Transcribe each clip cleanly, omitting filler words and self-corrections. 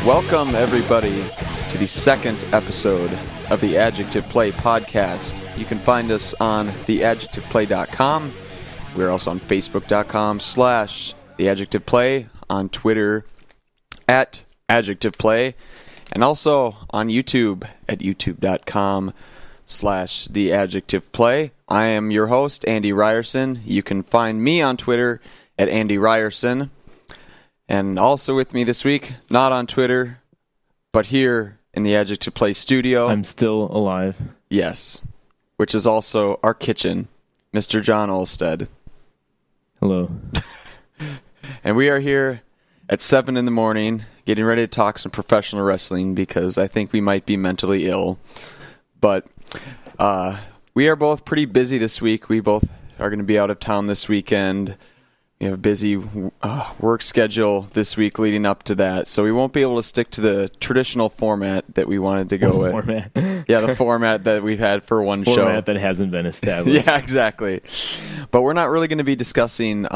Welcome, everybody, to the second episode of the Adjective Play podcast. You can find us on theadjectiveplay.com. We're also on facebook.com/theadjectiveplay, on Twitter @adjectiveplay, and also on YouTube at youtube.com/theadjectiveplay. I am your host, Andy Ryerson. You can find me on Twitter at Andy Ryerson. And also with me this week, not on Twitter, but here in the Adjective Play studio. I'm still alive. Yes, which is also our kitchen, Mr. John Olstead. Hello. And we are here at 7 in the morning, getting ready to talk some professional wrestling because I think we might be mentally ill. But we are both pretty busy this week. We both are going to be out of town this weekend. We have a busy work schedule this week leading up to that, so we won't be able to stick to the traditional format that we wanted to go with. Format. Yeah, the format that we've had for one show. Format that hasn't been established. Yeah, exactly. But we're not really going to be discussing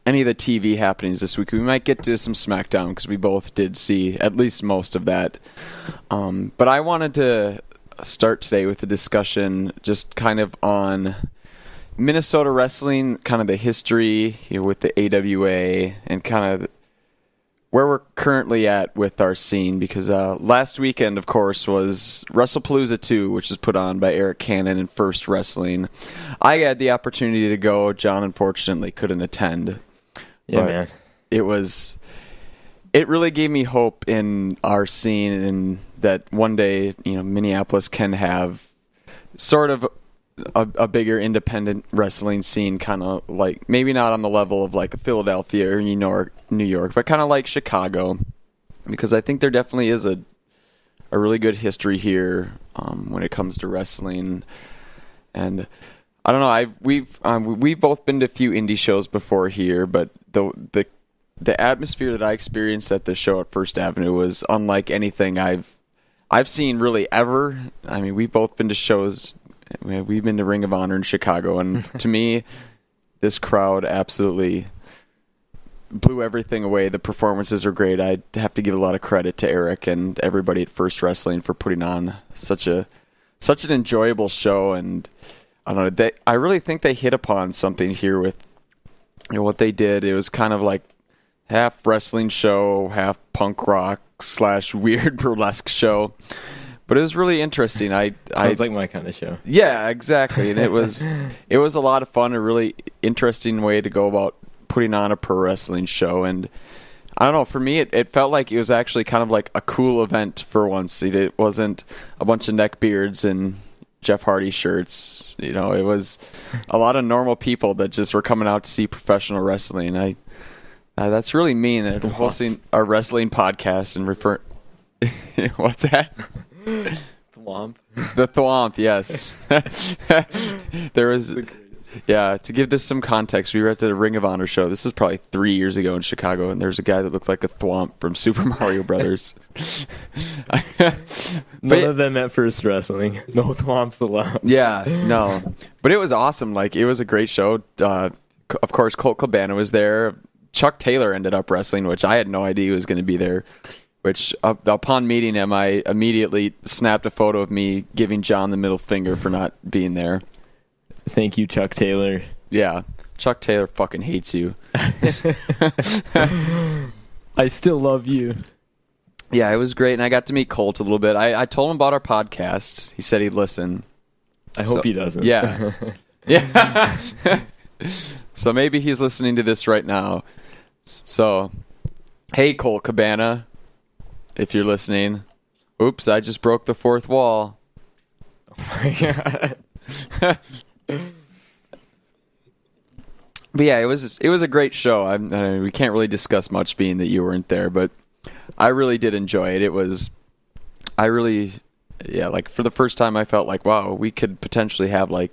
any of the TV happenings this week. We might get to some SmackDown because we both did see at least most of that. But I wanted to start today with a discussion just kind of on Minnesota wrestling, kind of the history with the AWA, and kind of where we're currently at with our scene. Because last weekend, of course, was WrestlePalooza II, which is put on by Eric Cannon and First Wrestling. I had the opportunity to go. John, unfortunately, couldn't attend. Yeah, man. It really gave me hope in our scene, and that one day, Minneapolis can have sort of a bigger independent wrestling scene, kind of like, maybe not on the level of like a Philadelphia or New York, but kind of like Chicago, because I think there definitely is a really good history here when it comes to wrestling. And I don't know, we've both been to a few indie shows before here, but the atmosphere that I experienced at the show at First Avenue was unlike anything I've seen really ever. I mean, we've both been to shows. We've been to Ring of Honor in Chicago, and to me, this crowd absolutely blew everything away. The performances are great. I have to give a lot of credit to Eric and everybody at First Wrestling for putting on such an enjoyable show. And I don't know, I really think they hit upon something here with what they did. It was kind of like half wrestling show, half punk rock / weird burlesque show. But it was really interesting. Sounds like my kind of show. Yeah, exactly. And it was a lot of fun, a really interesting way to go about putting on a pro wrestling show. And I don't know, for me, it felt like it was actually kind of like a cool event for once. It wasn't a bunch of neckbeards and Jeff Hardy shirts. It was a lot of normal people that just were coming out to see professional wrestling. That's really mean. Hosting a wrestling podcast and refer. What's that? Thwomp. The Thwomp, yes. There was, to give this some context, we were at the Ring of Honor show. This is probably 3 years ago in Chicago, and there's a guy that looked like a Thwomp from Super Mario Brothers. None of them at First Wrestling. No Thwomps allowed. Yeah, no. But it was awesome. Like, it was a great show. Of course, Colt Cabana was there. Chuck Taylor ended up wrestling, which I had no idea he was going to be there. Which, upon meeting him, I immediately snapped a photo of me giving John the middle finger for not being there. Thank you, Chuck Taylor. Yeah, Chuck Taylor fucking hates you. I still love you. Yeah, it was great, and I got to meet Colt a little bit. I told him about our podcast. He said he'd listen. I hope he doesn't. Yeah. Yeah. So maybe he's listening to this right now. So, hey, Colt Cabana. If you're listening, oops, I just broke the fourth wall. Oh my god. But yeah, it was a great show. We can't really discuss much being that you weren't there, but I really did enjoy it. Like for the first time I felt like, wow, we could potentially have like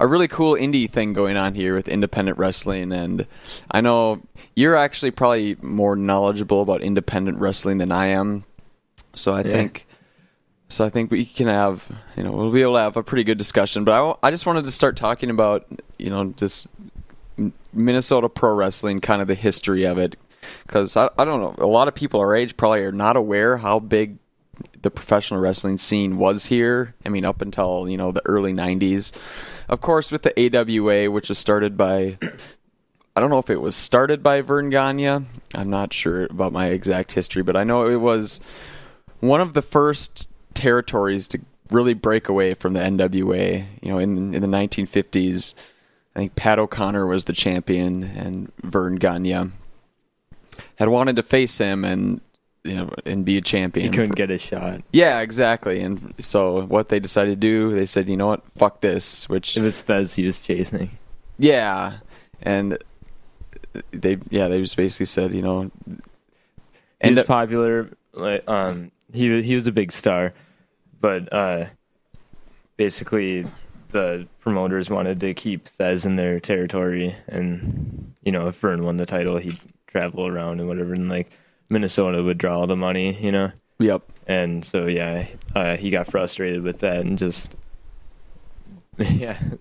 a really cool indie thing going on here with independent wrestling, and I know you're actually probably more knowledgeable about independent wrestling than I am. So I think we can have, we'll be able to have a pretty good discussion. But I just wanted to start talking about, this Minnesota pro wrestling, kind of the history of it, because I don't know, a lot of people our age probably are not aware how big the professional wrestling scene was here. I mean, up until, the early 90s. Of course, with the AWA, which was started by, I don't know if it was started by Vern Gagne. I'm not sure about my exact history, but I know it was one of the first territories to really break away from the NWA. In the 1950s, I think Pat O'Connor was the champion, and Vern Gagne had wanted to face him and be a champion. He couldn't get a shot. Yeah, exactly. And so what they decided to do, they said, you know what, fuck this. Which it was Thez he was chasing. Yeah, and they just basically said, he was popular. Like, he was a big star, but basically the promoters wanted to keep Thez in their territory, and if Vern won the title, he'd travel around and whatever, and like Minnesota would draw all the money, Yep. And so he got frustrated with that and just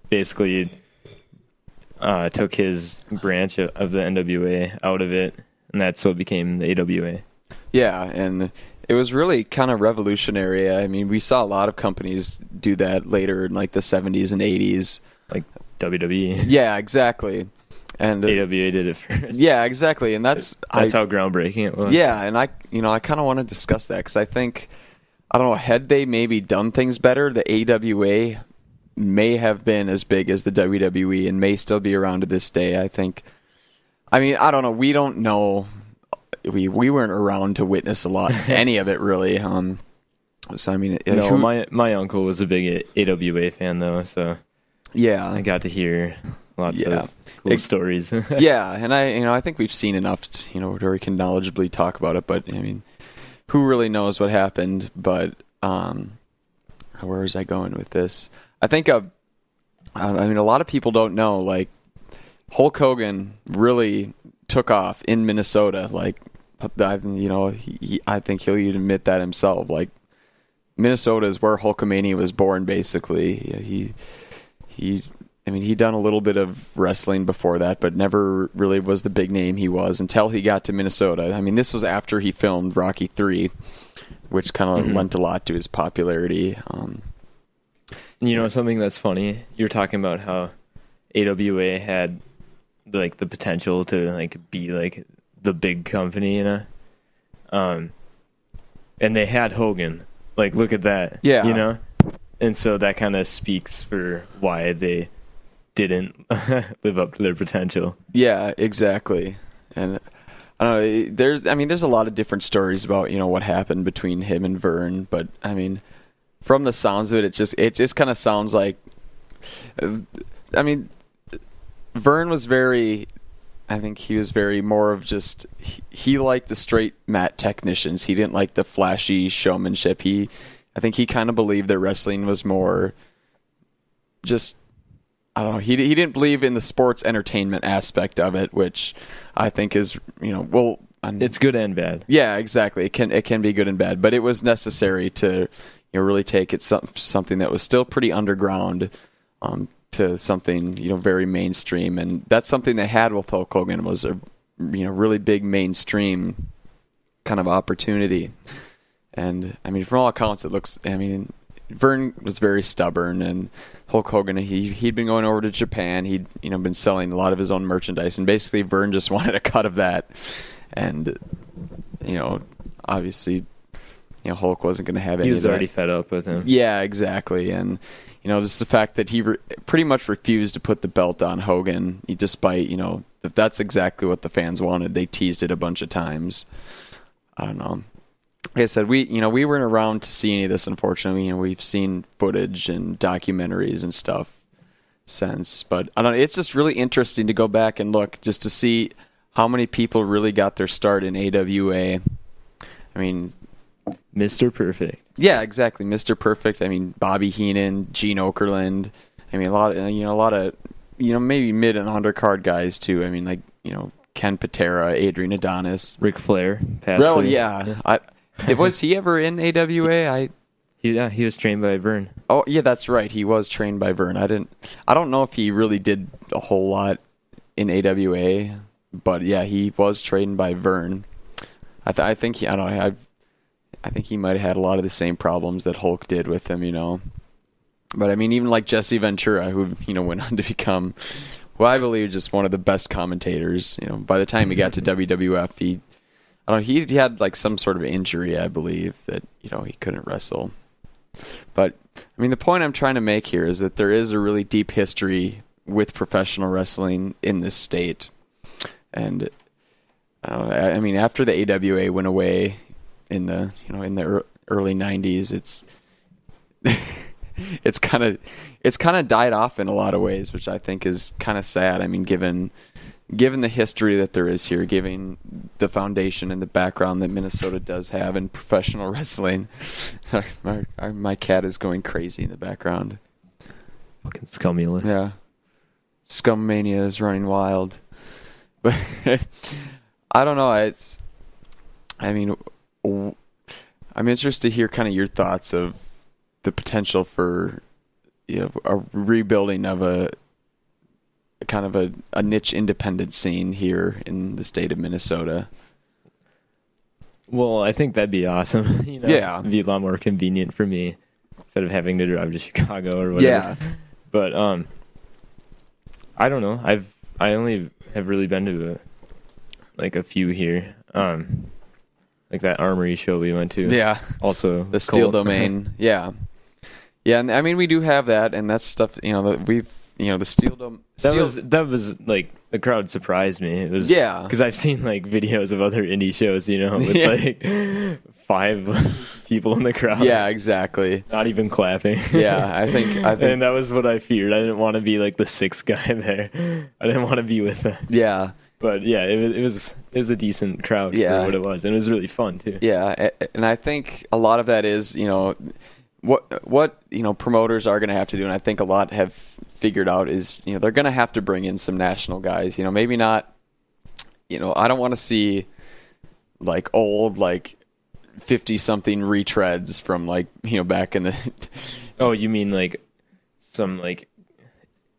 basically took his branch of the NWA out of it, and that's what became the AWA. Yeah, and it was really kind of revolutionary. I mean, we saw a lot of companies do that later in like the 70s and 80s. Like WWE. Yeah, exactly. And AWA did it first. Yeah, exactly. And that's how groundbreaking it was. Yeah, and I kind of want to discuss that because I think, I don't know, had they maybe done things better, the AWA may have been as big as the WWE and may still be around to this day, I think. I mean, I don't know. We don't know. We weren't around to witness a lot, any of it really. So I mean, my uncle was a big AWA fan though, so yeah, I got to hear lots of cool stories. Yeah, and I think we've seen enough, where we can knowledgeably talk about it. But I mean, who really knows what happened? But where was I going with this? I think I mean, a lot of people don't know. Like, Hulk Hogan really took off in Minnesota. Like, I think he'll even admit that himself. Like, Minnesota is where Hulkamania was born. Basically, he'd done a little bit of wrestling before that, but never really was the big name he was until he got to Minnesota. I mean, this was after he filmed Rocky III, which kind of lent a lot to his popularity. Something that's funny, you're talking about how AWA had like the potential to like be like the big company, and they had Hogan. Like, look at that. Yeah. And so that kind of speaks for why they didn't live up to their potential. Yeah, exactly. And I don't know, there's a lot of different stories about, what happened between him and Vern, but I mean, from the sounds of it, it just kind of sounds like, I mean, Vern was I think he was very more of just, he liked the straight mat technicians. He didn't like the flashy showmanship. I think he kind of believed that wrestling was more just, I don't know, he didn't believe in the sports entertainment aspect of it, which I think is, it's good and bad. Yeah, exactly. It can be good and bad, but it was necessary to really take it something that was still pretty underground to something very mainstream, and that's something they had with Hulk Hogan, was a really big mainstream kind of opportunity. And I mean, from all accounts, it looks, I mean, Vern was very stubborn, and Hulk Hogan, he'd been going over to Japan. He'd been selling a lot of his own merchandise, and basically Vern just wanted a cut of that. And obviously, Hulk wasn't going to have any. He was already fed up with him. Yeah, exactly. And just the fact that he pretty much refused to put the belt on Hogan, despite that's exactly what the fans wanted. They teased it a bunch of times. I don't know. Like I said, we weren't around to see any of this, unfortunately. We've seen footage and documentaries and stuff since, but I don't know, it's just really interesting to go back and look just to see how many people really got their start in AWA. I mean, Mr. Perfect. Yeah, exactly, Mr. Perfect. I mean, Bobby Heenan, Gene Okerlund. I mean, a lot of maybe mid and undercard guys too. I mean, like Ken Patera, Adrian Adonis, Ric Flair. Well, yeah. Was he ever in AWA? He was trained by Vern. Oh, yeah, that's right. He was trained by Vern. I don't know if he really did a whole lot in AWA, but yeah, he was trained by Vern. I think he might have had a lot of the same problems that Hulk did with him, But I mean, even like Jesse Ventura, who went on to become, well, I believe just one of the best commentators. By the time he got to WWF, he had like some sort of injury, I believe, that he couldn't wrestle. But I mean, the point I'm trying to make here is that there is a really deep history with professional wrestling in this state, and I mean, after the AWA went away in the early '90s, it's kind of died off in a lot of ways, which I think is kind of sad. I mean, given the history that there is here, given the foundation and the background that Minnesota does have in professional wrestling. Sorry, my cat is going crazy in the background. Fucking Scummulus. Yeah. Scummania is running wild. But I don't know. I'm interested to hear kind of your thoughts of the potential for a rebuilding of a kind of a niche independent scene here in the state of Minnesota. Well, I think that'd be awesome. Yeah. It'd be a lot more convenient for me instead of having to drive to Chicago or whatever. Yeah. But I don't know. I only have really been to a few here. Like that Armory show we went to. Yeah. Also the Steel Domain. Yeah. Yeah, and I mean we do have that, and that's stuff that we've the Steel Dome. That was like the crowd surprised me. It was because I've seen like videos of other indie shows, with like 5 people in the crowd. Yeah, exactly. Not even clapping. Yeah, I think, and that was what I feared. I didn't want to be like the 6th guy there. I didn't want to be with them. Yeah. But yeah, it was a decent crowd for what it was, and it was really fun too. Yeah, and I think a lot of that is what promoters are going to have to do, and I think a lot have figured out is they're going to have to bring in some national guys. Maybe not. I don't want to see like old 50-something retreads from back in the. Oh, you mean like some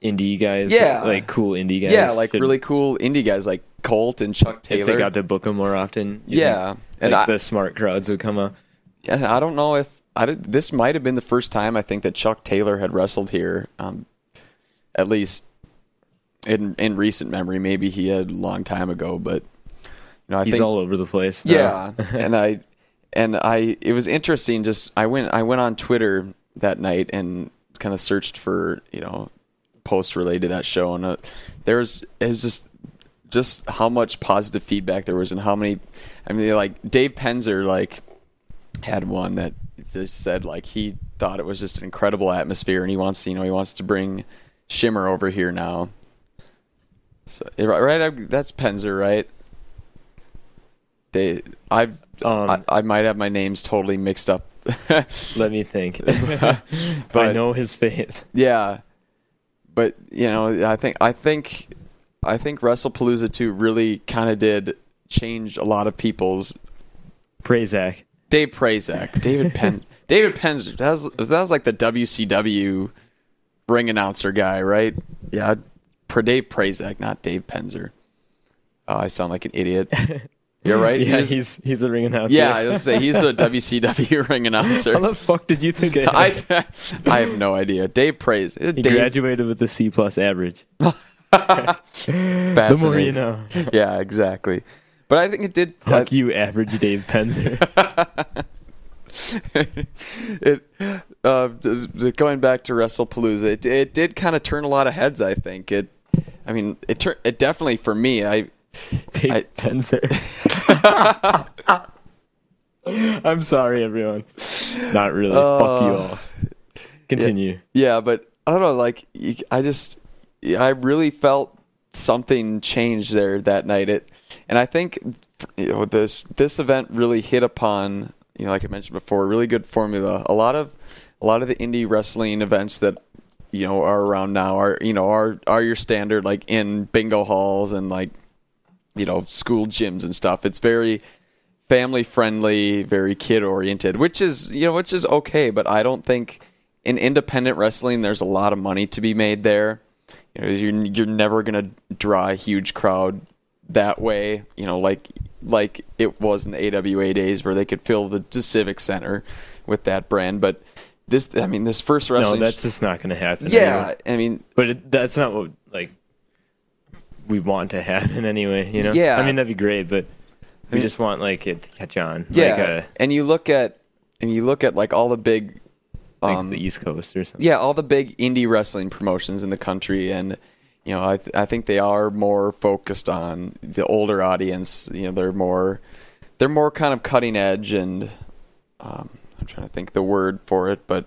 indie guys? Yeah, like cool indie guys. Yeah, really cool indie guys like Colt and Chuck Taylor. If they got to book them more often. Yeah, and the smart crowds would come up. And I don't know if this might have been the first time I think that Chuck Taylor had wrestled here, at least in recent memory. Maybe he had a long time ago, but I he's think, all over the place now. Yeah, and it was interesting. Just I went on Twitter that night and kind of searched for posts related to that show, and it's just how much positive feedback there was, and how many. I mean, Dave Penzer had one that just said he thought it was just an incredible atmosphere, and he wants to bring Shimmer over here now. So right, that's Penzer, right? I might have my names totally mixed up. Let me think. But I know his face. Yeah, but I think WrestlePalooza II really kind of did change a lot of people's. Prazak. Dave Prazak. David Penzer. That was like the WCW ring announcer guy, right? Yeah, Dave Prazak, not Dave Penzer. Oh, I sound like an idiot. You're right. Yeah, he's a ring announcer. Yeah, I was say he's the WCW ring announcer. How the fuck did you think? I have no idea. Dave Prazak. He graduated with a C+ average. The more you know. Yeah, exactly. But I think it did. Fuck you, average Dave Penzer. Going back to WrestlePalooza, it did kind of turn a lot of heads. I think it definitely for me. Dave Penzer. I'm sorry, everyone. Not really. Fuck you all. Continue. Yeah, but I don't know. I really felt something changed there that night. And I think this event really hit upon, like I mentioned before, a really good formula. A lot of the indie wrestling events that are around now are your standard like in bingo halls and like school gyms and stuff. It's very family friendly, very kid oriented, which is okay, but I don't think in independent wrestling there's a lot of money to be made there. You're never going to draw a huge crowd that way, like it was in the AWA days where they could fill the Civic Center with that brand. But this first wrestling... No, that's just not going to happen. Yeah, anyway. But that's not what, we want to happen anyway, Yeah. That'd be great, but we just want, it to catch on. Yeah, and you look at, like, all the big... the East Coast or something. Yeah, all the big indie wrestling promotions in the country, and I think they are more focused on the older audience. They're more kind of cutting edge, and I'm trying to think the word for it, but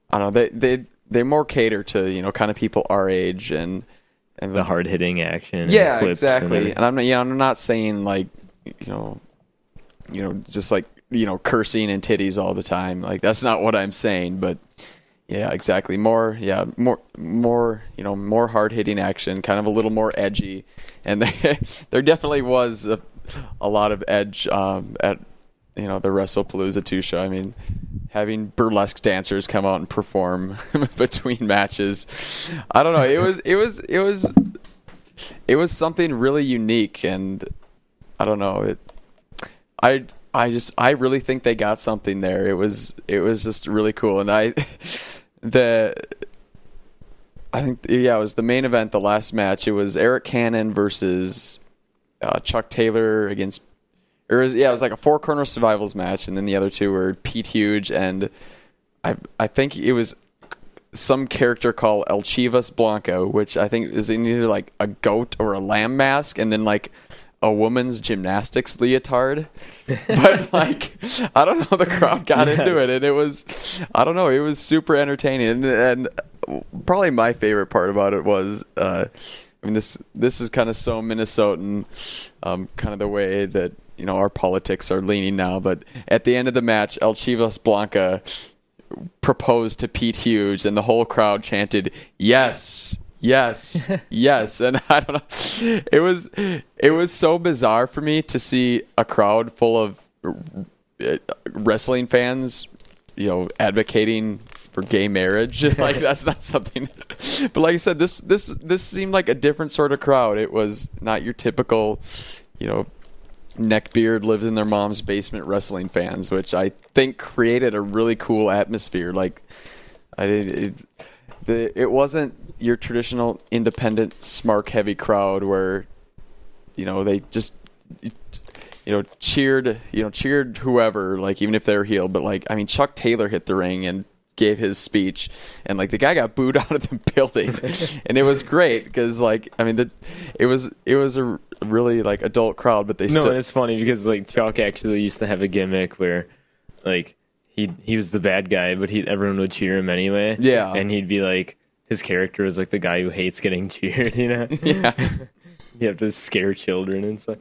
I don't know. They more cater to kind of people our age and the hard hitting action. Yeah, and flips exactly. And I'm not saying like just like cursing and titties all the time. Like that's not what I'm saying, but yeah, exactly. More hard hitting action, kind of a little more edgy, and there definitely was a lot of edge at the WrestlePalooza II show. I mean, having burlesque dancers come out and perform between matches, I don't know. It was something really unique, and I don't know. I really think they got something there. It was just really cool, and I think it was the main event, the last match. It was Eric Cannon versus Chuck Taylor against. It was like a 4-corner survivals match, and then the other two were Pete Huge and I think it was some character called El Chivas Blanco, which I think is in either like a goat or a lamb mask, and then like a woman's gymnastics leotard. But like I don't know, the crowd got into it, and it was it was super entertaining, and probably my favorite part about it was this is kind of so Minnesotan, kind of the way that our politics are leaning now. But at the end of the match, El Chivas Blanca proposed to Pete Huge, and the whole crowd chanted yes, yes, yes. And I don't know, it was so bizarre for me to see a crowd full of wrestling fans advocating for gay marriage. Like that's not something, but like I said, this seemed like a different sort of crowd. It was not your typical neckbeard, lived in their mom's basement wrestling fans, which I think created a really cool atmosphere. Like it wasn't your traditional independent smark heavy crowd where they just cheered whoever, like even if they were heel. But like I mean, Chuck Taylor hit the ring and gave his speech, and like the guy got booed out of the building, and it was great because like I mean it was a really like adult crowd, but and it's funny because like Chuck actually used to have a gimmick where like he was the bad guy, but everyone would cheer him anyway. Yeah, and he'd be like, his character was like the guy who hates getting cheered. Yeah, you have to scare children and stuff.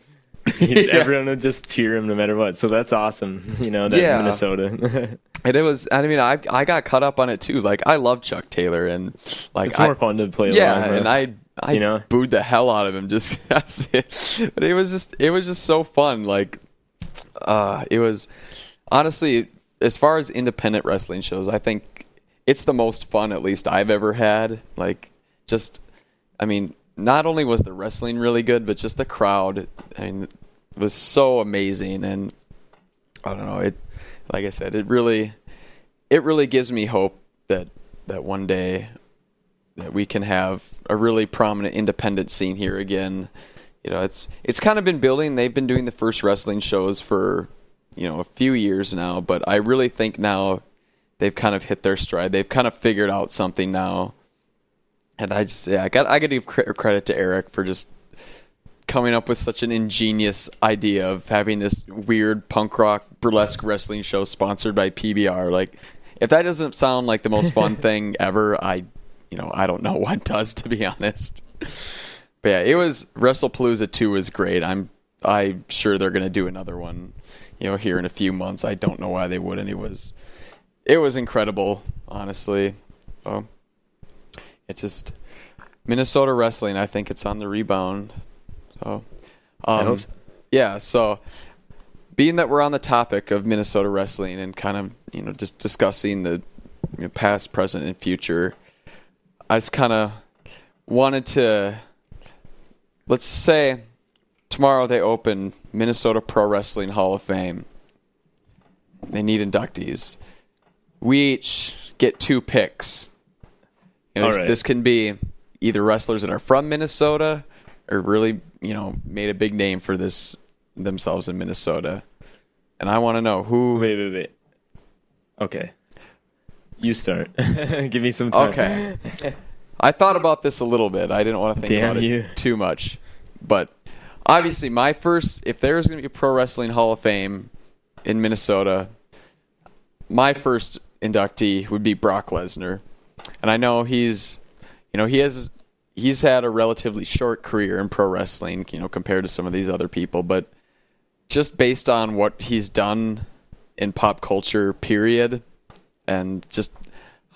Everyone would just cheer him no matter what. So that's awesome, Minnesota. And it was, I mean, I got caught up on it too. Like I love Chuck Taylor, and like it's more fun to play along. Yeah, and I booed the hell out of him just but it was just so fun. Like it was honestly, as far as independent wrestling shows, I think it's the most fun at least I've ever had. Like just, I mean, not only was the wrestling really good, but just the crowd, I mean, it was so amazing. And I don't know, like I said, it really gives me hope that one day that we can have a really prominent independent scene here again. It's kind of been building. They've been doing the first wrestling shows for a few years now, but I really think now they've kind of hit their stride. They've kind of figured out something now. And I got to give credit to Eric for just coming up with such an ingenious idea of having this weird punk rock burlesque wrestling show sponsored by PBR. Like, if that doesn't sound like the most fun thing ever, I don't know what does, to be honest. But yeah, it was WrestlePalooza 2 was great. I'm sure they're gonna do another one, here in a few months. I don't know why they wouldn't. It was incredible, honestly. So, It just Minnesota wrestling. I think it's on the rebound. So, I hope so. Yeah. So, being that we're on the topic of Minnesota wrestling and kind of just discussing the past, present, and future, I just kind of wanted to, let's say, tomorrow they open Minnesota Pro Wrestling Hall of Fame. They need inductees. We each get 2 picks. This can be either wrestlers that are from Minnesota or really, made a big name for themselves in Minnesota. And I want to know who... Wait. Okay. You start. Give me some time. Okay. I thought about this a little bit. I didn't want to think about it too much. But obviously, if there's going to be a Pro Wrestling Hall of Fame in Minnesota, my first inductee would be Brock Lesnar. And I know he's had a relatively short career in pro wrestling, compared to some of these other people, but just based on what he's done in pop culture, period, and just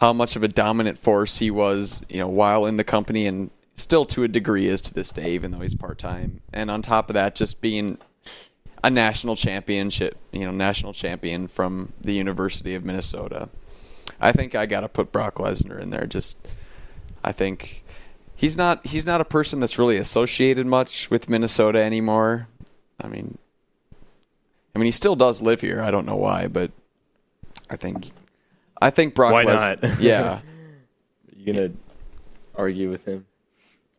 how much of a dominant force he was, while in the company, and still to a degree is to this day, even though he's part-time. And on top of that, just being a national champion from the University of Minnesota. I think I got to put Brock Lesnar in there. I think he's not a person that's really associated much with Minnesota anymore. I mean, he still does live here. I don't know why, but I think Brock Why Lesnar. not? Yeah. You gonna argue with him?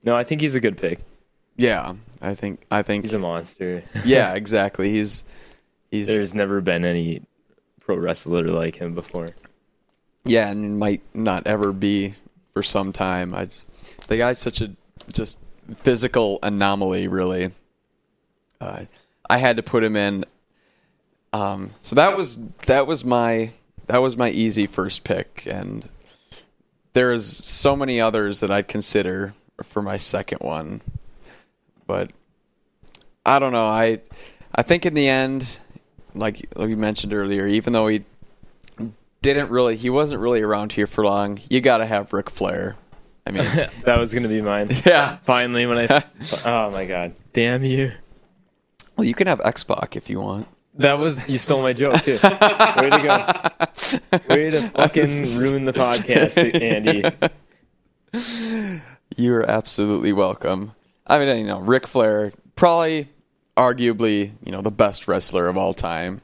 No, I think he's a good pick. Yeah, I think He's a monster. Yeah, exactly. He's There's never been any pro wrestler like him before. Yeah, and might not ever be for some time. The guy's such a just physical anomaly, really. I had to put him in. So that was my easy first pick, and there's so many others that I'd consider for my second one, but I don't know. I think in the end, like we mentioned earlier, even though he wasn't really around here for long, you got to have Ric Flair. I mean, that was gonna be mine. Yeah. Finally, oh my god, damn you. Well, you can have X-Pac if you want. You stole my joke too. Way to go. Way to fucking ruin the podcast, Andy. You're absolutely welcome. I mean, Ric Flair, probably, arguably, the best wrestler of all time.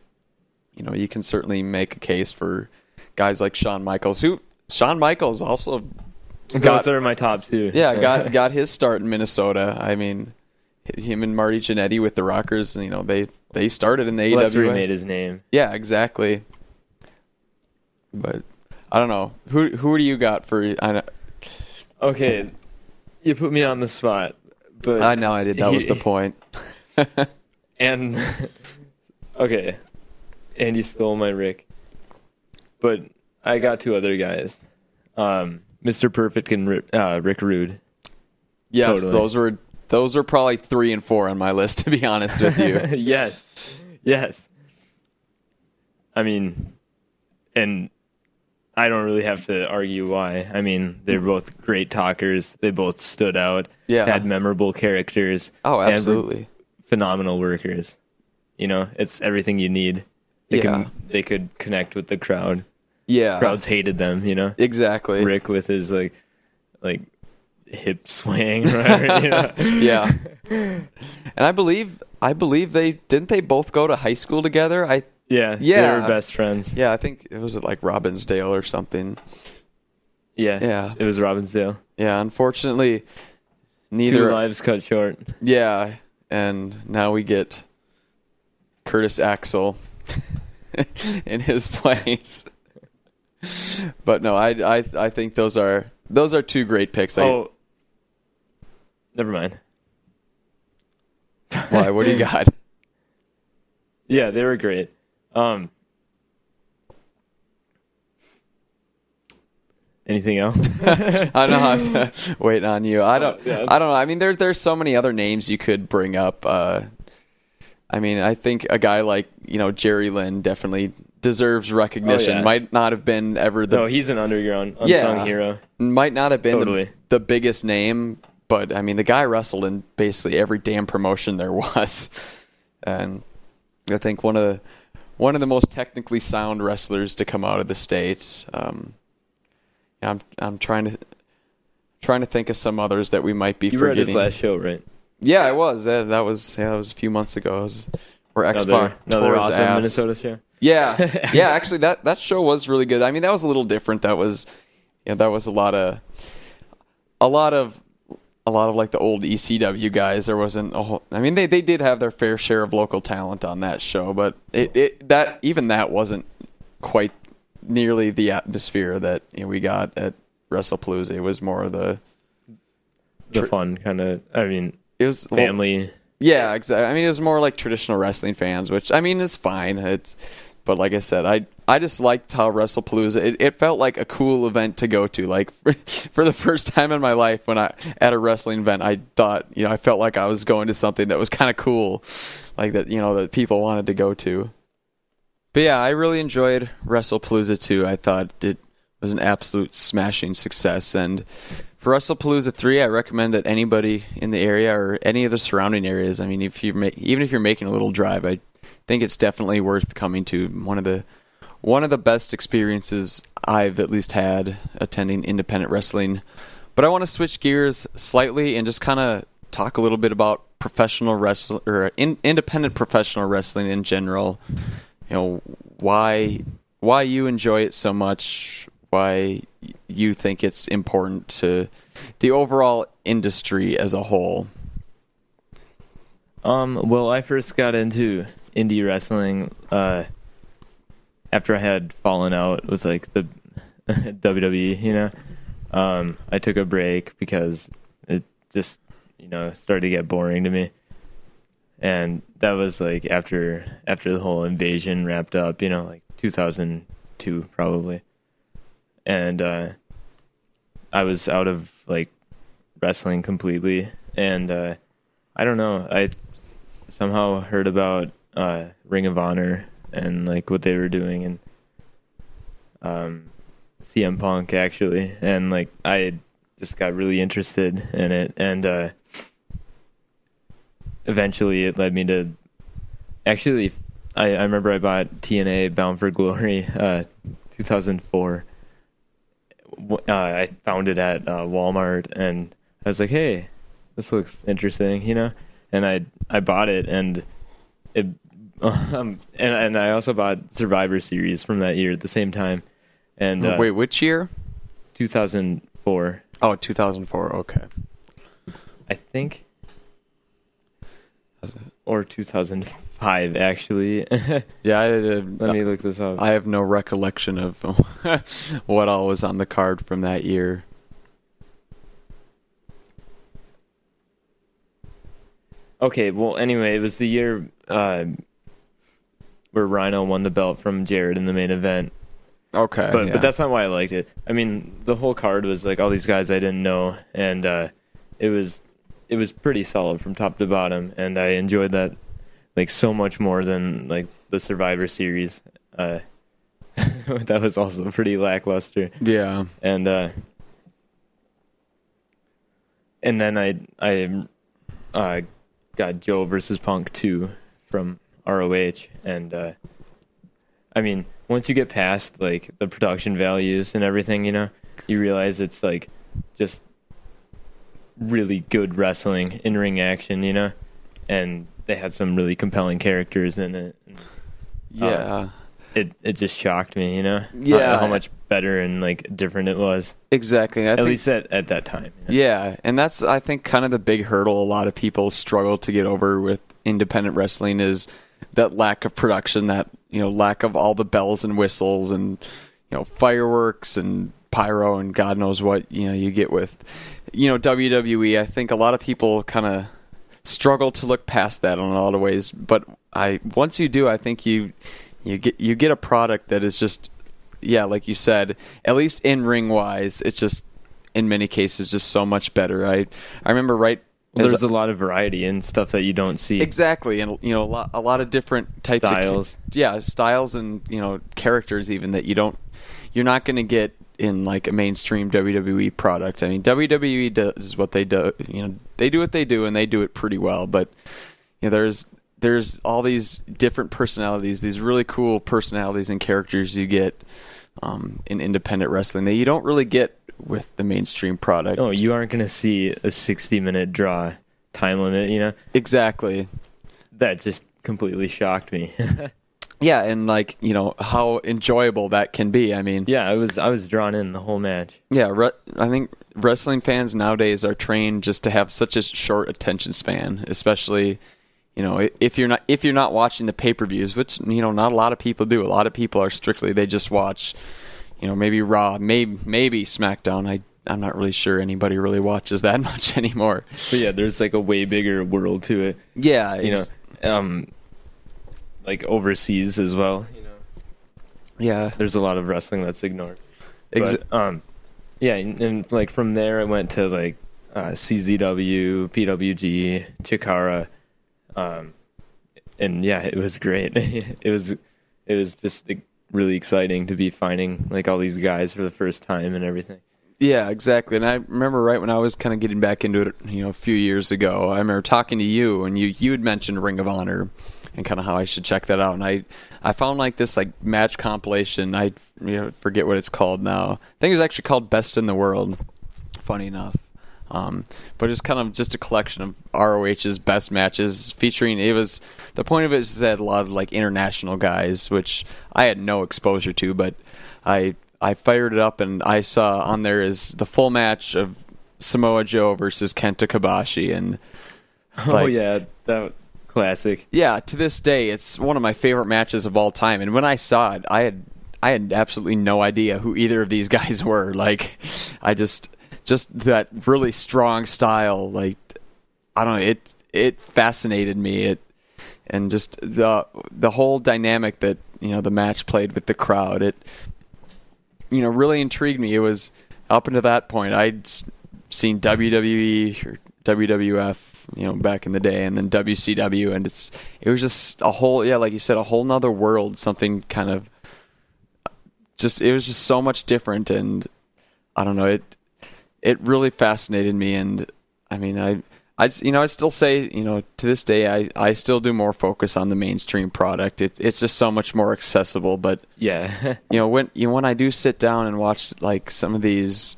You can certainly make a case for guys like Shawn Michaels, also those are my top 2. Yeah, got his start in Minnesota. I mean, him and Marty Jannetty with the Rockers, they started in the AWA. That's where he made his name. Yeah, exactly. But I don't know. Who do you got for? Okay, you put me on the spot, but I know I did. That was the point. And okay, Andy stole my Rick, but I got 2 other guys, Mr. Perfect and Rick Rude. Yes, totally. those are probably 3 and 4 on my list, to be honest with you. Yes. I mean, and I don't really have to argue why. I mean, they're both great talkers. They both stood out. Yeah. Had memorable characters. Oh, absolutely. And phenomenal workers. It's everything you need. They could connect with the crowd. Yeah. Crowds hated them, Exactly. Rick with his like hip swaying, right? Yeah. And I believe they both go to high school together? Yeah. They were best friends. Yeah, I think it was like Robbinsdale or something. Yeah. It was Robbinsdale. Yeah, unfortunately, neither 2 lives cut short. Yeah, and now we get Curtis Axel in his place. But no, I think those are 2 great picks. Never mind. Why? What do you got? Yeah, they were great. Anything else? I know I was waiting on you. I don't know. I mean, there's so many other names you could bring up. I mean, I think a guy like Jerry Lynn definitely deserves recognition. Oh, yeah. Might not have been ever the... No, he's an underground, unsung hero. Might not have been Totally. the biggest name, but, I mean, the guy wrestled in basically every damn promotion there was. And I think one of the most technically sound wrestlers to come out of the States. I'm trying to think of some others that we might be forgetting. You were at his last show, right? Yeah, I was. That was a few months ago. Where Another awesome ass. Minnesota show. Yeah. Actually, that show was really good. I mean, that was a little different. That was a lot of like the old ECW guys. There wasn't a whole. I mean, they did have their fair share of local talent on that show, but that wasn't quite nearly the atmosphere that we got at WrestlePalooza. It was more of the fun kind of. I mean, it was family. Yeah, exactly. I mean, it was more like traditional wrestling fans, which I mean is fine. But like I said, I just liked how WrestlePalooza. It felt like a cool event to go to. Like for the first time in my life, when at a wrestling event, I thought I felt like I was going to something that was kind of cool, like that that people wanted to go to. But yeah, I really enjoyed WrestlePalooza 2. I thought it was an absolute smashing success. And for WrestlePalooza 3, I recommend that anybody in the area or any of the surrounding areas, I mean, even if you're making a little drive, I think it's definitely worth coming to. One of the best experiences I've at least had attending independent wrestling. But I want to switch gears slightly and just kind of talk a little bit about professional wrestling or independent professional wrestling in general. Why you enjoy it so much, why you think it's important to the overall industry as a whole. Well, I first got into indie wrestling after I had fallen out with like the WWE, I took a break because it just, started to get boring to me. And that was like after the whole invasion wrapped up, like 2002 probably. And I was out of like wrestling completely. And I don't know, I somehow heard about Ring of Honor and like what they were doing, and CM Punk actually, and like I just got really interested in it, and eventually it led me to actually I remember I bought TNA Bound for Glory 2004. I found it at Walmart, and I was like, hey, this looks interesting, and I bought it, and it and I also bought Survivor Series from that year at the same time. And wait, which year? 2004. Oh, 2004. Okay. I think. Or 2005, actually. Yeah, let me look this up. I have no recollection of what all was on the card from that year. Okay, well, anyway, it was the year where Rhino won the belt from Jarrett in the main event. Okay, but that's not why I liked it. I mean, the whole card was like all these guys I didn't know, and it was pretty solid from top to bottom, and I enjoyed that like so much more than like the Survivor Series. That was also pretty lackluster. Yeah, and then I got Joe versus Punk 2 from ROH, and I mean, once you get past like the production values and everything, you realize it's like just really good wrestling, in-ring action, and they had some really compelling characters in it. And, yeah. It just shocked me, Yeah. how much better and like different it was. Exactly. At least at that time. Yeah, and that's, I think, kind of the big hurdle a lot of people struggle to get over with independent wrestling is that lack of production, that, lack of all the bells and whistles and, fireworks and pyro and God knows what, you get with, WWE. I think a lot of people kind of struggle to look past that in a lot of ways, but once you do, I think you get a product that is just, yeah, like you said, at least in ring wise, it's just in many cases just so much better. I remember right there's a lot of variety and stuff that you don't see. Exactly, and you know, a lot of different types Styles. of styles and characters even that you're not going to get in like a mainstream WWE product. I mean, WWE does what they do. They do what they do, and they do it pretty well. But there's all these different personalities, these really cool personalities and characters you get in independent wrestling that you don't really get with the mainstream product. Oh, you aren't going to see a 60-minute draw time limit, Exactly. That just completely shocked me. Yeah, and like, how enjoyable that can be. I mean, yeah, I was drawn in the whole match. Yeah, I think wrestling fans nowadays are trained just to have such a short attention span, especially if you're not watching the pay-per-views, which not a lot of people do. A lot of people are strictly, they just watch maybe Raw, maybe SmackDown. I'm not really sure anybody really watches that much anymore. But yeah, there's like a way bigger world to it. Yeah, like overseas as well. Yeah, there's a lot of wrestling that's ignored. Yeah, and like from there I went to like CZW, PWG, Chikara, and yeah, it was great. It was just like, really exciting to be finding like all these guys for the first time and everything. Yeah, exactly. And I remember right when I was kind of getting back into it, a few years ago, I remember talking to you, and you had mentioned Ring of Honor and kind of how I should check that out. And I found like this like match compilation. I forget what it's called now. I think it was actually called Best in the World. Funny enough. But it's kind of just a collection of ROH's best matches featuring. The point of it is that a lot of like international guys, which I had no exposure to, but I fired it up and I saw on there is the full match of Samoa Joe versus Kenta Kobashi, and that classic. Yeah, to this day it's one of my favorite matches of all time. And when I saw it, I had absolutely no idea who either of these guys were. Like, I just that really strong style, like, I don't know, it fascinated me. And just the whole dynamic that the match played with the crowd, it really intrigued me. It was up until that point I'd seen WWE or WWF back in the day, and then WCW, and it was just a whole, like you said, a whole nother world. Something kind of it was just so much different, and I don't know, it really fascinated me. And I mean, I still say, to this day, I still do more focus on the mainstream product. It's just so much more accessible. But yeah, when I do sit down and watch like some of these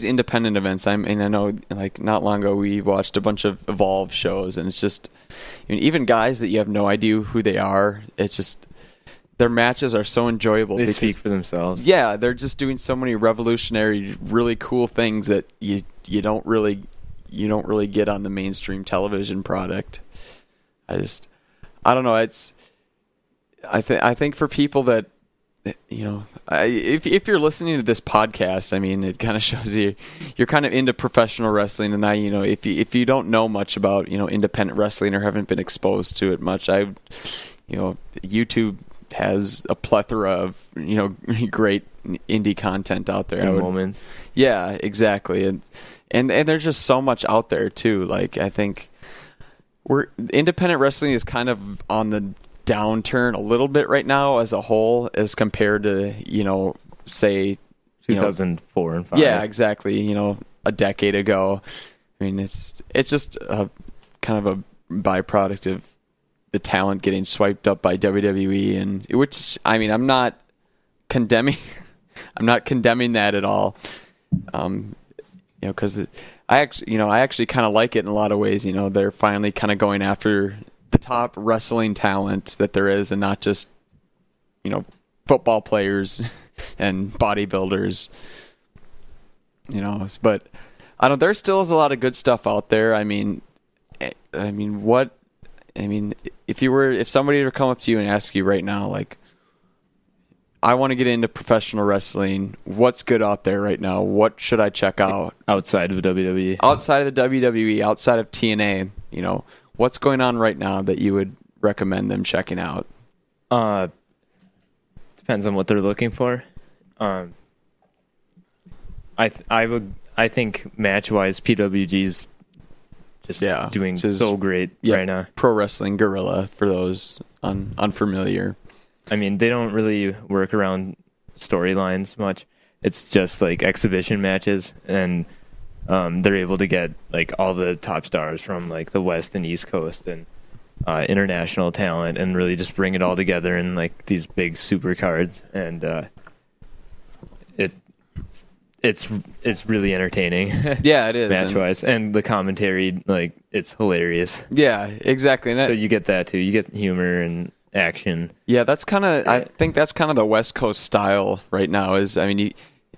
independent events, I know like not long ago we watched a bunch of Evolve shows, and it's just, even guys that you have no idea who they are, it's just, their matches are so enjoyable. They speak for themselves. Yeah, they're just doing so many revolutionary, really cool things that you don't really get on the mainstream television product. I don't know. I think for people that if you're listening to this podcast, I mean, it kind of shows you're kind of into professional wrestling, and if you don't know much about independent wrestling or haven't been exposed to it much, YouTube has a plethora of great indie content out there. Moments. Yeah, exactly, and there's just so much out there too. Like, I think independent wrestling is kind of on the downturn a little bit right now as a whole, as compared to say 2004 and 5. Yeah, exactly. A decade ago. I mean, it's just a kind of a byproduct of the talent getting swiped up by WWE, and which, I mean, I'm not condemning that at all. Because I actually kind of like it in a lot of ways. They're finally kind of going after the top wrestling talent that there is, and not just football players and bodybuilders. But I don't. There still is a lot of good stuff out there. If somebody were to come up to you and ask you right now, like, I want to get into professional wrestling, what's good out there right now? What should I check out? Outside of WWE. Outside of the WWE, outside of TNA, what's going on right now that you would recommend them checking out? Depends on what they're looking for. I I think match-wise, PWG's just doing so great right now. Pro Wrestling Guerrilla, for those unfamiliar. I mean, they don't really work around storylines much. It's just like exhibition matches, and they're able to get like all the top stars from like the West and East Coast and international talent, and really just bring it all together in like these big super cards, and it's really entertaining. Yeah, it is match wise, and the commentary, like, it's hilarious. Yeah, exactly. And so you get that too. You get humor and action. Yeah, that's kind of. I think that's kind of the West Coast style right now.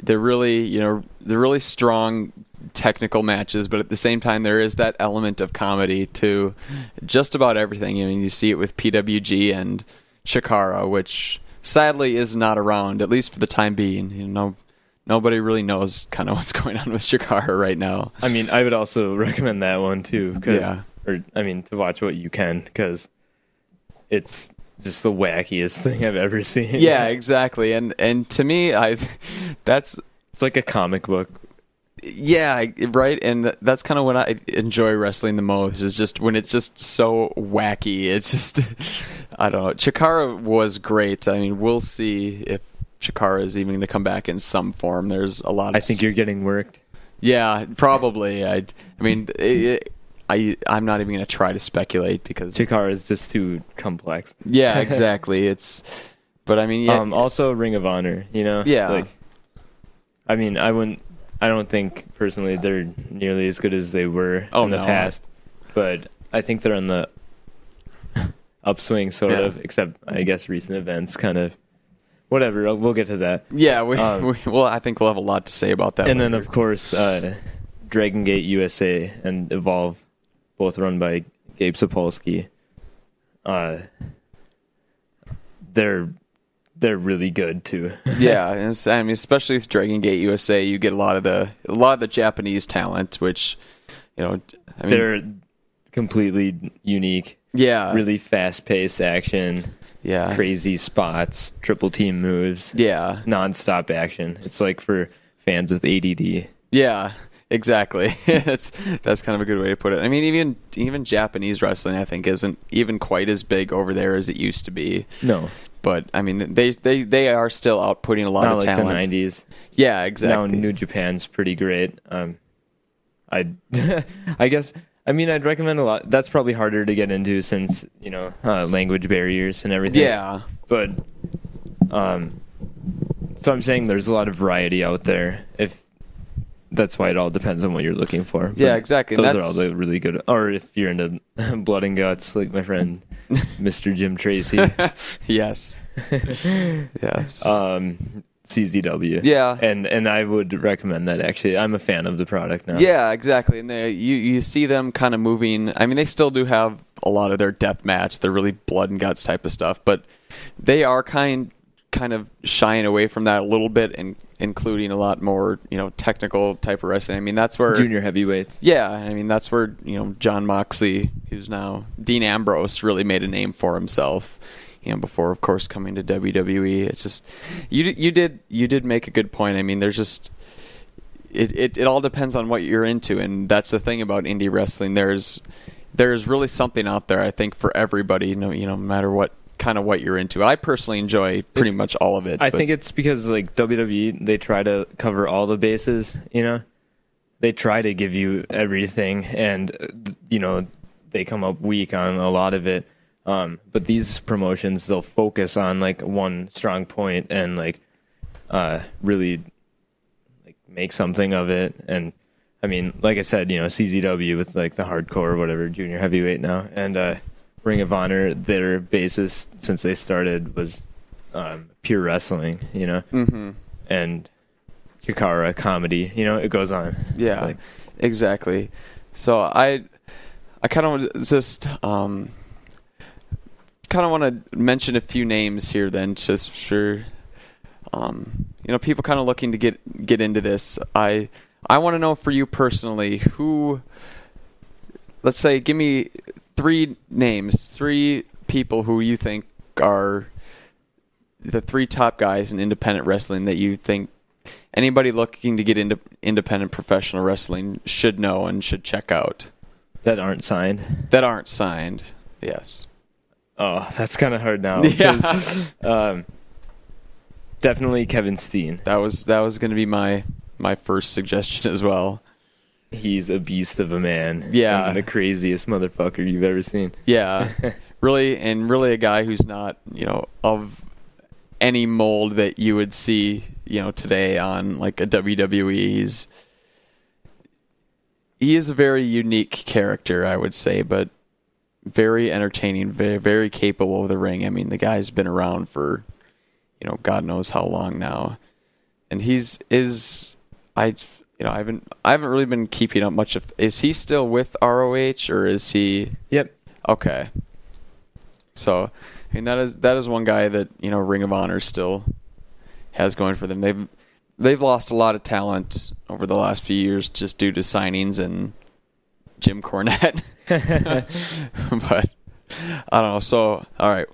They're really strong technical matches, but at the same time there is that element of comedy to just about everything. I mean, you see it with PWG and Chikara, which sadly is not around, at least for the time being. Nobody really knows kind of what's going on with Chikara right now. I mean, I would also recommend that one too, to watch what you can, because it's just the wackiest thing I've ever seen. Yeah, exactly. And to me, it's like a comic book. Yeah, right. And that's kind of when I enjoy wrestling the most, is just when it's just so wacky. It's just, I don't know. Chikara was great. I mean, we'll see if Chikara is even going to come back in some form. There's a lot of... I think you're getting worked. Yeah, probably. I'm not even going to try to speculate, because Chikara is just too complex. Yeah, exactly. But I mean, yeah. Also Ring of Honor, Yeah. Like, I mean, I don't think personally they're nearly as good as they were in the past, but I think they're on the upswing, sort of, except I guess recent events kind of... Whatever, we'll get to that. Yeah, I think we'll have a lot to say about that. And later. Then, of course, Dragon Gate USA and Evolve, both run by Gabe Sapolsky. They're really good too. Yeah, and I mean, especially with Dragon Gate USA, you get a lot of the Japanese talent, which, they're completely unique. Yeah, really fast-paced action. Yeah, crazy spots, triple team moves. Yeah, non-stop action. It's like for fans with ADD. Yeah, exactly. That's kind of a good way to put it. I mean, even Japanese wrestling, I think, isn't even quite as big over there as it used to be. No, but I mean, they are still outputting a lot of talent. Not like the 90s. Yeah, exactly. Now New Japan's pretty great. I guess. I mean, I'd recommend a lot. That's probably harder to get into since, language barriers and everything. Yeah. But, so I'm saying there's a lot of variety out there. That's why it all depends on what you're looking for. But yeah, exactly. Those are all the really good. Or if you're into blood and guts, like my friend, Mr. Jim Tracy. Yes. Yes. CZW. Yeah. And I would recommend that, actually. I'm a fan of the product now. Yeah, exactly. And you see them kind of moving. I mean, they still do have a lot of their death match, their really blood and guts type of stuff, but they are kind of shying away from that a little bit and including a lot more, technical type of wrestling. I mean, that's where... Junior heavyweights. Yeah, I mean, that's where, John Moxley, who's now Dean Ambrose, really made a name for himself. Before, of course, coming to WWE. It's just you did make a good point. I mean, there's just it all depends on what you're into, and that's the thing about indie wrestling. There's really something out there, I think, for everybody. No matter what you're into. I personally enjoy pretty much all of it. I think it's because like WWE, they try to cover all the bases. They try to give you everything, and they come up weak on a lot of it. But these promotions, they'll focus on like one strong point and like really like make something of it. And I mean, like I said, CZW with like the hardcore or whatever, junior heavyweight now, and Ring of Honor, their basis since they started was pure wrestling, Mm-hmm. and Chikara comedy, it goes on. Yeah, exactly. So I kind of just kind of want to mention a few names here then, just for people kind of looking to get into this. I want to know for you personally, who, let's say, give me 3 names, 3 people who you think are the 3 top guys in independent wrestling that you think anybody looking to get into independent professional wrestling should know and should check out. That aren't signed? That aren't signed, yes. Oh, that's kind of hard now. Yeah. Definitely Kevin Steen. That was going to be my first suggestion as well. He's a beast of a man. Yeah. And the craziest motherfucker you've ever seen. Yeah. Really a guy who's not, of any mold that you would see, today on like a WWE. He is a very unique character, I would say, but very entertaining, very, very capable of the ring. I mean, the guy's been around for, God knows how long now. And I haven't really been keeping up much of. Is he still with ROH or is he? Yep. Okay. So, I mean, that is one guy that Ring of Honor still has going for them. They've lost a lot of talent over the last few years just due to signings and Jim Cornette. But I don't know. So, all right.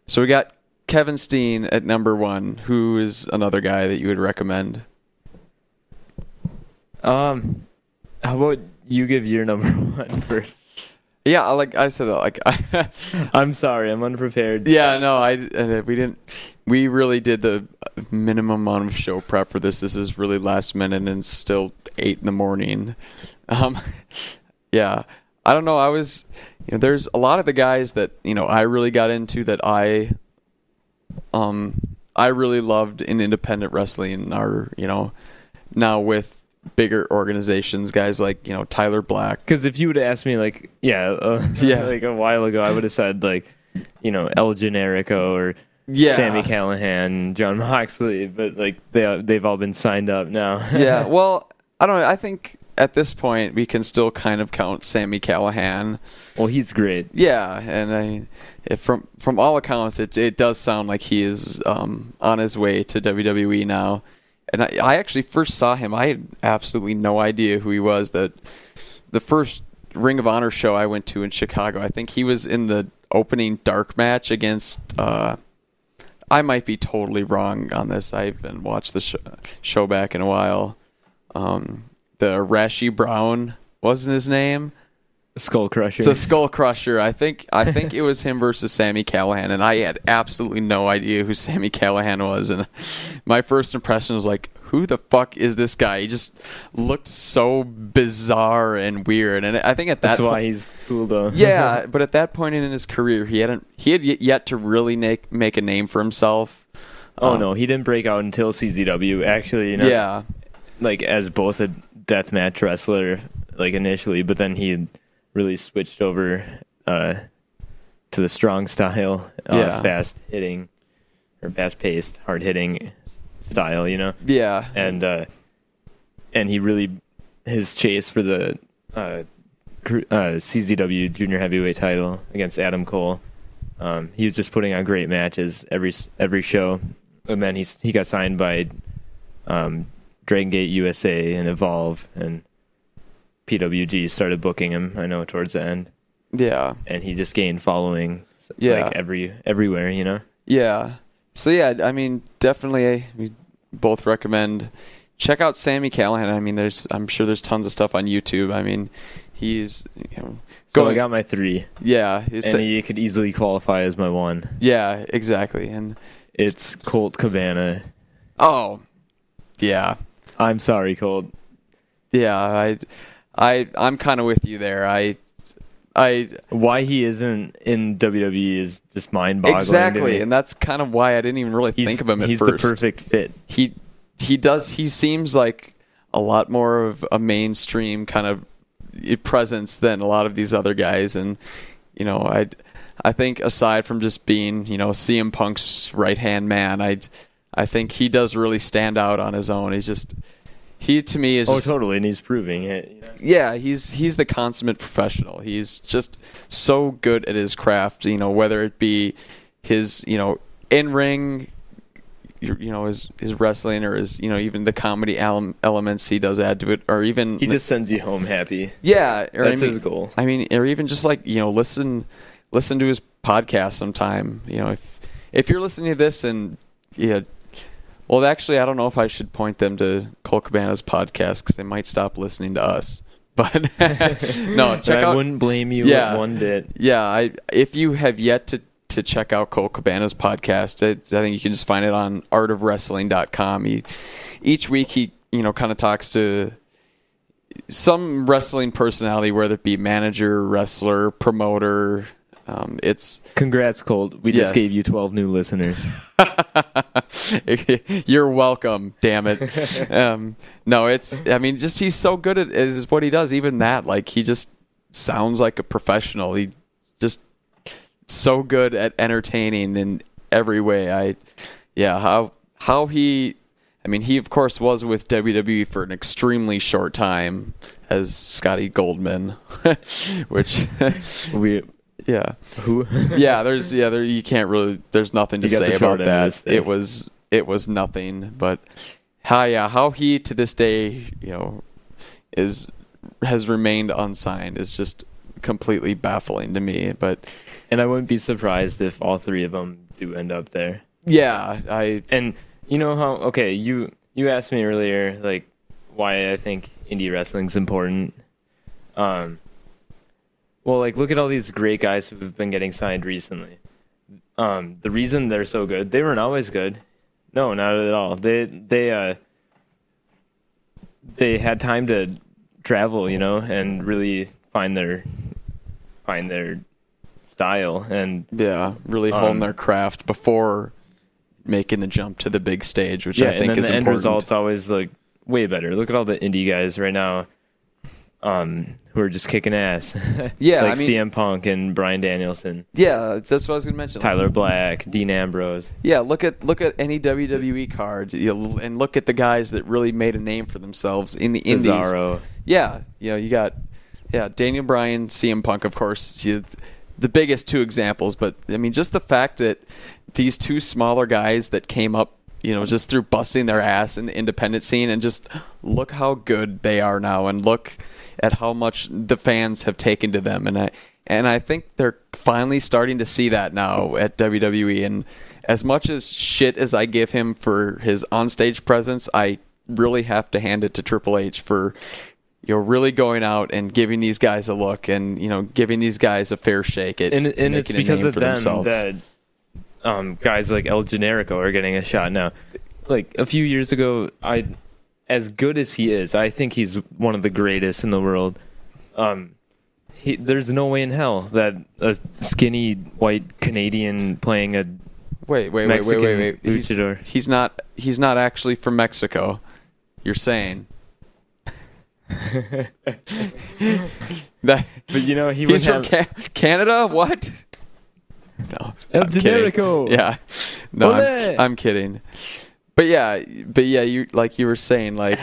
So we got Kevin Steen at number 1. Who is another guy that you would recommend? How about you give your number 1 first? Yeah, like I said, I'm sorry, I'm unprepared. Yeah, no, we really did the minimum amount of show prep for this. This is really last minute and it's still 8 a.m. Yeah, I don't know. I was, there's a lot of the guys that, I really got into that I really loved in independent wrestling are, now with bigger organizations, guys like Tyler Black. Because if you would have asked me like like a while ago, I would have said like El Generico or Sammy Callahan, John Moxley, but like they've all been signed up now. Yeah, well, I don't know. I think at this point we can still kind of count Sammy Callahan. Well, he's great. Yeah, and from all accounts, it does sound like he is on his way to WWE now. And I actually first saw him. I had absolutely no idea who he was. The first Ring of Honor show I went to in Chicago, I think he was in the opening dark match against... I might be totally wrong on this. I haven't watched the show back in a while. The Rashi Brown wasn't his name? Skull Crusher. The Skull Crusher. I think it was him versus Sammy Callahan, and I had absolutely no idea who Sammy Callahan was. And my first impression was like, who the fuck is this guy? He just looked so bizarre and weird. And I think that's why he's cool though. Yeah, but at that point in his career, he had yet to really make a name for himself. Oh no, he didn't break out until CZW. Actually, yeah, like as both a deathmatch wrestler, like initially, but then he really switched over to the strong style, fast hitting or fast paced, hard hitting style, Yeah. And he really, his chase for the CZW junior heavyweight title against Adam Cole, he was just putting on great matches every show. And then he got signed by Dragon Gate USA and Evolve, and PWG started booking him, I know, towards the end. Yeah. And he just gained following like everywhere, Yeah. So yeah, I mean, definitely we both recommend check out Sammy Callahan. I mean, I'm sure there's tons of stuff on YouTube. I mean, he's So I got my 3. Yeah. And he could easily qualify as my 1. Yeah, exactly. And it's Colt Cabana. Oh. Yeah. I'm sorry, Colt. Yeah, I'm kind of with you there. Why he isn't in WWE is just mind-boggling. Exactly, and that's kind of why I didn't even really think of him at first. He's the perfect fit. He seems like a lot more of a mainstream kind of presence than a lot of these other guys, and I think aside from just being CM Punk's right-hand man, I think he does really stand out on his own. He to me is totally, and he's proving it. Yeah, he's the consummate professional. He's just so good at his craft. Whether it be his in ring, his wrestling, or his even the comedy elements he does add to it, or even he just sends you home happy. Yeah, that's his goal. I mean, or even just like listen to his podcast sometime. If you're listening to this and Well, actually, I don't know if I should point them to Cole Cabana's podcast because they might stop listening to us. But no, check out. I wouldn't blame you one bit. Yeah, if you have yet to check out Cole Cabana's podcast, I think you can just find it on artofwrestling.com. Each week he kind of talks to some wrestling personality, whether it be manager, wrestler, promoter. It's congrats, Colt. We just gave you 12 new listeners. You're welcome. Damn it. No, just he's so good at is what he does. Even that, like, he just sounds like a professional. He just so good at entertaining in every way. How he of course was with WWE for an extremely short time as Scotty Goldman, which yeah. Who? You can't really. There's nothing to say about that. It was nothing. But how he to this day, has remained unsigned is just completely baffling to me. And I wouldn't be surprised if all three of them do end up there. Yeah, and you know how? Okay, you asked me earlier, like, why I think indie wrestling's important. Well, like, look at all these great guys who have been getting signed recently. The reason they're so good, they weren't always good. No, not at all. They had time to travel, and really find their style and really hone their craft before making the jump to the big stage, which I think and then is the important. end result's always like way better. Look at all the indie guys right now. Who are just kicking ass. Yeah, like CM Punk and Bryan Danielson. Yeah, that's what I was going to mention. Tyler Black, Dean Ambrose. Yeah, look at any WWE card, and look at the guys that really made a name for themselves in the indies. Cesaro. Yeah, you got Daniel Bryan, CM Punk, of course, the biggest two examples. But just the fact that these two smaller guys that came up, just through busting their ass in the independent scene, and just look how good they are now, and look at how much the fans have taken to them, and I think they're finally starting to see that now at WWE. And as much as shit as I give him for his onstage presence, I really have to hand it to Triple H for really going out and giving these guys a look, and giving these guys a fair shake at and it's because of them themselves. That guys like El Generico are getting a shot now. Like a few years ago, as good as he is, I think he's one of the greatest in the world. There's no way in hell that a skinny white Canadian playing a wait luchador. He's not actually from Mexico. You're saying that? But he he's from Canada. What? No, El Generico. Yeah, no, I'm kidding. But yeah, you like you were saying, like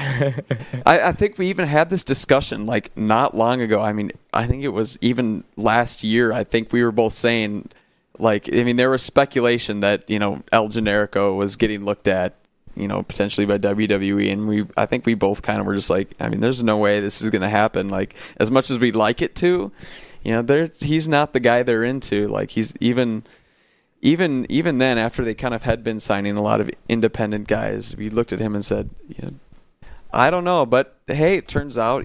I think we even had this discussion like not long ago. I think it was even last year. I think we were both saying, like, there was speculation that El Generico was getting looked at, potentially by WWE, and I think we both kind of were just like, there's no way this is going to happen. Like, as much as we'd like it to, he's not the guy they're into. Like, he's even then, after they kind of had been signing a lot of independent guys, we looked at him and said, I don't know, but hey, it turns out,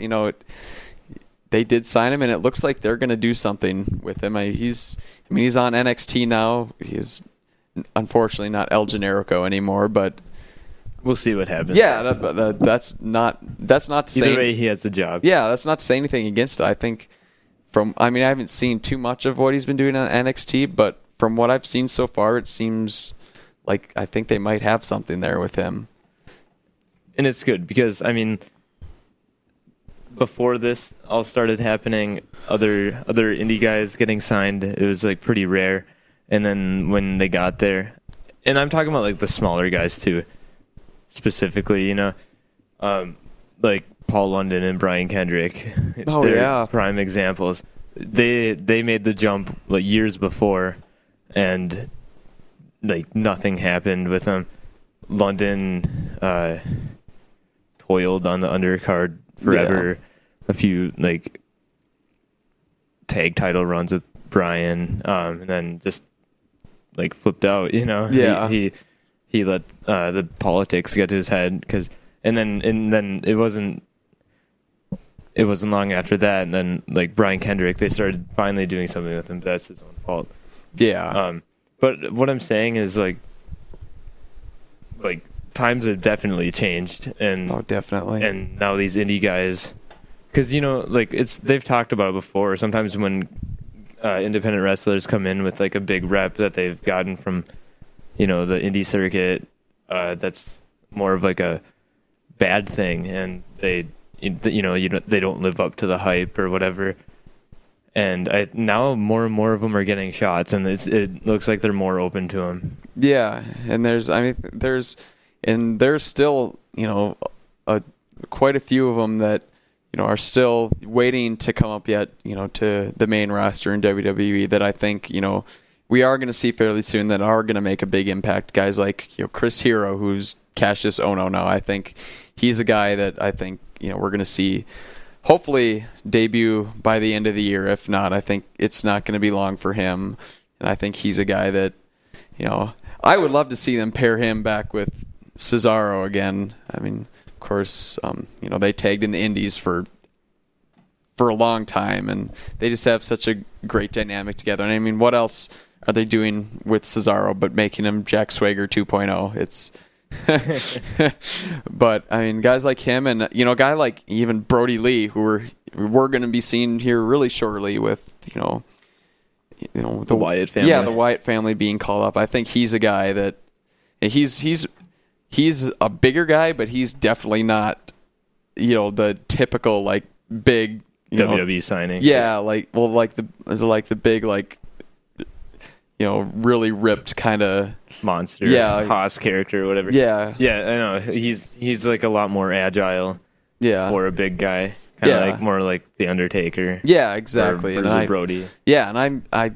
they did sign him, and it looks like they're going to do something with him. He's on NXT now. He's unfortunately not El Generico anymore, but we'll see what happens. Yeah, that's not to say either way he has the job. Yeah, that's not to say anything against it. I think I haven't seen too much of what he's been doing on NXT, but from what I've seen so far, it seems like I think they might have something there with him. And it's good because, before this all started happening, other indie guys getting signed, it was like pretty rare. And then when they got there, and I'm talking about like the smaller guys too, specifically, like Paul London and Brian Kendrick. Oh, yeah. Prime examples. They made the jump like years before, and like nothing happened with them. London toiled on the undercard forever. Yeah. A few like tag title runs with Brian, and then just like flipped out. Yeah. He he let the politics get to his head, and then it wasn't long after that, and then like Brian Kendrick, they started finally doing something with him. But that's his own fault. Yeah. But what I'm saying is like times have definitely changed, and definitely. And now these indie guys, because like they've talked about it before. Sometimes when independent wrestlers come in with like a big rep that they've gotten from the indie circuit, that's more of like a bad thing, and they don't live up to the hype or whatever. And now more and more of them are getting shots, and it looks like they're more open to them. Yeah, and there's still quite a few of them that are still waiting to come up yet to the main roster in WWE that I think we are going to see fairly soon that are going to make a big impact. Guys like Chris Hero, who's Cassius Ohno now. I think he's a guy that I think we're going to see hopefully debut by the end of the year. If not, I think it's not going to be long for him. And I think he's a guy that I would love to see them pair him back with Cesaro again. I mean, of course, they tagged in the Indies for a long time, and they just have such a great dynamic together. And I mean, what else are they doing with Cesaro but making him Jack Swagger 2.0? It's but I mean, guys like him, and a guy like even Brody Lee, who we're going to be seeing here really shortly with the Wyatt family. Yeah, the Wyatt family being called up. I think he's a guy that he's a bigger guy, but he's definitely not the typical like big WWE signing. Yeah, like the big really ripped kind of monster, Haas character or whatever. Yeah, I know. He's like a lot more agile. Yeah, for a big guy, kind of like more like the Undertaker. Yeah, exactly. Or Brody. Yeah, and I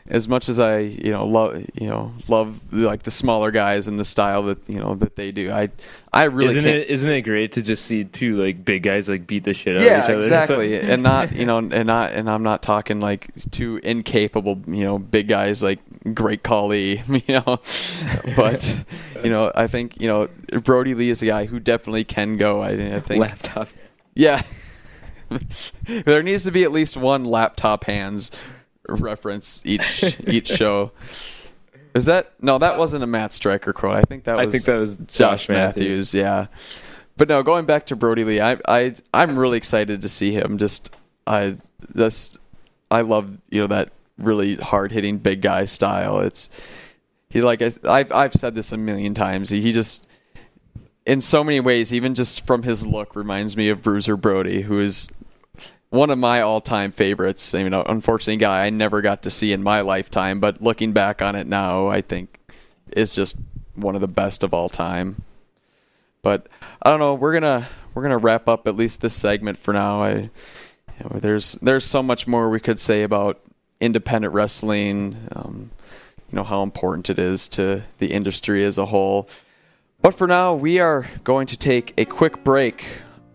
as much as I love like the smaller guys and the style that that they do, I really isn't it great to just see two like big guys like beat the shit out of each other? Exactly. And not and I'm not talking like two incapable big guys like Great Khali, but I think Brody Lee is a guy who definitely can go. I think laptop. Yeah. There needs to be at least one laptop hands reference each show. Is that that wasn't a Matt Stryker quote. I think that was Josh Matthews. Yeah. But no, going back to Brody Lee, I'm really excited to see him. I love that really hard hitting big guy style. I've said this a million times. He just in so many ways, even just from his look, reminds me of Bruiser Brody, who is one of my all-time favorites. Unfortunately, a guy I never got to see in my lifetime, but looking back on it now, I think is just one of the best of all time. But I don't know. We're gonna wrap up at least this segment for now. There's so much more we could say about independent wrestling. How important it is to the industry as a whole. But for now, we are going to take a quick break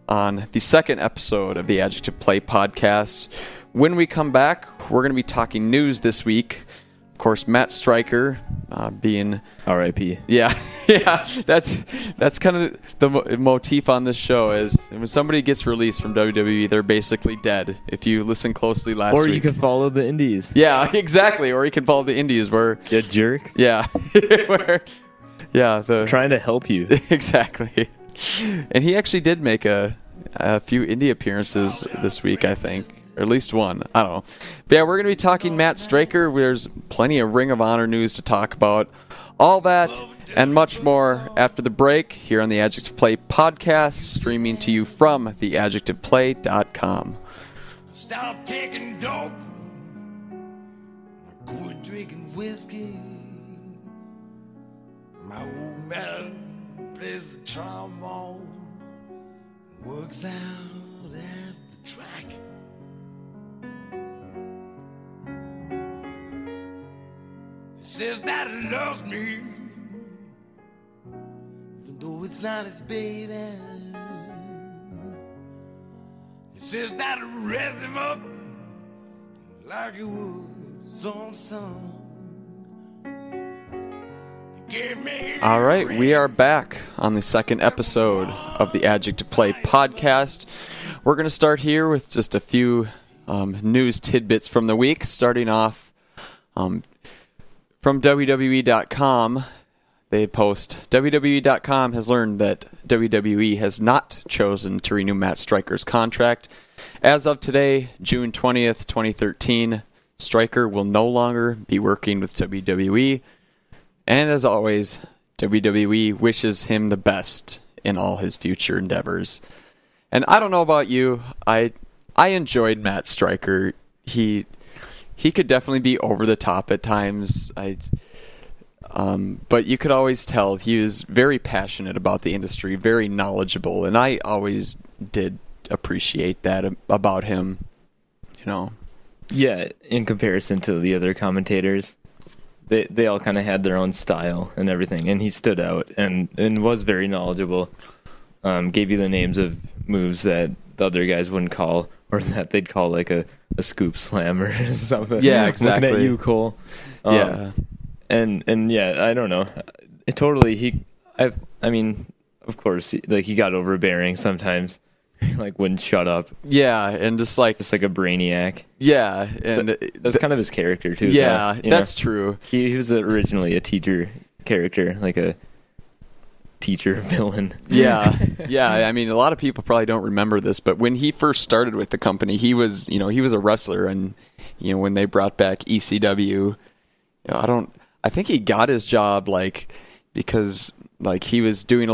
on the second episode of the Adjective Play podcast. When we come back, we're going to be talking news this week. Of course, Matt Stryker being R.I.P. Yeah, that's kind of the motif on this show is when somebody gets released from WWE, they're basically dead. If you listen closely last week. Or you can follow the Indies. Yeah, exactly. Or you can follow the Indies where... You jerks. Yeah. Trying to help you. Exactly. And he actually did make a few indie appearances this week, I think. Or at least one. I don't know. But yeah, we're going to be talking Matt Stryker. There's plenty of Ring of Honor news to talk about. All that and much more after the break here on the Adjective Play podcast, streaming to you from theadjectiveplay.com. Stop taking dope. Quit drinking whiskey. My old man plays the trombone. Works out at the track. Says that he loves me, even though it's not his baby. He says that he raised him up like he was on son. He All right, we are back on the second episode of the Adjective Play podcast. We're going to start here with just a few news tidbits from the week, starting off from WWE.com. They post, WWE.com has learned that WWE has not chosen to renew Matt Stryker's contract. As of today, June 20th, 2013, Stryker will no longer be working with WWE. And as always, WWE wishes him the best in all his future endeavors. And I don't know about you, I enjoyed Matt Stryker. He could definitely be over the top at times. But you could always tell he was very passionate about the industry, very knowledgeable, and I always did appreciate that about him, you know. Yeah, in comparison to the other commentators, they all kind of had their own style and everything, and he stood out and was very knowledgeable. Gave you the names of moves that the other guys wouldn't call, or that they'd call like a scoop slam or something. Yeah, exactly. Looking at you, Cole. Yeah. And yeah, I don't know. I mean, of course, he got overbearing sometimes. He wouldn't shut up. Yeah, and just like a brainiac. Yeah, and that's kind of his character too. Yeah, though, that's true. He was originally a teacher character, like a teacher villain. Yeah. I mean, a lot of people probably don't remember this, but when he first started with the company, he was a wrestler, and when they brought back ECW, I think he got his job because he was doing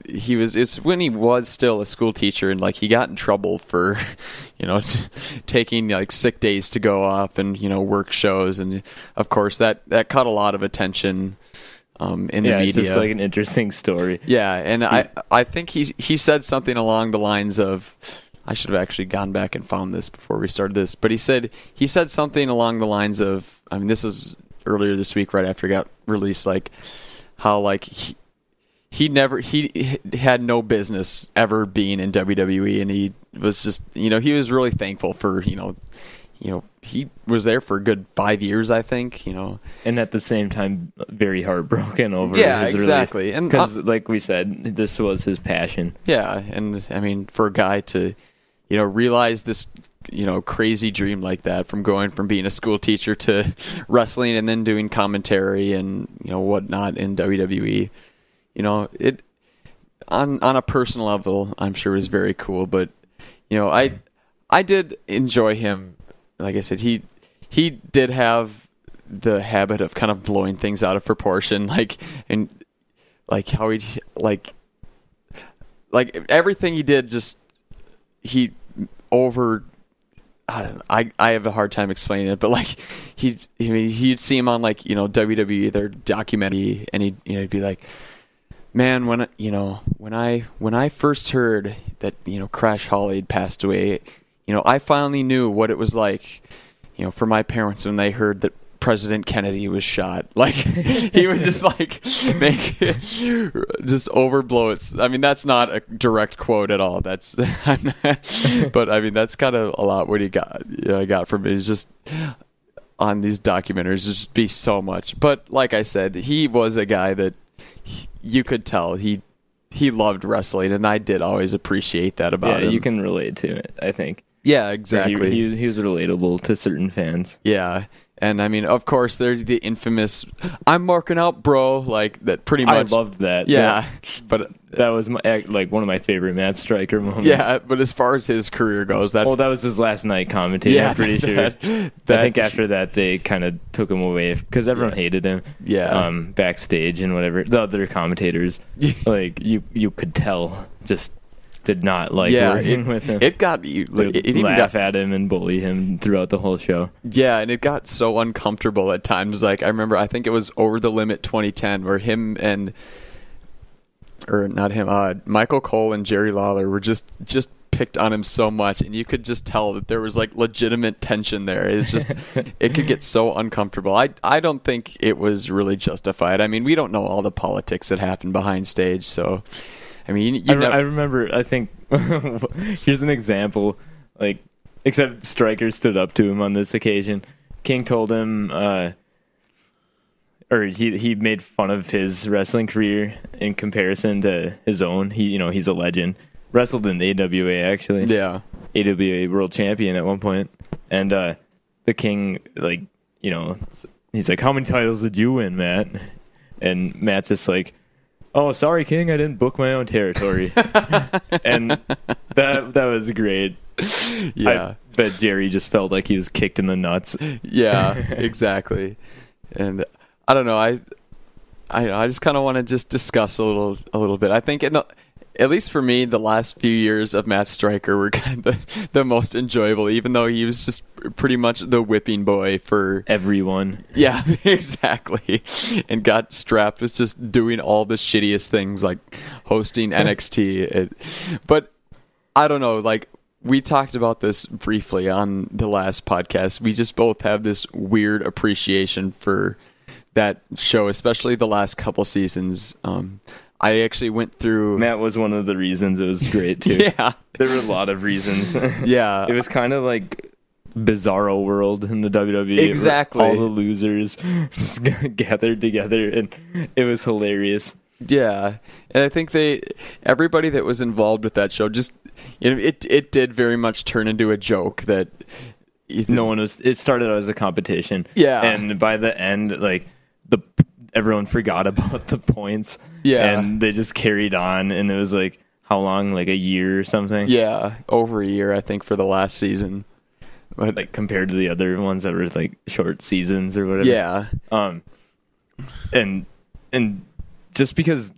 it's when he was still a school teacher, and he got in trouble for taking sick days to go up and work shows, and of course that caught a lot of attention in the media. It's just an interesting story. Yeah, and I think he said something along the lines of, I should have actually gone back and found this before we started this, but he said something along the lines of, I mean, this was earlier this week, right after it got released, how he had no business ever being in WWE, and he was just he was really thankful for he was there for a good 5 years, I think, and at the same time very heartbroken over his exactly release. And because like we said, this was his passion. Yeah, and I mean, for a guy to realize this crazy dream like that, from going from being a school teacher to wrestling and then doing commentary and whatnot in WWE, it on a personal level, I'm sure, was very cool. But I did enjoy him. Like I said, he did have the habit of kind of blowing things out of proportion, and how he everything he did, just he over. I have a hard time explaining it, but he'd see him on WWE, their documentary, and he'd be like, man, when I first heard that Crash Holly had passed away, I finally knew what it was like, for my parents when they heard that President Kennedy was shot. He would just make just overblow it. I mean, that's not a direct quote at all. That's but I mean, that's kind of a lot what he got. I got from it. It's just on these documentaries, just be so much. But like I said, he was a guy that you could tell he loved wrestling, and I did always appreciate that about him. You can relate to it, I think. Yeah, exactly. He was relatable to certain fans. Yeah. And I mean, of course, there's the infamous "I'm marking out, bro," that pretty much. I loved that. Yeah, but that was one of my favorite Matt Stryker moments. Yeah, but as far as his career goes, that was his last night commentating. Yeah, I'm pretty sure. I think after that they kind of took him away because everyone hated him. Yeah, backstage and whatever. The other commentators, you could tell, just did not working with him. It got laugh at him and bully him throughout the whole show. Yeah, and it got so uncomfortable at times. I remember, I think it was Over the Limit 2010, where Michael Cole and Jerry Lawler were just picked on him so much, and you could just tell that there was legitimate tension there. It's just it could get so uncomfortable. I don't think it was really justified. I mean, we don't know all the politics that happened behind stage, so. I mean, I remember, I think, here's an example, except Stryker stood up to him on this occasion. King told him, or he made fun of his wrestling career in comparison to his own. He's a legend. Wrestled in AWA actually. Yeah. AWA world champion at one point. And the King, like, he's like, "How many titles did you win, Matt?" And Matt's just like, "Oh, sorry, King, I didn't book my own territory." And that was great. Yeah. I bet Jerry just felt like he was kicked in the nuts. Yeah, exactly. And I don't know. I just kind of want to just discuss a little bit. I think at least for me, the last few years of Matt Stryker were kind of the most enjoyable, even though he was just pretty much the whipping boy for everyone. Yeah, exactly. And got strapped with just doing all the shittiest things like hosting NXT. But I don't know, like, we talked about this briefly on the last podcast. We just both have this weird appreciation for that show, especially the last couple seasons. I actually went through... Matt was one of the reasons it was great, too. Yeah. There were a lot of reasons. Yeah. It was kind of like Bizarro World in the WWE. Exactly. All the losers just gathered together, and it was hilarious. Yeah. And I think everybody that was involved with that show just... It did very much turn into a joke that... It started as a competition. Yeah. And by the end, like, everyone forgot about the points. Yeah. And they just carried on, and it was like, how long? Like a year or something? Yeah. Over a year, I think, for the last season. But like compared to the other ones that were like short seasons or whatever. Yeah. And just because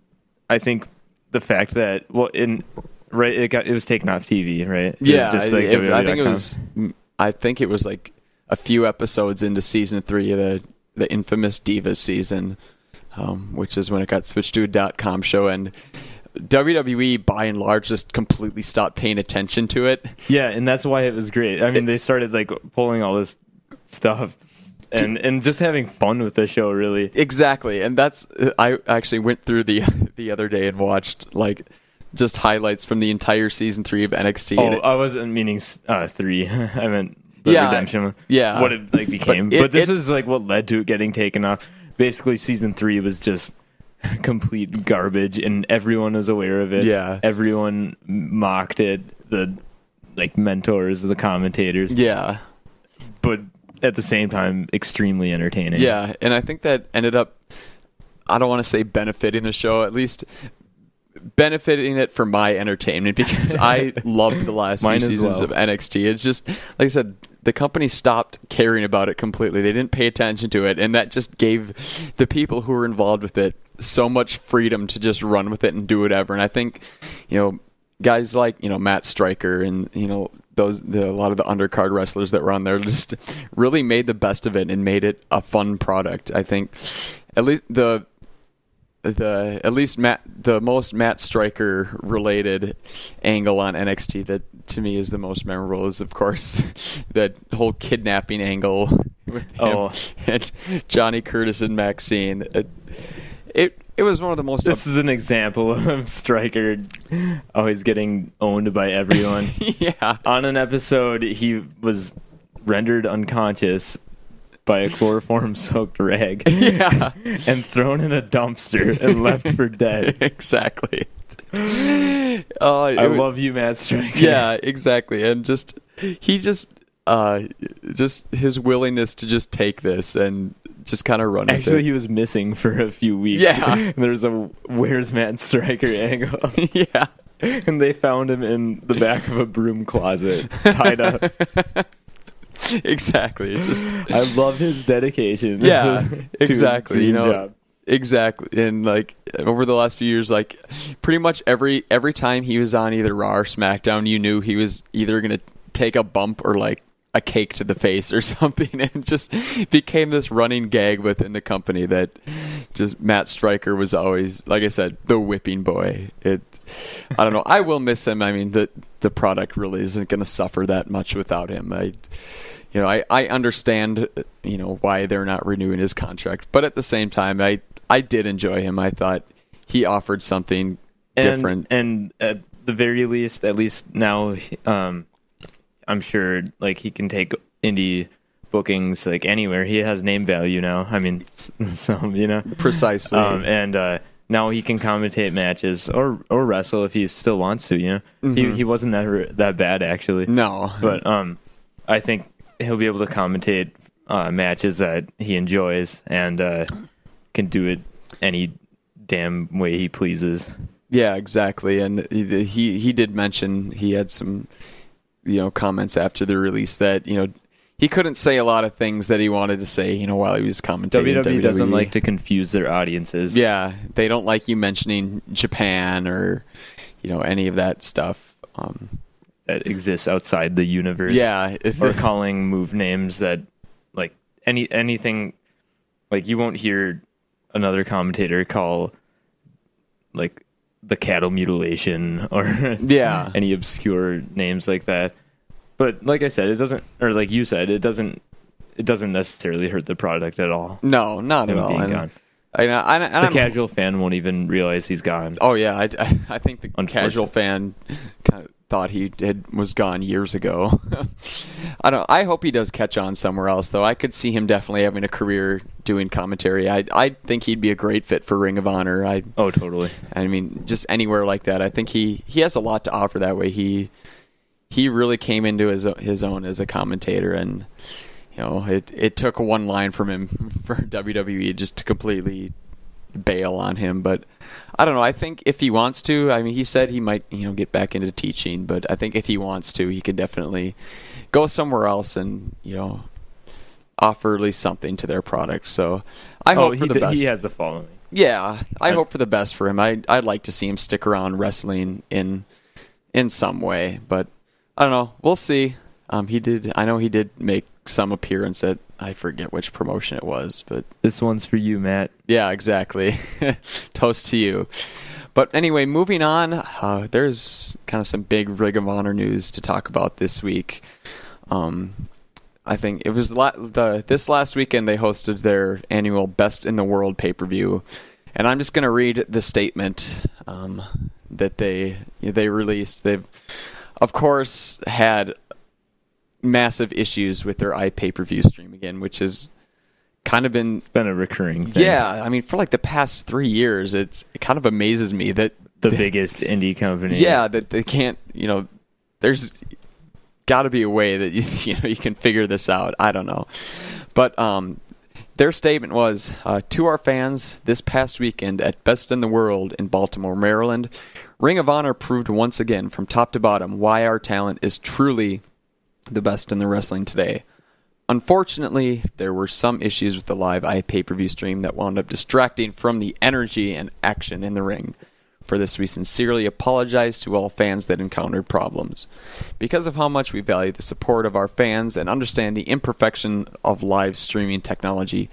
I think the fact that it was taken off TV, right? Yeah. I think it was like a few episodes into season 3 of the infamous Divas season, which is when it got switched to a .com show, and WWE by and large just completely stopped paying attention to it. Yeah, and that's why it was great. I mean, they started like pulling all this stuff and just having fun with the show, really. Exactly, and I actually went through the other day and watched like just highlights from the entire season 3 of NXT. Oh, I wasn't meaning 3. I meant the redemption. Yeah, what it like became. But this is like what led to it getting taken off. Basically, season 3 was just complete garbage, and everyone was aware of it. Yeah, everyone mocked it. The mentors, the commentators. Yeah, but at the same time, extremely entertaining. Yeah, and I think that ended up, I don't want to say benefiting the show, at least benefiting it for my entertainment, because I loved the last few seasons of NXT. It's just, like I said, the company stopped caring about it completely. They didn't pay attention to it, and that just gave the people who were involved with it so much freedom to just run with it and do whatever. And I think, guys like, Matt Stryker and, a lot of the undercard wrestlers that were on there just really made the best of it and made it a fun product. I think at least the most Matt Stryker related angle on NXT that to me is the most memorable is, of course, that whole kidnapping angle with him and Johnny Curtis and Maxine. It was one of the most... This is an example of Stryker always getting owned by everyone. Yeah. On an episode, he was rendered unconscious by a chloroform-soaked rag. Yeah. And thrown in a dumpster and left for dead. Exactly. I love you, Matt Stryker. Yeah, exactly. And just his willingness to just take this and just kind of run with it. Actually, he was missing for a few weeks. Yeah. There's a "Where's Matt Stryker" angle. Yeah. And they found him in the back of a broom closet, tied up. Exactly. It's just, I love his dedication. Yeah, exactly. His dream job. Exactly. And like over the last few years, like pretty much every time he was on either Raw or SmackDown, you knew he was either going to take a bump or like a cake to the face or something, and it just became this running gag within the company that just Matt Stryker was always, like I said, the whipping boy. I don't know. I will miss him. I mean, the product really isn't going to suffer that much without him. I understand, why they're not renewing his contract, but at the same time, I did enjoy him. I thought he offered something different, and at the very least, at least now, I'm sure like he can take indie bookings like anywhere. He has name value now. I mean, some, you know. Precisely. And now he can commentate matches or wrestle if he still wants to, you know. Mm-hmm. He wasn't that bad, actually. No. But I think he'll be able to commentate matches that he enjoys and can do it any damn way he pleases. Yeah, exactly. And he did mention he had some, you know, comments after the release that, you know, he couldn't say a lot of things that he wanted to say, you know, while he was commentating. WWE doesn't like to confuse their audiences. Yeah, they don't like you mentioning Japan or, you know, any of that stuff that exists outside the universe. Yeah, or calling move names that, like, anything, like, you won't hear another commentator call, like, the cattle mutilation or any obscure names like that. But like I said, it doesn't, or like you said, it doesn't necessarily hurt the product at all. No, not at all. Gone. The casual fan won't even realize he's gone. Oh yeah, I think the casual fan kind of thought he was gone years ago. I hope he does catch on somewhere else, though. I could see him definitely having a career doing commentary. I think he'd be a great fit for Ring of Honor. Oh, totally. I mean, just anywhere like that. I think he has a lot to offer that way. He really came into his own as a commentator, and you know, it took one line from him for WWE just to completely bail on him. But I don't know. I think if he wants to, I mean, he said he might, you know, get back into teaching, but I think if he wants to, he could definitely go somewhere else and, you know, offer at least something to their product. So I hope for the best. He has the following. Yeah, I hope for the best for him. I'd like to see him stick around wrestling in some way, but I don't know. We'll see. I know he did make some appearance at, I forget which promotion it was, but this one's for you, Matt. Yeah, exactly. Toast to you. But anyway, moving on, there's kind of some big Ring of Honor news to talk about this week. I think it was this last weekend they hosted their annual Best in the World pay-per-view, and I'm just going to read the statement that they released. They've, of course, had massive issues with their iPay-per-view stream again, which has kind of been... It's been a recurring thing. Yeah, I mean, for like the past 3 years, it kind of amazes me that... The biggest indie company. Yeah, that they can't, you know, there's got to be a way that you can figure this out. I don't know. But their statement was, to our fans, this past weekend at Best in the World in Baltimore, Maryland, Ring of Honor proved once again from top to bottom why our talent is truly the best in the wrestling today. Unfortunately, there were some issues with the live iPay-per-view stream that wound up distracting from the energy and action in the ring. For this, we sincerely apologize to all fans that encountered problems. Because of how much we value the support of our fans and understand the imperfection of live streaming technology,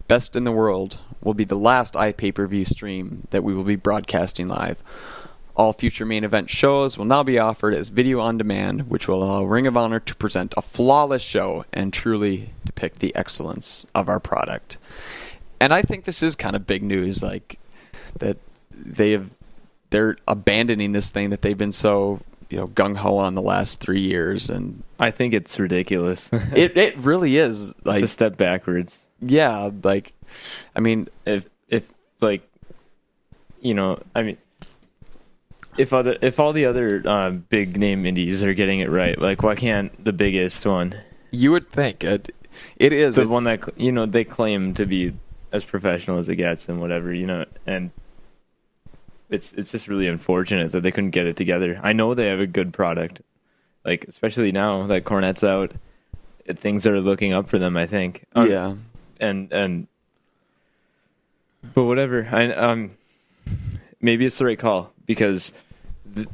Best in the World will be the last iPay-per-view stream that we will be broadcasting live. All future main event shows will now be offered as video on demand, which will allow Ring of Honor to present a flawless show and truly depict the excellence of our product. And I think this is kind of big news, like that they're abandoning this thing that they've been so, you know, gung-ho on the last 3 years, and I think it's ridiculous. it really is. Like, it's a step backwards. Yeah, like, I mean, if like, you know, I mean, if all the other big name indies are getting it right, like, why can't the biggest one? You would think it is the one that, you know, they claim to be as professional as it gets and whatever, you know, and it's just really unfortunate that they couldn't get it together. I know they have a good product, like, especially now that Cornette's out, things are looking up for them, I think. Yeah, and but whatever. Maybe it's the right call, because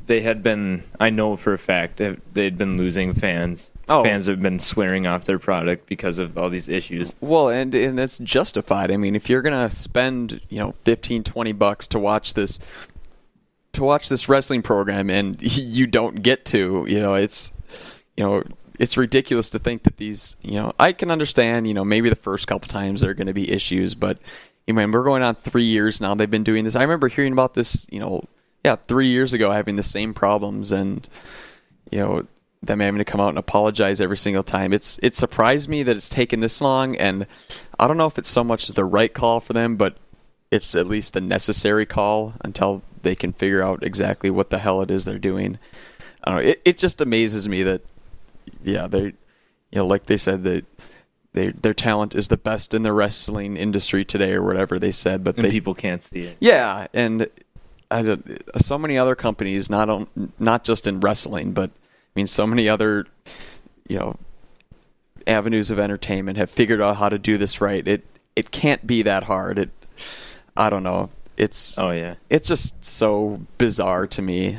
they had been, I know for a fact, they'd been losing fans. Oh. Fans have been swearing off their product because of all these issues. Well, and that's justified. I mean, if you're going to spend, you know, $15-$20 to watch this wrestling program and you don't get to, you know, it's ridiculous to think that these, you know, I can understand, you know, maybe the first couple times there are going to be issues, but I mean, we're going on 3 years now they've been doing this. I remember hearing about this, you know, 3 years ago, having the same problems, and, you know, them having to come out and apologize every single time. It surprised me that it's taken this long, and I don't know if it's so much the right call for them, but it's at least the necessary call until they can figure out exactly what the hell it is they're doing. I don't know. It just amazes me that, they, like they said, that their talent is the best in the wrestling industry today, or whatever they said, but people can't see it. Yeah, and so many other companies, not just in wrestling, but I mean, so many other, avenues of entertainment have figured out how to do this right. It can't be that hard. I don't know. It's just so bizarre to me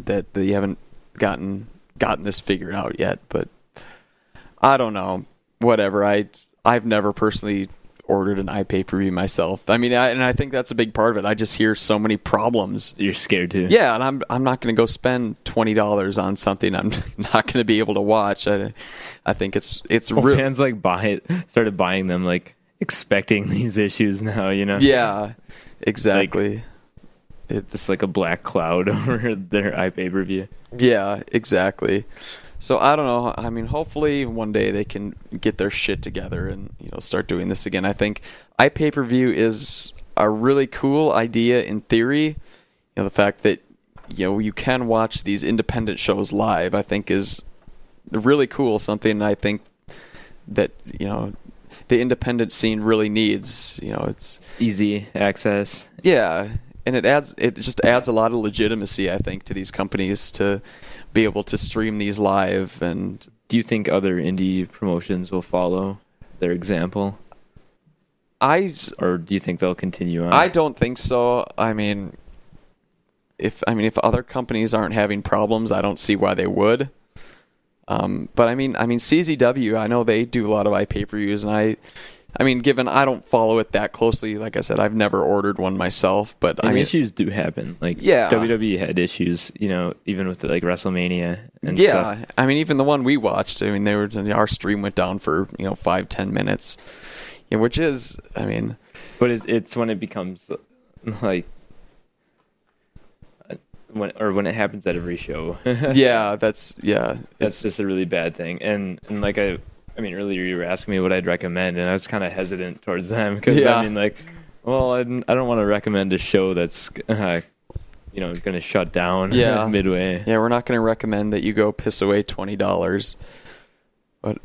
that they haven't gotten this figured out yet. But I don't know. Whatever. I've never personally ordered an iPay-per-view myself. I mean, I think that's a big part of it. I just hear so many problems. You're scared too. Yeah, and I'm not going to go spend $20 on something I'm not going to be able to watch. I think it's real. Fans started buying them expecting these issues now. Yeah, exactly. It's just like a black cloud over their iPay-per-view. Yeah, exactly. So I don't know. I mean, hopefully one day they can get their shit together and start doing this again. I think iPay-per-view is a really cool idea in theory. The fact that you can watch these independent shows live, I think, is really cool. Something I think that the independent scene really needs. It's easy access. Yeah, and it just adds a lot of legitimacy, I think, to these companies to be able to stream these live. And do you think other indie promotions will follow their example? Or do you think they'll continue on? I don't think so. I mean, if other companies aren't having problems, I don't see why they would. But I mean CZW, I know they do a lot of iPay-per-views, and I mean, given I don't follow it that closely, like I said, I've never ordered one myself. But issues do happen. WWE had issues, even with WrestleMania and stuff. Yeah, I mean, even the one we watched, I mean, our stream went down for 5-10 minutes, which is, I mean, but it's when it becomes when it happens at every show. That's just a really bad thing. And earlier you were asking me what I'd recommend, and I was kind of hesitant towards them because I don't want to recommend a show that's going to shut down midway. Yeah, we're not going to recommend that you go piss away $20. But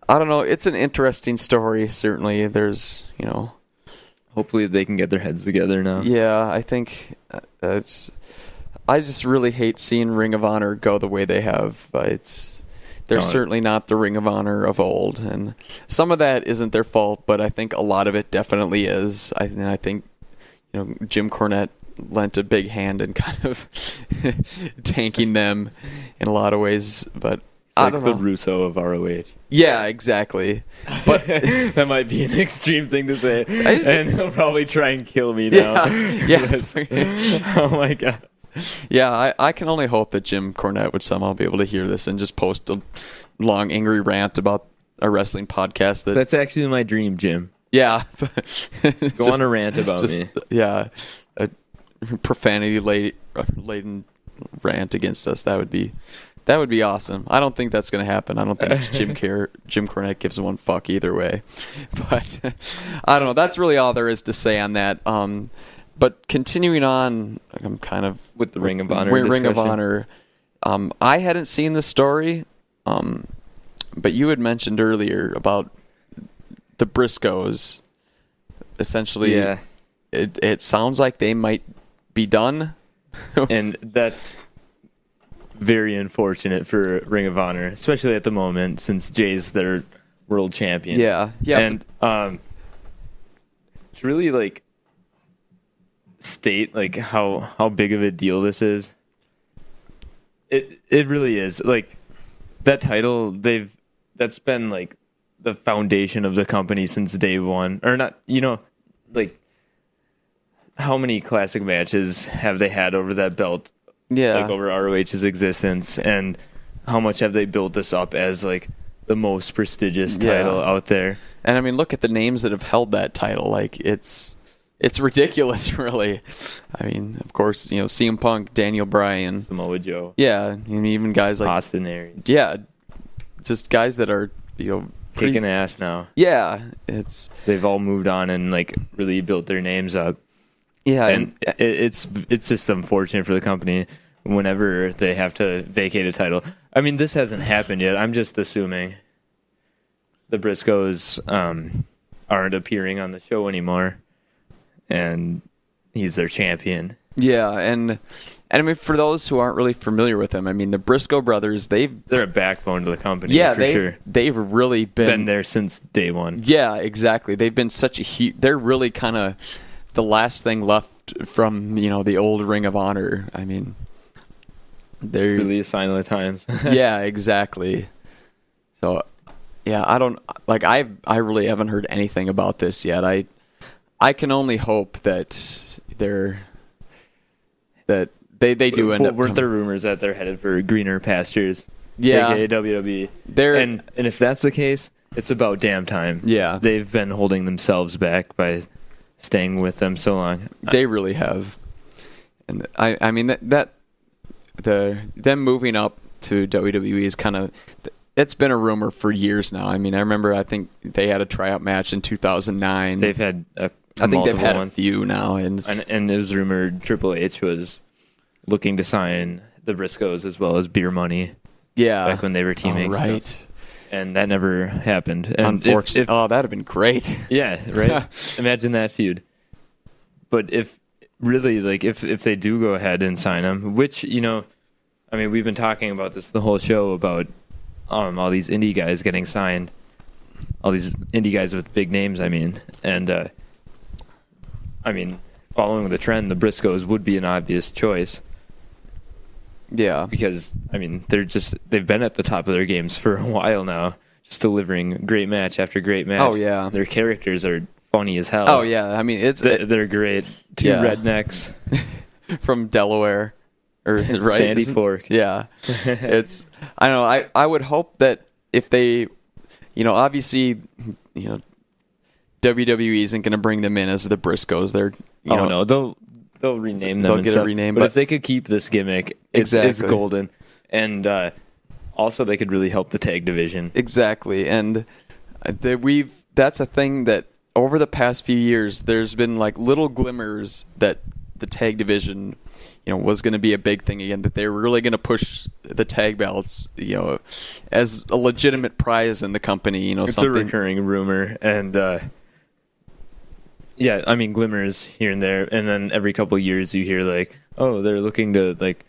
I don't know. It's an interesting story. Certainly, there's hopefully they can get their heads together now. Yeah, I think I just really hate seeing Ring of Honor go the way they have. They're certainly not the Ring of Honor of old, and some of that isn't their fault, but I think a lot of it definitely is. I think Jim Cornette lent a big hand in kind of tanking them in a lot of ways, but I don't know. The Russo of ROH. Yeah, exactly. But that might be an extreme thing to say, and he'll probably try and kill me now. Yeah. Oh my god. Yeah, I can only hope that Jim Cornette would somehow be able to hear this and just post a long, angry rant about a wrestling podcast. That's actually my dream, Jim. Yeah. Go on a rant about me. Yeah. A profanity-laden rant against us. That would be awesome. I don't think that's going to happen. I don't think Jim Cornette gives one fuck either way. But I don't know. That's really all there is to say on that. But continuing on, I'm kind of with the Ring of Honor discussion. Ring of Honor. I hadn't seen the story, but you had mentioned earlier about the Briscoes. Essentially, yeah. It sounds like they might be done, and that's very unfortunate for Ring of Honor, especially at the moment since Jay's their world champion. Yeah. And it's really state how big of a deal this is. It really is. That title, that's been the foundation of the company since day one. Or not, how many classic matches have they had over that belt? Yeah. Over ROH's existence, and how much have they built this up as the most prestigious title out there? And I mean, look at the names that have held that title. It's it's ridiculous, really. I mean, of course, CM Punk, Daniel Bryan, Samoa Joe. Yeah, and even guys like Austin Aries. Yeah, just guys that are kicking ass now. Yeah, they've all moved on and like really built their names up. Yeah, and it's just unfortunate for the company whenever they have to vacate a title. I mean, this hasn't happened yet. I'm just assuming the Briscoes aren't appearing on the show anymore, and he's their champion. Yeah, and I mean, for those who aren't really familiar with them, I mean, the Briscoe brothers, they're a backbone to the company. Yeah, for sure. They've really been there since day one. Yeah, exactly. They've been such a they're really kind of the last thing left from the old Ring of Honor. I mean, they're really a sign of the times. Yeah, exactly. So, yeah, I don't like. I really haven't heard anything about this yet. I can only hope that they do end up. Weren't there rumors that they're headed for greener pastures? Yeah, aka WWE. And if that's the case, it's about damn time. Yeah, they've been holding themselves back by staying with them so long. They really have, and I mean that them moving up to WWE is kind of. It's been a rumor for years now. I mean, I think they had a tryout match in 2009. They've had I think they've had ones. a few now, and it was rumored Triple H was looking to sign the Briscoes as well as Beer Money. Yeah, back when they were teaming. Oh, right. So, and that never happened. And unfortunately, that'd have been great. Yeah, right. Imagine that feud. But if they do go ahead and sign him, which I mean, we've been talking about this the whole show about all these indie guys getting signed, all these indie guys with big names. I mean, and I mean, following the trend, the Briscoes would be an obvious choice. Yeah, because I mean, they've been at the top of their games for a while now, just delivering great match after great match. Oh yeah, their characters are funny as hell. Oh yeah, I mean they're great. Two rednecks from Delaware, or right? Sandy Fork. Yeah, I don't know. I would hope that if they, obviously, WWE isn't going to bring them in as the Briscoes. They're no, they'll rename them. They'll get a rename, but if they could keep this gimmick, it's golden. And also, they could really help the tag division. Exactly, and that's a thing that over the past few years, there's been like little glimmers that the tag division, was going to be a big thing again. That they were really going to push the tag belts, as a legitimate prize in the company. It's something. A recurring rumor, and yeah, I mean glimmers here and there, and then every couple of years you hear like, oh, they're looking to like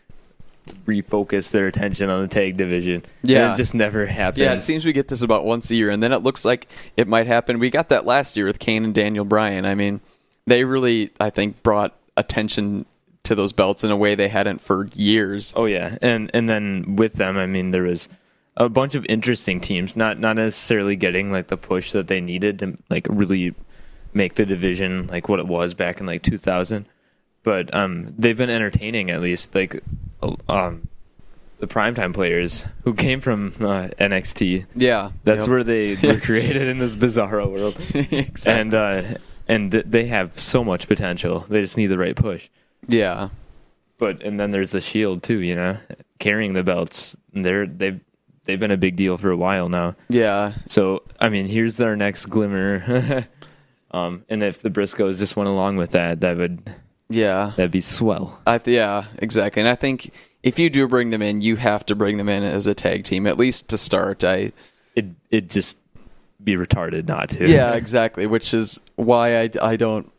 refocus their attention on the tag division. Yeah, and it just never happens. Yeah, it seems we get this about once a year, and then it looks like it might happen. We got that last year with Kane and Daniel Bryan. I mean, they really, I think, brought attention to those belts in a way they hadn't for years. Oh yeah, and then with them, I mean, there was a bunch of interesting teams, not necessarily getting like the push that they needed to like really make the division like what it was back in like 2000, but they've been entertaining, at least like the primetime players who came from NXT. Yeah, that's where they were created in this bizarro world. Exactly. And they have so much potential. They just need the right push. Yeah, and then there's the Shield too, carrying the belts. They've been a big deal for a while now. Yeah. So I mean, here's our next glimmer. And if the Briscoes just went along with that would, that'd be swell. Yeah, exactly. And I think if you do bring them in, you have to bring them in as a tag team, at least to start. It'd just be retarded not to. Yeah, exactly. Which is why I don't,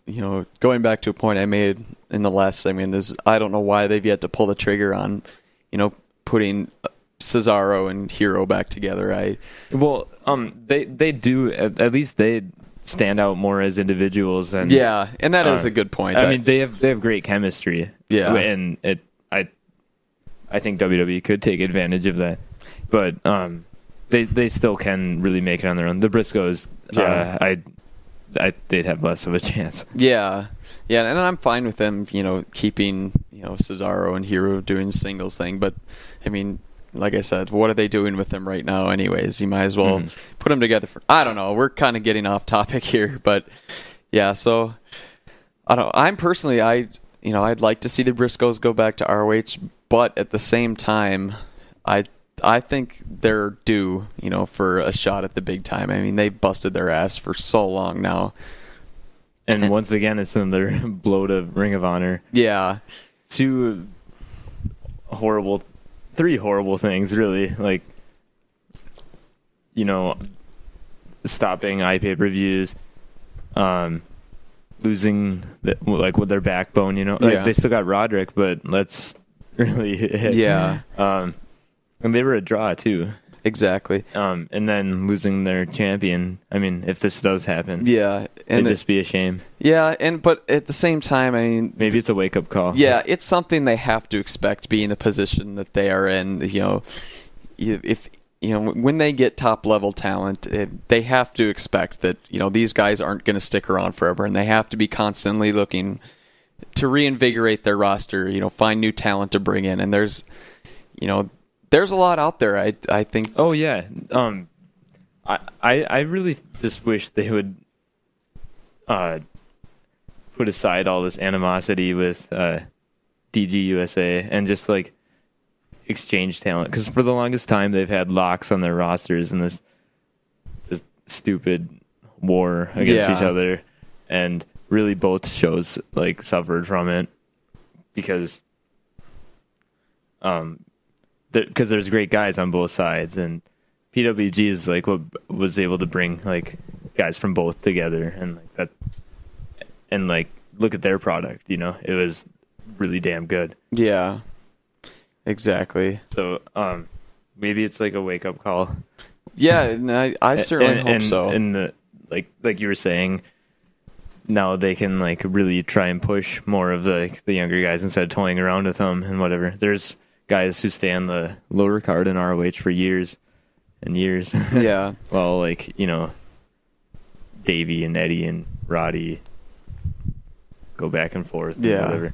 going back to a point I made in the last segment, is I don't know why they've yet to pull the trigger on, putting Cesaro and Hero back together. They do, at least they stand out more as individuals, and and that is a good point. I mean, they have great chemistry. Yeah, and I think WWE could take advantage of that, but they still can really make it on their own. The Briscoes, they'd have less of a chance. Yeah, and I'm fine with them, keeping Cesaro and Hero doing the singles thing, but I mean, like I said, what are they doing with them right now anyways? You might as well put them together I don't know, we're kind of getting off topic here, but yeah, so I don't. I'm personally, I'd like to see the Briscoes go back to ROH, but at the same time, I think they're due, for a shot at the big time. I mean, they busted their ass for so long now. And once again, it's another blow to Ring of Honor. Yeah. Three horrible things, really. Like, stopping iPay-per-views, losing with their backbone, Like, they still got Roderick, but let's really hit. Yeah. And they were a draw, too. Exactly. And then losing their champion. I mean, if this does happen, it'd just be a shame. Yeah, but at the same time, I mean, maybe it's a wake up call. Yeah, it's something they have to expect, being the position that they are in. If when they get top level talent, they have to expect that these guys aren't going to stick around forever, and they have to be constantly looking to reinvigorate their roster. Find new talent to bring in, and there's a lot out there, I think. Oh, yeah. I really just wish they would put aside all this animosity with DGUSA and just, exchange talent. Because for the longest time, they've had locks on their rosters and this stupid war against each other. And really both shows, suffered from it because... because there's great guys on both sides, and PWG is what was able to bring guys from both together, and that, and look at their product. It was really damn good. Yeah, exactly. So maybe it's a wake up call. Yeah, and I certainly hope so. And the like you were saying, now they can really try and push more of the younger guys instead of toying around with them and whatever. There's guys who stay on the lower card in ROH for years and years. Yeah. Well, Davey and Eddie and Roddy go back and forth and whatever.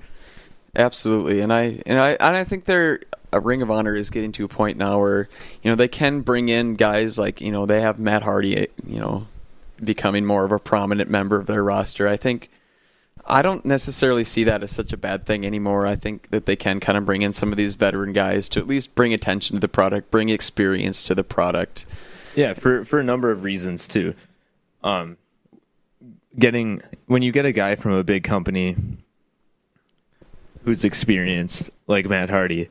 Absolutely. And I think a Ring of Honor is getting to a point now where, they can bring in guys they have Matt Hardy, becoming more of a prominent member of their roster. I don't necessarily see that as such a bad thing anymore. I think that they can kind of bring in some of these veteran guys to at least bring attention to the product, bring experience to the product. Yeah, for a number of reasons too. When you get a guy from a big company who's experienced, like Matt Hardy,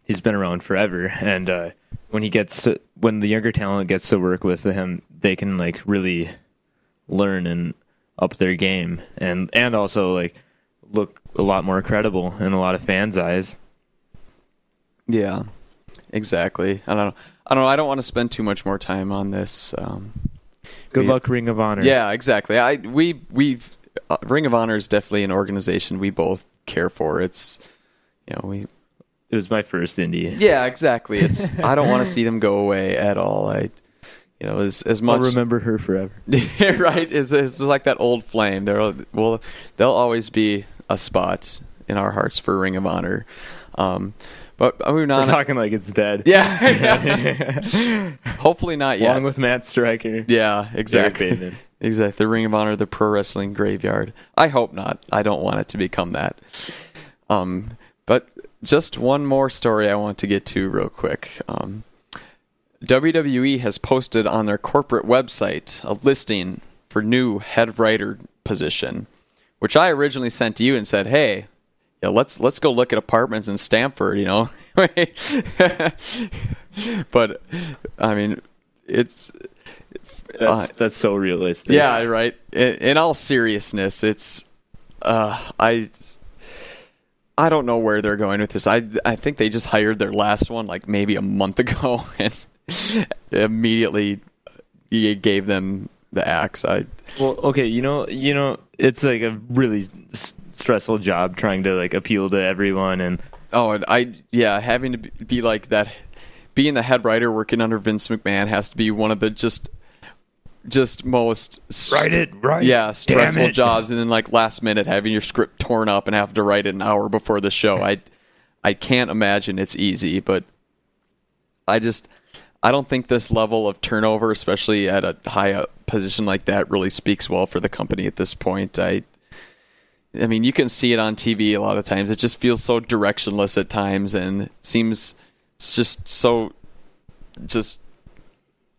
he's been around forever, and when the younger talent gets to work with him, they can really learn and up their game, and also look a lot more credible in a lot of fans' eyes. Yeah, exactly. I don't know. I don't want to spend too much more time on this. Good luck, Ring of Honor. Yeah, exactly. We've Ring of Honor is definitely an organization we both care for. It's It was my first indie. Yeah, exactly. I don't want to see them go away at all. As much. I'll remember her forever. Right? It's like that old flame. They'll always be a spot in our hearts for Ring of Honor. But moving on. We're talking like it's dead. Yeah. Hopefully not yet. Along with Matt Stryker. Yeah, exactly. Exactly. The Ring of Honor, the pro wrestling graveyard. I hope not. I don't want it to become that. But just one more story I want to get to real quick. WWE has posted on their corporate website a listing for new head writer position, which I originally sent to you and said, "Hey, let's go look at apartments in Stamford," But I mean, that's so realistic. Yeah, right. In all seriousness, it's I don't know where they're going with this. I think they just hired their last one maybe a month ago and immediately gave them the axe. Well, okay, it's a really stressful job trying to appeal to everyone, and having to be like that, being the head writer working under Vince McMahon has to be one of the just most stressful jobs, and then last minute having your script torn up and have to write it an hour before the show. I can't imagine it's easy, but I don't think this level of turnover, especially at a high position like that, really speaks well for the company at this point. I mean, you can see it on TV a lot of times. It just feels so directionless at times, and seems just so,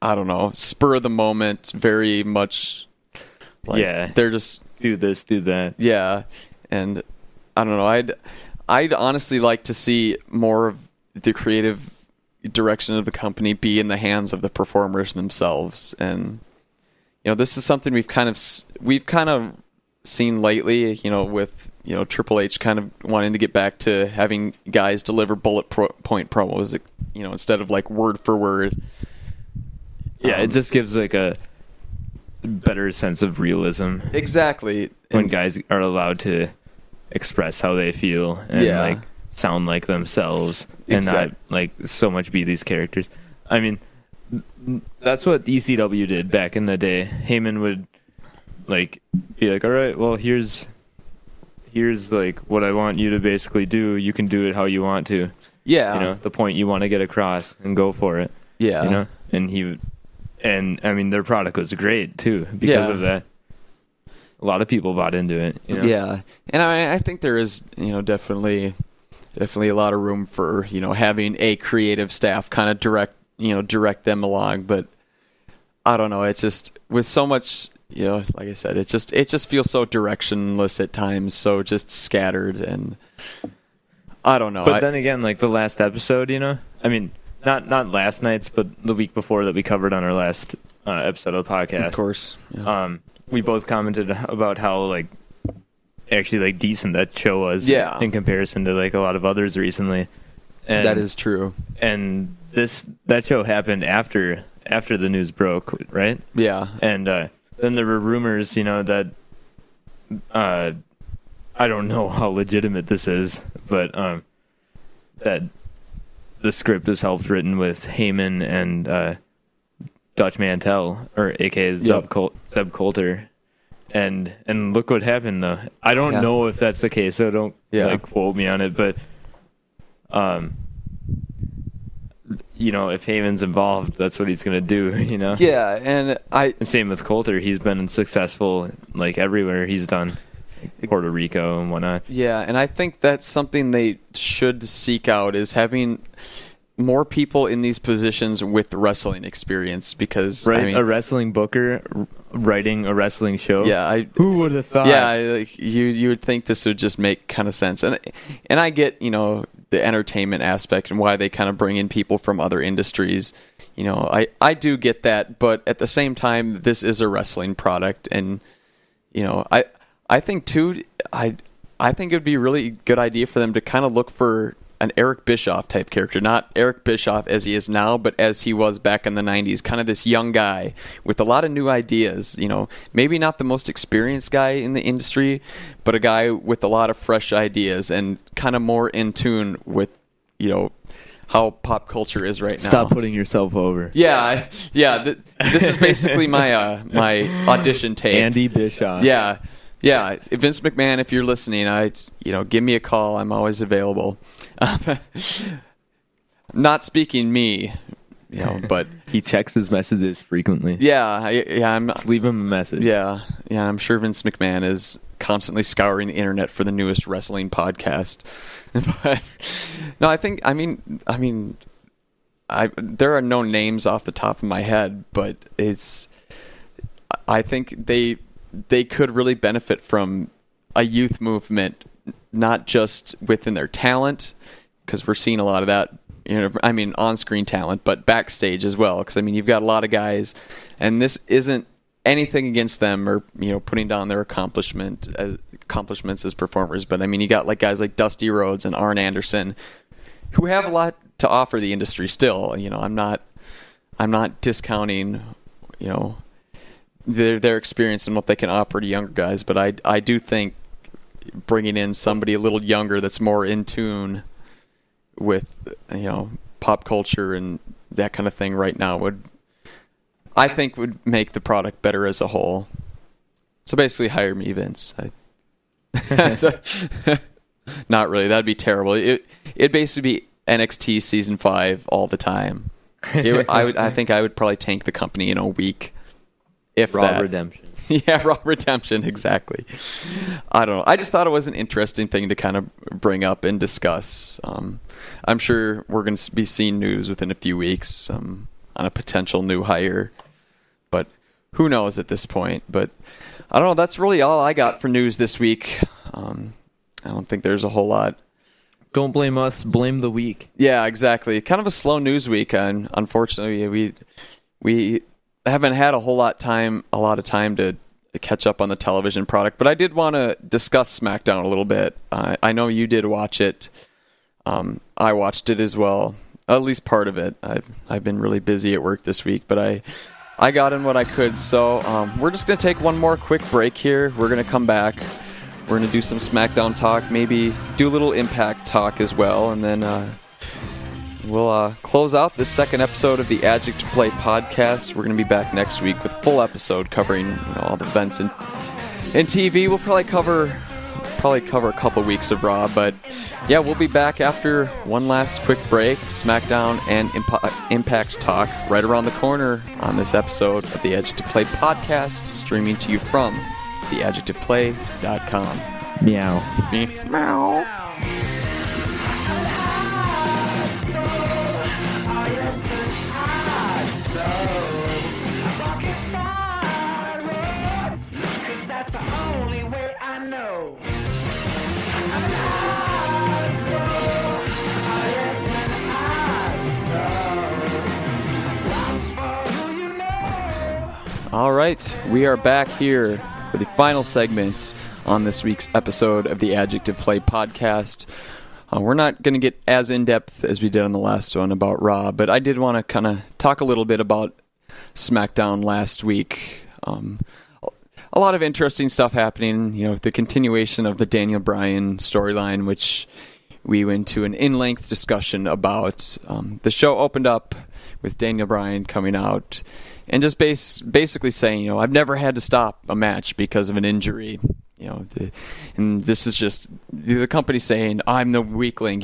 I don't know, spur of the moment, very much. Like, they're just do this, do that. Yeah, and I don't know. I'd honestly like to see more of the creative direction of the company be in the hands of the performers themselves, and this is something we've kind of seen lately. With Triple H kind of wanting to get back to having guys deliver bullet point promos, instead of like word for word. Yeah, it just gives like a better sense of realism. Exactly. When guys are allowed to express how they feel and like sound like themselves and not like so much be these characters. I mean, that's what ECW did back in the day. Heyman would like be like, all right, well, here's like what I want you to basically do. You can do it how you want to. Yeah. The point you want to get across, and go for it. Yeah. And he would, and I mean, their product was great too because of that. A lot of people bought into it. Yeah. And I think there is, definitely a lot of room for, having a creative staff kind of direct them along. But I don't know. It's just with so much, like I said, it just feels so directionless at times, so just scattered, and I don't know. But then again, like the last episode, I mean, not last night's, but the week before that we covered on our last episode of the podcast. Of course. Yeah. We both commented about how like actually like decent that show was in comparison to like a lot of others recently. And, that is true. And that show happened after the news broke, right? Yeah. And then there were rumors, that I don't know how legitimate this is, but that the script was helped written with Heyman and Dutch Mantel, or aka Zeb Coulter. And look what happened, though. I don't know if that's the case, so don't quote me on it, but if Heyman's involved, that's what he's going to do, Yeah, and same with Coulter. He's been successful like everywhere he's done, like Puerto Rico and whatnot. Yeah, and I think that's something they should seek out, is having more people in these positions with wrestling experience, because a wrestling booker writing a wrestling show. Yeah, who would have thought? Yeah, you would think this would just make kind of sense, and I get the entertainment aspect and why they kind of bring in people from other industries. I do get that, but at the same time, this is a wrestling product, and I think too, I think it would be a really good idea for them to kind of look for an Eric Bischoff type character, not Eric Bischoff as he is now, but as he was back in the 90s, kind of this young guy with a lot of new ideas, maybe not the most experienced guy in the industry, but a guy with a lot of fresh ideas and kind of more in tune with, how pop culture is right now. Stop putting yourself over. Yeah. This is basically my my audition tape. Andy Bischoff. Yeah. Vince McMahon, if you're listening, give me a call. I'm always available. Not speaking me, but he checks his messages frequently. Yeah. Just leave him a message. Yeah. I'm sure Vince McMahon is constantly scouring the internet for the newest wrestling podcast. But no, there are no names off the top of my head, but I think they could really benefit from a youth movement, not just within their talent, because we're seeing a lot of that, on-screen talent, but backstage as well. Because you've got a lot of guys, and this isn't anything against them or putting down their accomplishments as performers, but you got like guys like Dusty Rhodes and Arn Anderson, who have a lot to offer the industry still. I'm not discounting their experience and what they can offer to younger guys, but I do think bringing in somebody a little younger that's more in tune with pop culture and that kind of thing right now would make the product better as a whole. So basically, hire me, Vince. Not really. That'd be terrible. It'd basically be NXT season 5 all the time. I think I would probably tank the company in a week. If Raw that. redemption. Yeah, Raw Redemption, exactly. I don't know. I just thought it was an interesting thing to kind of bring up and discuss. I'm sure we're going to be seeing news within a few weeks on a potential new hire, but who knows at this point. But I don't know. That's really all I got for news this week. I don't think there's a whole lot. Don't blame us. Blame the week. Yeah, exactly. Kind of a slow news week, and unfortunately, we haven't had a lot of time to catch up on the television product. But I did want to discuss SmackDown a little bit. I know you did watch it. I watched it as well, at least part of it. I've been really busy at work this week, but I got in what I could. So we're just going to take one more quick break here. We're going to come back. We're going to do some SmackDown talk, maybe do a little Impact talk as well, and then we'll close out this second episode of the Adjective Play podcast. We're going to be back next week with a full episode covering all the events in TV. We'll probably cover a couple weeks of Raw, but yeah, we'll be back after one last quick break. SmackDown and Impact talk right around the corner on this episode of the Adjective Play podcast, streaming to you from theadjectiveplay.com. Meow. Meow. All right, we are back here for the final segment on this week's episode of the Adjective Play podcast. We're not going to get as in-depth as we did on the last one about Raw, but I did want to kind of talk a little bit about SmackDown last week. A lot of interesting stuff happening, the continuation of the Daniel Bryan storyline, which we went to an in-length discussion about. The show opened up with Daniel Bryan coming out and just basically saying, I've never had to stop a match because of an injury. And this is just the company saying, I'm the weakling,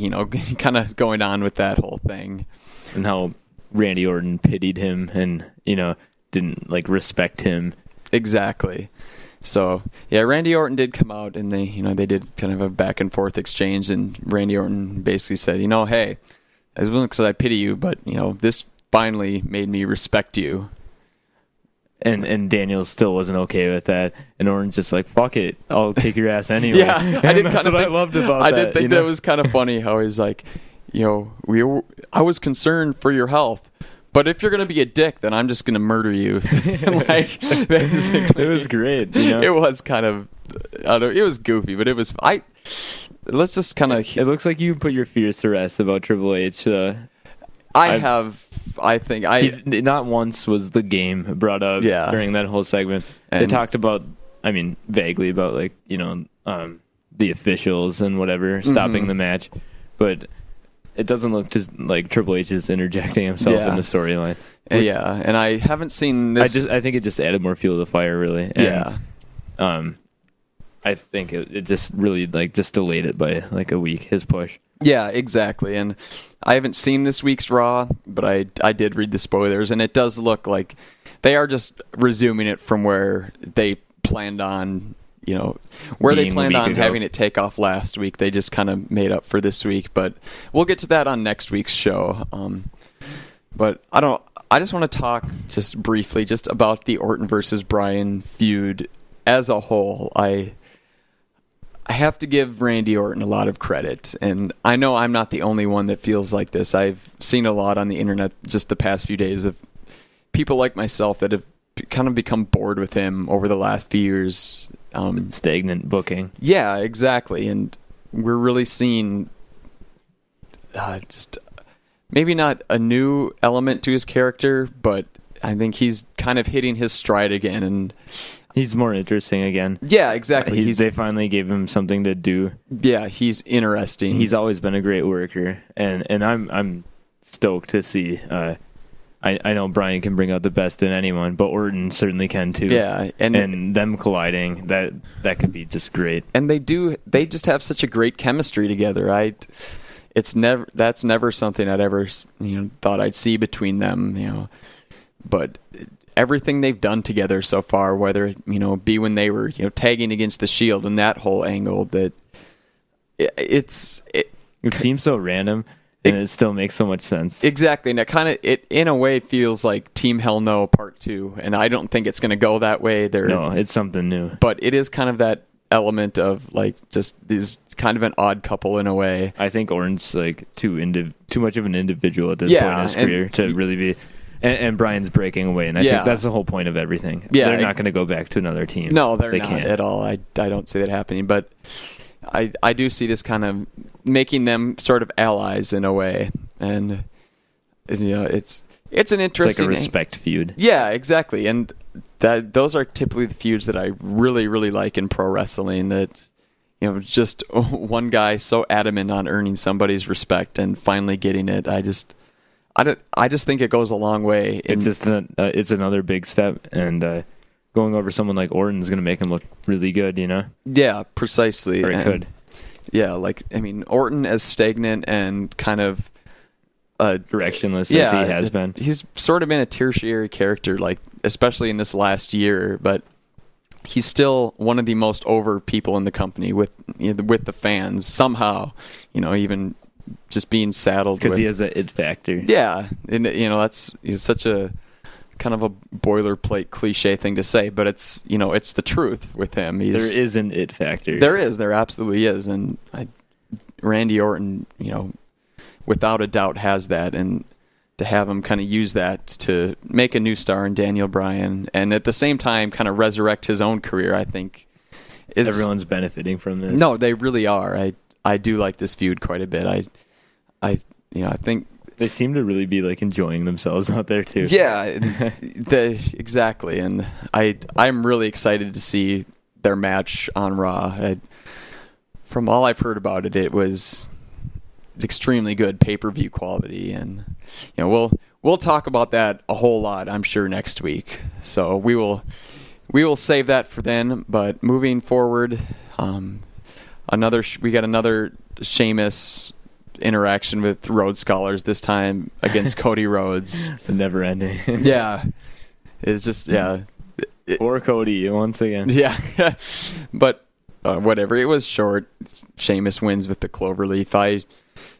kind of going on with that whole thing. And how Randy Orton pitied him and, didn't, respect him. Exactly. So, yeah, Randy Orton did come out and they did kind of a back and forth exchange, and Randy Orton basically said, hey, it wasn't because I pity you, but, this finally made me respect you. And Daniel still wasn't okay with that, and Orton's just like, "Fuck it, I'll kick your ass anyway." Yeah, that's what I loved about that. I did think that was kind of funny how he's like, I was concerned for your health, but if you're gonna be a dick, then I'm just gonna murder you. Basically, it was great. It was kind of, it was goofy, but it was. Let's just kind of. It looks like you put your fears to rest about Triple H. I think not once was the game brought up during that whole segment. They talked about, vaguely about the officials and whatever stopping the match, but it doesn't look just like Triple H is interjecting himself in the storyline. Yeah, and I haven't seen this. I think it just added more fuel to the fire, really. And, I think it just really just delayed it by a week, his push. Yeah, exactly. And I haven't seen this week's Raw, but I did read the spoilers, and it does look like they are just resuming it from where they planned on, having it take off last week. They just kind of made up for this week, but we'll get to that on next week's show. But I just want to talk just briefly just about the Orton versus Bryan feud as a whole. I have to give Randy Orton a lot of credit, and I know I'm not the only one that feels like this. I've seen a lot on the internet just the past few days of people like myself that have kind of become bored with him over the last few years. Stagnant booking. Yeah, exactly, and we're really seeing just maybe not a new element to his character, but I think he's kind of hitting his stride again, and he's more interesting again. Yeah, exactly. They finally gave him something to do. Yeah, he's interesting. He's always been a great worker, and I'm stoked to see. I know Bryan can bring out the best in anyone, but Orton certainly can too. Yeah, and them colliding, that could be just great. And they just have such a great chemistry together. That's never something I'd ever thought I'd see between them. But everything they've done together so far, whether it, be when they were, tagging against the Shield and that whole angle, that it seems so random. And it still makes so much sense. Exactly. And it in a way feels like Team Hell No Part 2. And I don't think it's going to go that way. No, it's something new. But it is kind of that element of like just these kind of an odd couple in a way. I think Orton's like too much of an individual at this point in his career to really be. And Bryan's breaking away. And I think that's the whole point of everything. Yeah, they're not going to go back to another team. No, they not can't at all. I don't see that happening. But I do see this kind of making them sort of allies in a way, and it's an interesting, it's like a respect feud. Yeah, exactly, and those are typically the feuds that I really, really like in pro wrestling. That just one guy so adamant on earning somebody's respect and finally getting it. I just think it goes a long way. It's just it's another big step, and going over someone like Orton is going to make him look really good, Yeah, precisely. Or it could. Yeah, Orton as stagnant and kind of directionless as he has been. He's sort of been a tertiary character, especially in this last year, but he's still one of the most over people in the company with the fans somehow, even just being saddled because he has that it factor. Yeah, and that's such a kind of a boilerplate cliche thing to say, but it's it's the truth with him. There is an it factor. There absolutely is, and Randy Orton, without a doubt has that, and to have him kind of use that to make a new star in Daniel Bryan, and at the same time kind of resurrect his own career, I think everyone's benefiting from this. No, they really are. I do like this feud quite a bit. I think they seem to really be enjoying themselves out there too. Yeah, exactly. And I'm really excited to see their match on Raw. From all I've heard about it, it was extremely good pay-per-view quality, and we'll talk about that a whole lot, I'm sure, next week. So we will save that for then. But moving forward, we got another Sheamus interaction with Rhodes Scholars, this time against Cody Rhodes. Never ending. Yeah. It's just, Poor Cody once again. Yeah. But whatever. It was short. Sheamus wins with the cloverleaf.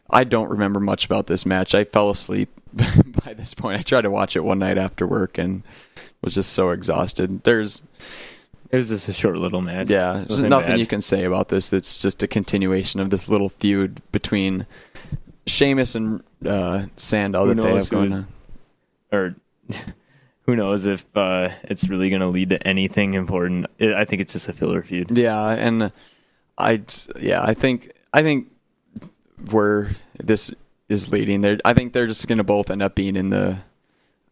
I don't remember much about this match. I fell asleep by this point. I tried to watch it one night after work and was just so exhausted. It was just a short little match. Yeah, there's nothing you can say about this. It's just a continuation of this little feud between Sheamus and Sandow that they have going on. Or who knows if it's really going to lead to anything important. I think it's just a filler feud. Yeah, and I think where this is leading, I think they're just going to both end up being in the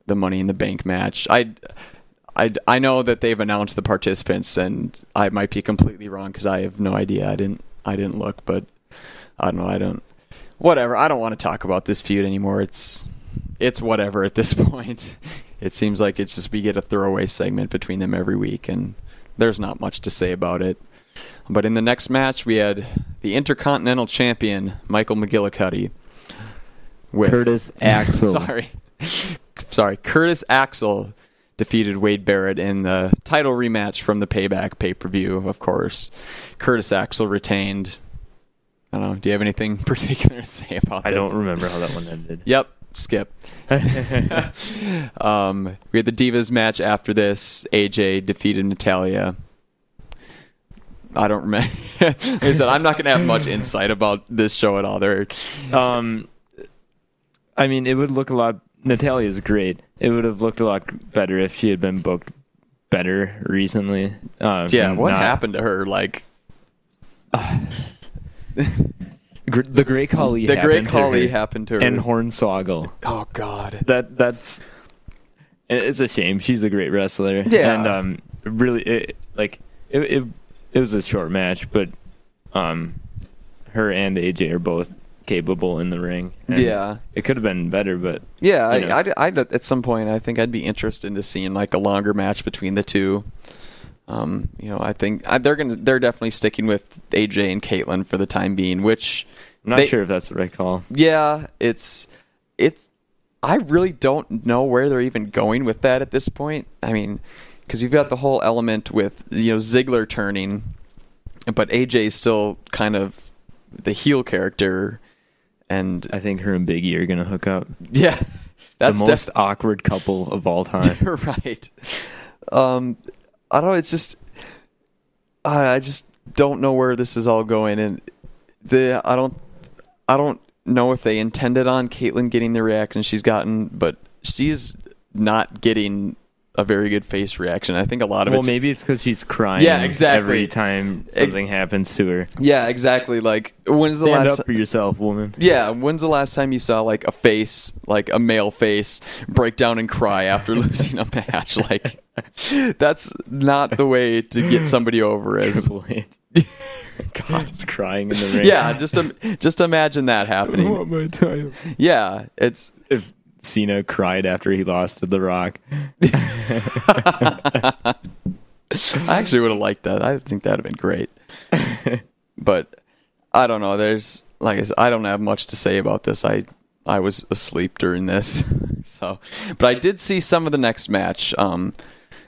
Money in the Bank match. I know that they've announced the participants, and I might be completely wrong because I have no idea. I didn't look, but I don't know. Whatever. I don't want to talk about this feud anymore. It's whatever at this point. It seems like it's just we get a throwaway segment between them every week, and there's not much to say about it. But in the next match, we had the Intercontinental Champion Michael McGillicuddy with Curtis Axel. Sorry, Curtis Axel defeated Wade Barrett in the title rematch from the Payback pay-per-view, of course. Curtis Axel retained. I don't know. Do you have anything particular to say about that? I don't remember how that one ended. Yep. Skip. We had the Divas match after this. AJ defeated Natalya. I don't remember. Like I said, I'm not going to have much insight about this show at all. I mean, it would look a lot... Natalya's great. It would have looked a lot better if she had been booked better recently. What happened to her? The Great Khali happened to her. And Hornswoggle. Oh, God. That's... It's a shame. She's a great wrestler. Yeah. And really, it was a short match, but her and AJ are both capable in the ring. And it could have been better, but I at some point I think I'd be interested in seeing a longer match between the two. I think they're definitely sticking with AJ and Caitlyn for the time being, which I'm not sure if that's the right call. Yeah, it's I really don't know where they're even going with that at this point. I mean, because you've got the whole element with Ziggler turning, but AJ's still kind of the heel character, and I think her and Big E are gonna hook up. Yeah, that's the most awkward couple of all time. Right. I don't know. It's just I just don't know where this is all going, and I don't know if they intended on Caitlyn getting the reaction she's gotten, but she's not getting a very good face reaction. I think a lot of Well, maybe it's because she's crying. Yeah, exactly. Every time something happens to her. Yeah, exactly. Like, when's the Stand last up for yourself, woman. Yeah, when's the last time you saw like a face, like a male face, break down and cry after losing a match? Like, that's not the way to get somebody over. As Triple H. God, it's crying in the ring. Yeah, just imagine that happening. I want my title. Yeah, it's if Cena cried after he lost to The Rock. I actually would have liked that. I think that'd have been great. But I don't know. There's, like I said, I don't have much to say about this. I was asleep during this. So, but I did see some of the next match.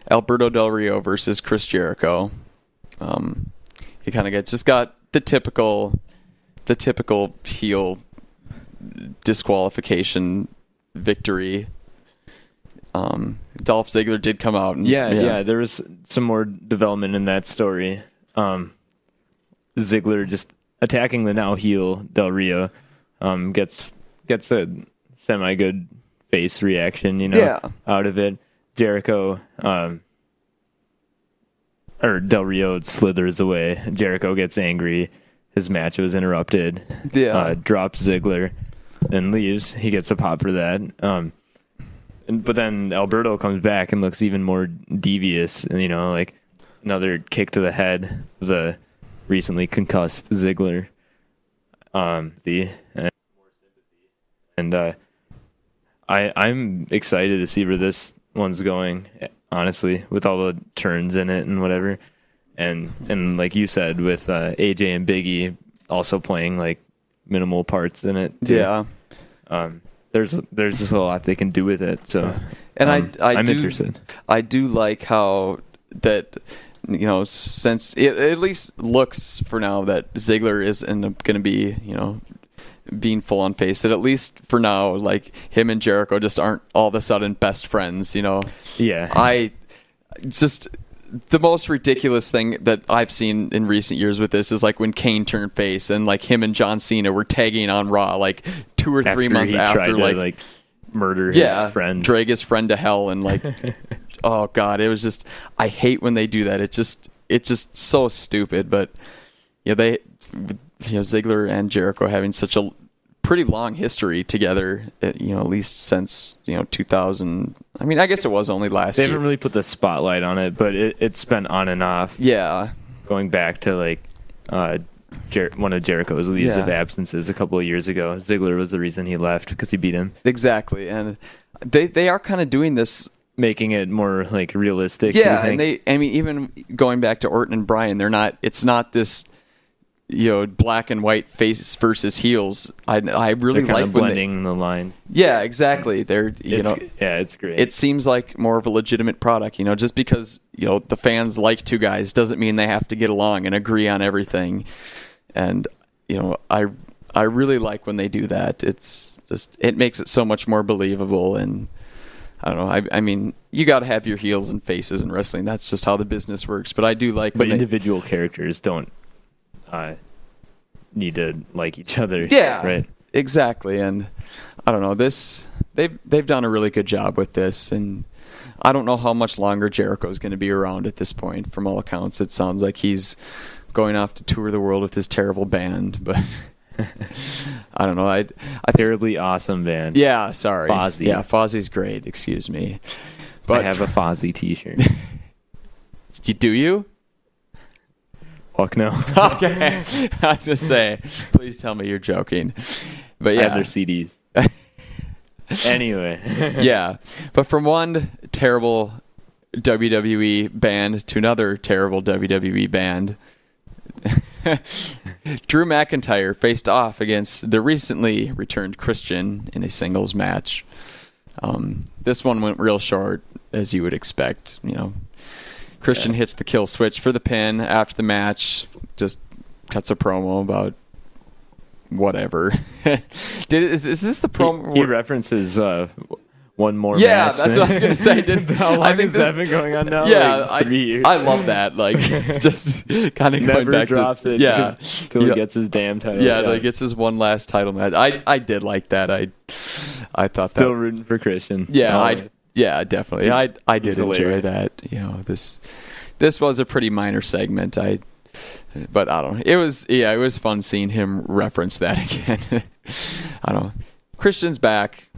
Alberto Del Rio versus Chris Jericho. You kind of got the typical heel disqualification victory. Dolph Ziggler did come out, and yeah, there was some more development in that story. Ziggler just attacking the now heel Del Rio, gets a semi good face reaction, out of it. Jericho, or Del Rio slithers away. Jericho gets angry. His match was interrupted. Yeah. Drops Ziggler and leaves. He gets a pop for that. But then Alberto comes back and looks even more devious. And, like another kick to the head of the recently concussed Ziggler. I'm excited to see where this one's going, honestly, with all the turns in it and whatever. And like you said, with AJ and Big E also playing like minimal parts in it too. Yeah. There's just a lot they can do with it. So, and I'm interested. I do like how that, since it at least looks for now that Ziggler isn't going to be, being full on face, that at least for now, like him and Jericho just aren't all of a sudden best friends. Yeah. The most ridiculous thing that I've seen in recent years with this is like when Kane turned face and like him and John Cena were tagging on Raw like 2 or 3 months after like murder his friend, drag his friend to hell, and like oh god, it was just, I hate when they do that. It's just so stupid. But they Ziggler and Jericho having such a pretty long history together, at least since 2000. I mean, I guess it was only last year. They haven't really put the spotlight on it, but it's been on and off. Yeah, going back to like one of Jericho's leaves of absences a couple of years ago. Ziggler was the reason he left, because he beat him. Exactly, and they are kind of doing this, making it more like realistic. Yeah, and even going back to Orton and Bryan, it's not this black and white face versus heels. I really they're like blending the lines. Yeah, exactly. It's great. It seems like more of a legitimate product. Just because the fans like two guys doesn't mean they have to get along and agree on everything. And I really like when they do that. It's just, it makes it so much more believable. And I don't know. I mean, you got to have your heels and faces in wrestling. That's just how the business works. But I do like. But individual characters don't need to like each other. Yeah, right. Exactly. And I don't know, they've done a really good job with this, and I don't know how much longer Jericho's going to be around at this point. From all accounts, it sounds like he's going off to tour the world with his terrible band, but I don't know. I terribly awesome band. Yeah, sorry. Fozzy. Yeah, Fozzie's great. Excuse me. But I have a Fozzy t-shirt. Do you? Fuck no. Okay. I was going to say, please tell me you're joking. But yeah. I have their CDs. Anyway. Yeah. But from one terrible WWE band to another terrible WWE band, Drew McIntyre faced off against the recently returned Christian in a singles match. This one went real short, as you would expect. Christian hits the kill switch for the pin after the match, just cuts a promo about whatever. Is this the promo? He references one more match. Yeah, that's what I was going to say. How long has that been going on now? Yeah, 3 years. I love that. Just kind of going back drops to... it Yeah. till he gets his damn title. Yeah, till he gets his one last title match. I did like that. I thought Still that... rooting for Christian. Yeah, yeah, definitely. I did enjoy hilarious. that. This was a pretty minor segment. But I don't know. It was fun seeing him reference that again. I don't know. Christian's back,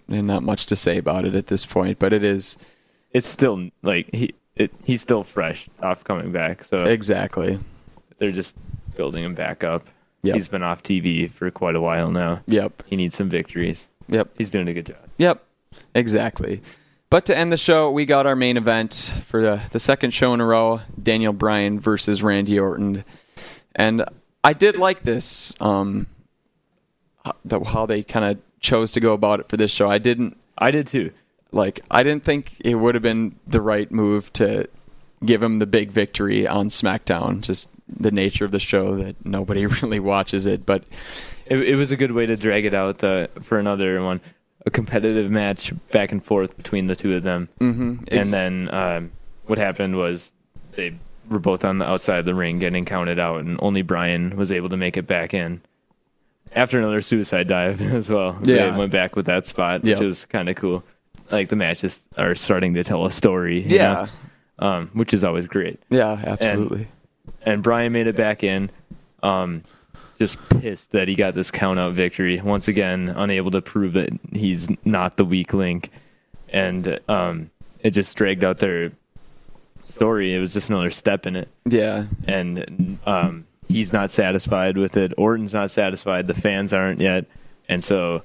and not much to say about it at this point, but it's still he's still fresh off coming back. So exactly. They're just building him back up. Yep. He's been off TV for quite a while now. Yep. He needs some victories. Yep. He's doing a good job. Yep. Exactly. But to end the show, we got our main event for the second show in a row, Daniel Bryan versus Randy Orton. And I did like this, how they kind of chose to go about it for this show. I did too. I didn't think it would have been the right move to give him the big victory on SmackDown, just the nature of the show that nobody really watches it. But it was a good way to drag it out for another one. A competitive match back and forth between the two of them. Mm-hmm. And then what happened was they were both on the outside of the ring getting counted out, and only Bryan was able to make it back in after another suicide dive as well. Yeah. They went back with that spot, which was kind of cool. The matches are starting to tell a story. You know? Which is always great. Yeah, absolutely. And Bryan made it back in. Just pissed that he got this count-out victory. Once again, unable to prove that he's not the weak link. And it just dragged out their story. It was just another step in it. Yeah. And he's not satisfied with it. Orton's not satisfied. The fans aren't yet. And so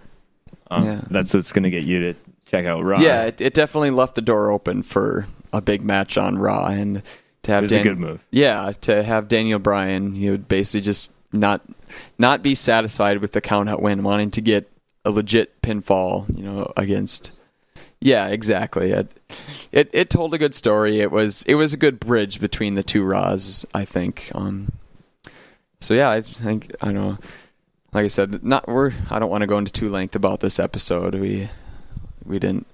that's what's going to get you to check out Raw. Yeah, it definitely left the door open for a big match on Raw. And to have it was a good move. Yeah, to have Daniel Bryan, he would basically just not be satisfied with the count-out win, wanting to get a legit pinfall, against... Yeah, exactly. It told a good story. It was a good bridge between the two Raws, I think. So yeah, I think, I don't know. Like I said, I don't want to go into too length about this episode. We didn't...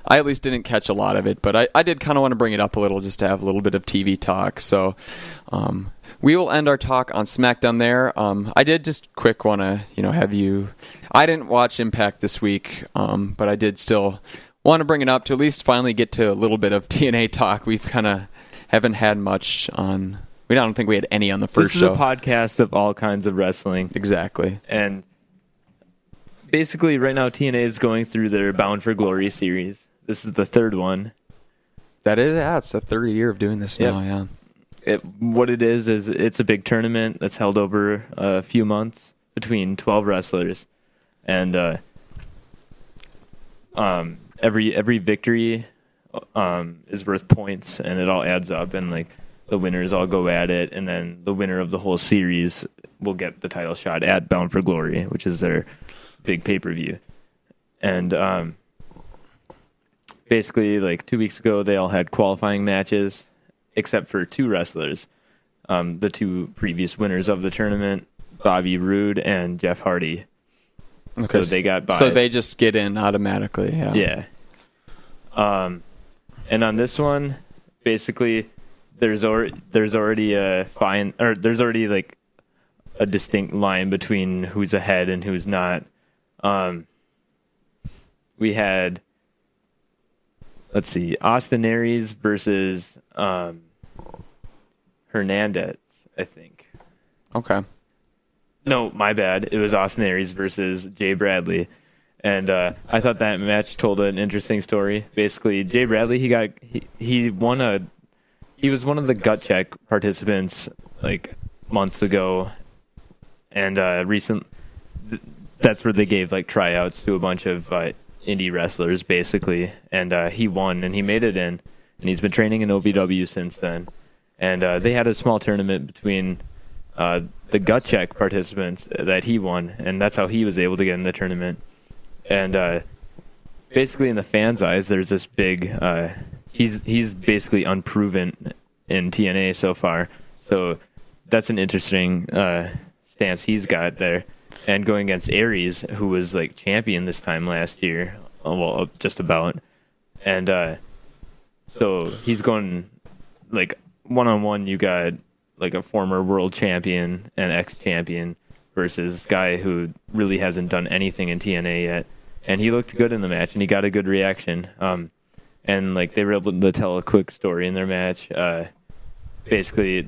I at least didn't catch a lot of it, but I did kind of want to bring it up a little just to have a little bit of TV talk. So we will end our talk on SmackDown there. I did just quick want to have you... I didn't watch Impact this week, but I did still want to bring it up to at least finally get to a little bit of TNA talk. We've kind of haven't had much on... I don't think we had any on the first show. This is a podcast of all kinds of wrestling. Exactly. And basically, right now, TNA is going through their Bound for Glory series. This is the third one. It's the third year of doing this now, yeah. What it is it's a big tournament that's held over a few months between 12 wrestlers. And every victory is worth points, and it all adds up, and the winners all go at it, and then the winner of the whole series will get the title shot at Bound for Glory, which is their big pay-per-view. And basically, 2 weeks ago, they all had qualifying matches, except for two wrestlers, the two previous winners of the tournament, Bobby Roode and Jeff Hardy. Okay, so they got biased. So they just get in automatically, Yeah. And on this one, basically, there's already a distinct line between who's ahead and who's not. We had, let's see, Austin Aries versus Hernandez, I think. Okay. No, my bad. It was Austin Aries versus Jay Bradley. And I thought that match told an interesting story. Basically, Jay Bradley, he was one of the gut check participants months ago, and that's where they gave tryouts to a bunch of indie wrestlers basically, and he won and he made it in, and he's been training in OVW since then. And they had a small tournament between the gut check participants that he won, and that's how he was able to get in the tournament. And basically in the fans' eyes, there's this big. He's basically unproven in TNA so far, so that's an interesting stance he's got there. And going against Aries, who was like champion this time last year, well, just about, and so he's going like one-on-one. You got like a former world champion and ex-champion versus guy who really hasn't done anything in TNA yet. And he looked good in the match, and he got a good reaction. And like they were able to tell a quick story in their match. Basically,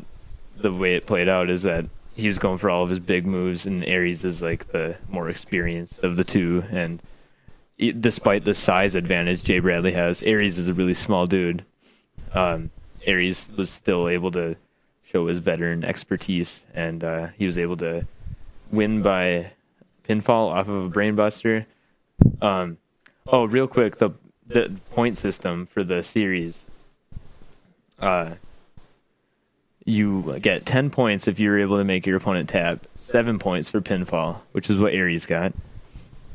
the way it played out is that he was going for all of his big moves, and Aries is like the more experienced of the two. And despite the size advantage Jay Bradley has, Aries is a really small dude. Aries was still able to show his veteran expertise, and he was able to win by pinfall off of a brainbuster. Real quick, the point system for the series. You get 10 points if you're able to make your opponent tap, 7 points for pinfall, which is what Aries got,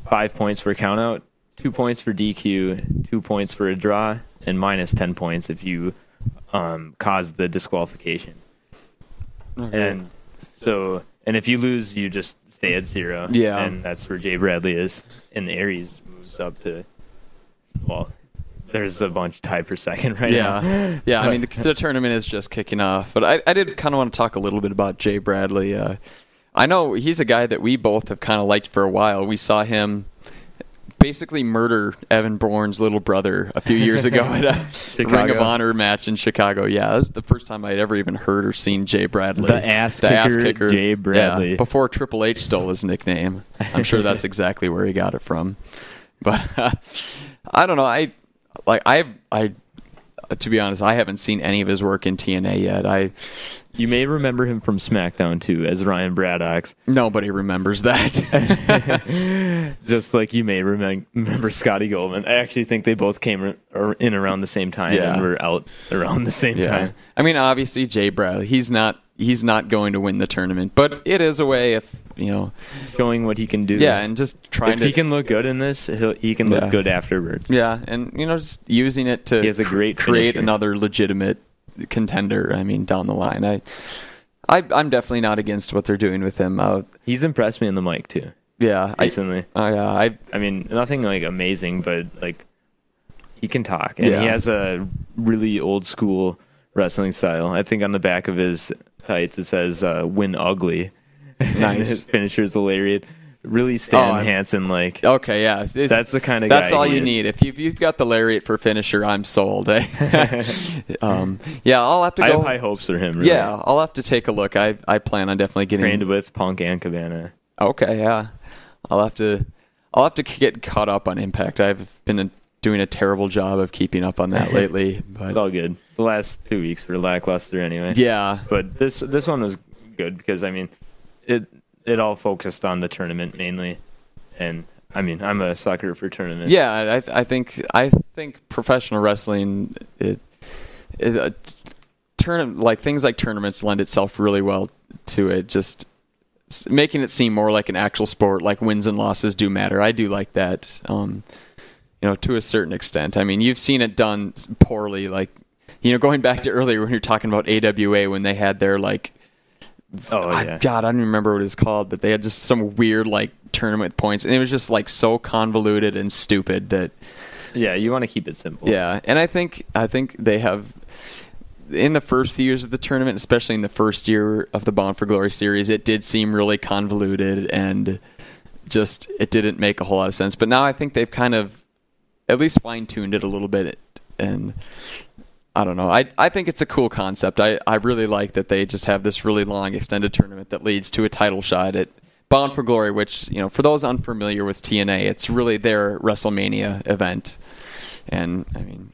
5 points for countout, 2 points for DQ, 2 points for a draw, and minus 10 points if you cause the disqualification. Okay. And if you lose, you just stay at 0. Yeah. And that's where Jay Bradley is. And Aries moves up to, well, there's a bunch tied for second right now. Yeah. I mean, the tournament is just kicking off. But I did kind of want to talk a little bit about Jay Bradley. I know he's a guy that we both have kind of liked for a while. We saw him basically murder Evan Bourne's little brother a few years ago at a Ring of Honor match in Chicago. Yeah, that was the first time I'd ever even heard or seen Jay Bradley. The ass kicker Jay Bradley. Yeah, before Triple H stole his nickname. I'm sure that's exactly where he got it from. But I don't know. I to be honest, I haven't seen any of his work in TNA yet. You may remember him from SmackDown too, as Ryan Braddock's. Nobody remembers that. Just like you may remember Scotty Goldman. I actually think they both came in around the same time and were out around the same time. I mean, obviously, Jay Bradley, he's not going to win the tournament, but it is a way of, showing what he can do. Yeah, and just trying if he can look good in this, he can look good afterwards. Yeah, and just using it to he has a great create finisher. Another legitimate contender. I mean, down the line, I'm definitely not against what they're doing with him. He's impressed me in the mic too. Yeah, recently. I mean, nothing like amazing, but like he can talk, and he has a really old school wrestling style. I think on the back of his tights it says "Win Ugly." Nice. His finisher's a lariat. Really Stan Hansen like. Okay, yeah. That's the kind of guy. That's all you need. If you've got the lariat for finisher, I'm sold. I'll have to go. I have high hopes for him. Really. Yeah, I'll have to take a look. I plan on definitely getting trained with Punk and Cabana. Okay, yeah. I'll have to get caught up on Impact. I've been doing a terrible job of keeping up on that lately. But it's all good. The last 2 weeks were lackluster anyway. Yeah, but this one was good because I mean, it all focused on the tournament mainly, and I mean, I'm a sucker for tournaments. Yeah, I think professional wrestling things like tournaments lend itself really well to it. Just making it seem more like an actual sport, like wins and losses do matter. I do like that, to a certain extent. I mean, you've seen it done poorly, like, going back to earlier when you're talking about AWA when they had their like, God, I don't remember what it's called, but they had just some weird like tournament points, and it was just like so convoluted and stupid that. Yeah, you want to keep it simple. Yeah, and I think they have. In the first few years of the tournament, especially in the first year of the Bound for Glory series, it did seem really convoluted and just it didn't make a whole lot of sense. But now I think they've kind of at least fine-tuned it a little bit, and I don't know. I think it's a cool concept. I really like that they just have this really long extended tournament that leads to a title shot at Bound for Glory, which, for those unfamiliar with TNA, it's really their WrestleMania event. And I mean,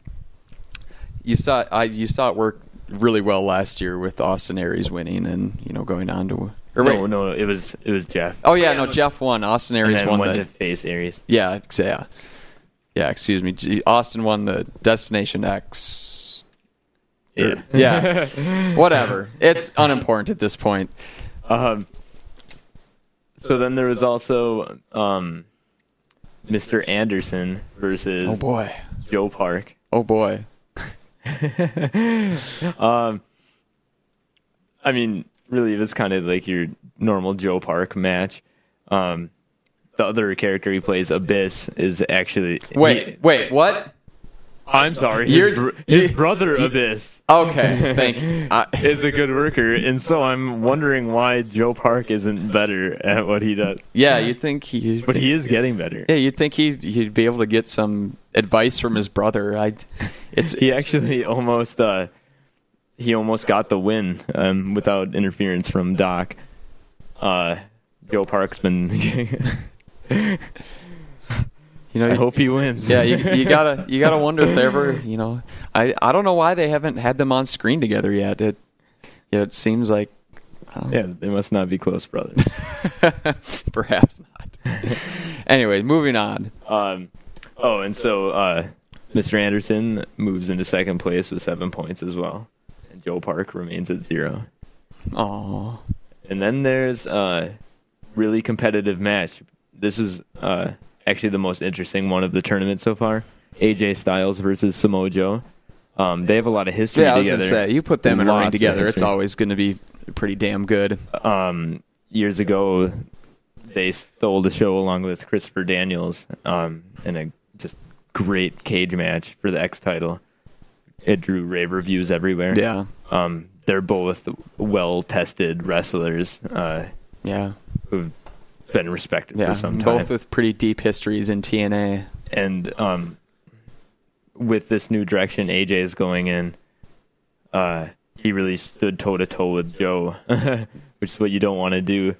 you saw it work really well last year with Austin Aries winning and going on to. No, it was Jeff. Oh yeah, no, Jeff won. Austin Aries and then won went to face Aries. Yeah. Excuse me. Austin won the Destination X. Yeah. Whatever. It's unimportant at this point. So then there was also Mr. Anderson versus Joe Park. Oh boy. I mean, really, it was kind of like your normal Joe Park match. The other character he plays, Abyss, is actually... Wait, what? I'm sorry. His brother, Abyss. Okay, thank you. Is a good worker, and so I'm wondering why Joe Park isn't better at what he does. Yeah, you'd think he... But he is getting better. Yeah, you'd think he'd be able to get some advice from his brother. He actually almost got the win without interference from Doc. Joe Park's been... I hope he wins. Yeah, you gotta wonder if they ever, I don't know why they haven't had them on screen together yet. It seems like, they must not be close brothers. Perhaps not. Anyway, moving on. And so Mr. Anderson moves into second place with 7 points as well, and Joe Park remains at 0. Aww. And then there's a really competitive match. This is actually the most interesting one of the tournament so far. AJ Styles versus Samoa Joe. They have a lot of history together. Yeah, I was going to say, you put them in a ring together, it's always going to be pretty damn good. Years ago, they stole the show along with Christopher Daniels in a just great cage match for the X title. It drew rave reviews everywhere. Yeah. They're both well-tested wrestlers. Who've been respected for some time. Both with pretty deep histories in TNA. And with this new direction AJ is going in, he really stood toe-to-toe with Joe, which is what you don't want to do.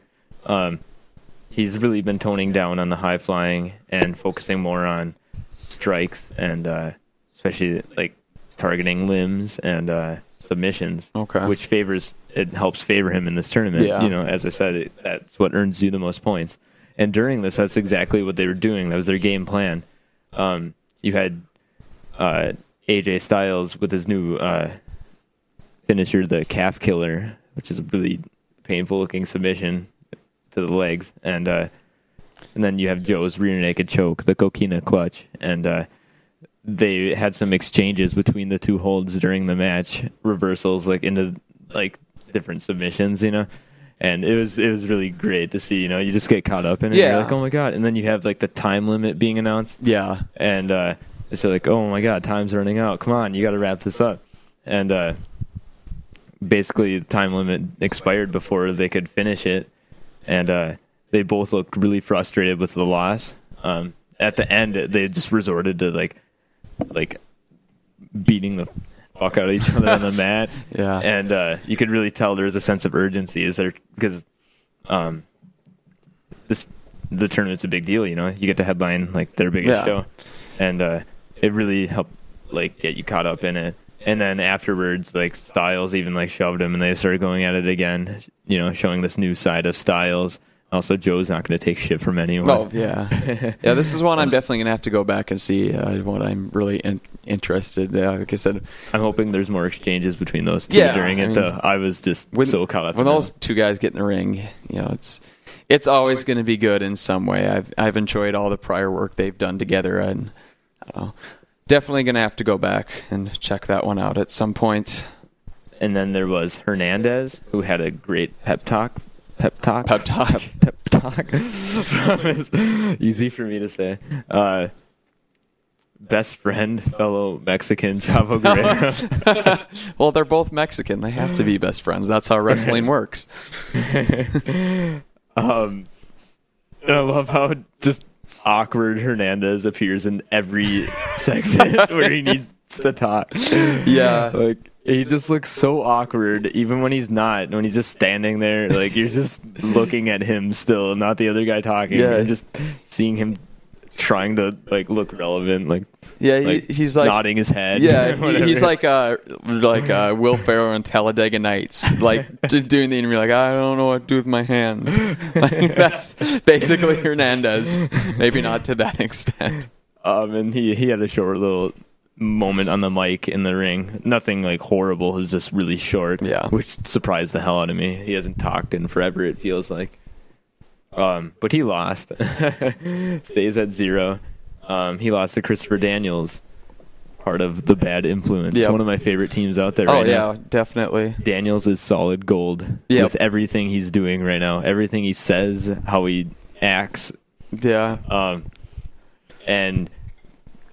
He's really been toning down on the high-flying and focusing more on strikes and especially like targeting limbs and submissions, which helps favor him in this tournament. Yeah. As I said, that's what earns you the most points. And during this, that's exactly what they were doing. That was their game plan. You had AJ Styles with his new finisher, the calf killer, which is a really painful-looking submission to the legs, and then you have Joe's rear naked choke, the coquina clutch, and they had some exchanges between the two holds during the match, reversals into different submissions, and it was really great to see. You just get caught up in it. Yeah. You're like, oh my god, and then you have the time limit being announced. Yeah, and it's like, oh my god, time's running out. Come on, you got to wrap this up. And basically, the time limit expired before they could finish it, and they both looked really frustrated with the loss. At the end, they just resorted to like beating the fuck out of each other on the mat. Yeah. And you could really tell there was a sense of urgency because the tournament's a big deal, you get to headline their biggest show. And it really helped get you caught up in it. And then afterwards, Styles even shoved him and they started going at it again, showing this new side of Styles. Also, Joe's not going to take shit from anyone. Oh, yeah. Yeah, this is one I'm definitely going to have to go back and see what I'm really interested in. Like I said, I'm hoping there's more exchanges between those two during it, though. I was just so caught up when those two guys get in the ring, it's always going to be good in some way. I've enjoyed all the prior work they've done together, and I don't know, definitely going to have to go back and check that one out at some point. And then there was Hernandez, who had a great pep talk. Easy for me to say. Best friend, fellow Mexican, Chavo Guerrero. Well, they're both Mexican. They have to be best friends. That's how wrestling works. And I love how just awkward Hernandez appears in every segment where he needs to talk. Yeah. He just looks so awkward, even when he's not. When he's just standing there, you're just looking at him still, not the other guy talking. Yeah. And just seeing him trying to look relevant, he's nodding his head. Yeah, he's like Will Ferrell in Talladega Nights, doing the interview. I don't know what to do with my hands. That's basically Hernandez. Maybe not to that extent. And he had a short little moment on the mic in the ring. Nothing horrible. It was just really short. Yeah. Which surprised the hell out of me. He hasn't talked in forever, it feels like. But he lost. Stays at 0. He lost to Christopher Daniels, part of the Bad Influence. Yep. One of my favorite teams out there right now. Oh, yeah, definitely. Daniels is solid gold with everything he's doing right now. Everything he says, how he acts. Yeah. And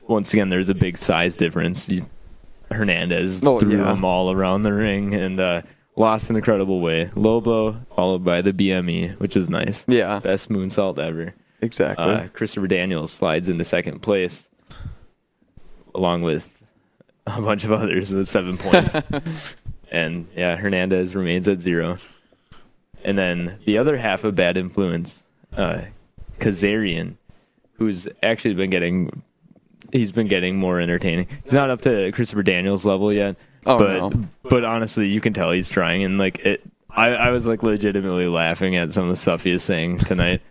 once again, there's a big size difference. Hernandez threw him all around the ring and lost in an incredible way. Low blow, followed by the BME, which is nice. Yeah. Best moonsault ever. Exactly. Christopher Daniels slides into second place, along with a bunch of others with 7 points. And, Hernandez remains at 0. And then the other half of Bad Influence, Kazarian, who's actually been getting more entertaining. He's not up to Christopher Daniels' level yet, but honestly, you can tell he's trying. And I was like legitimately laughing at some of the stuff he was saying tonight.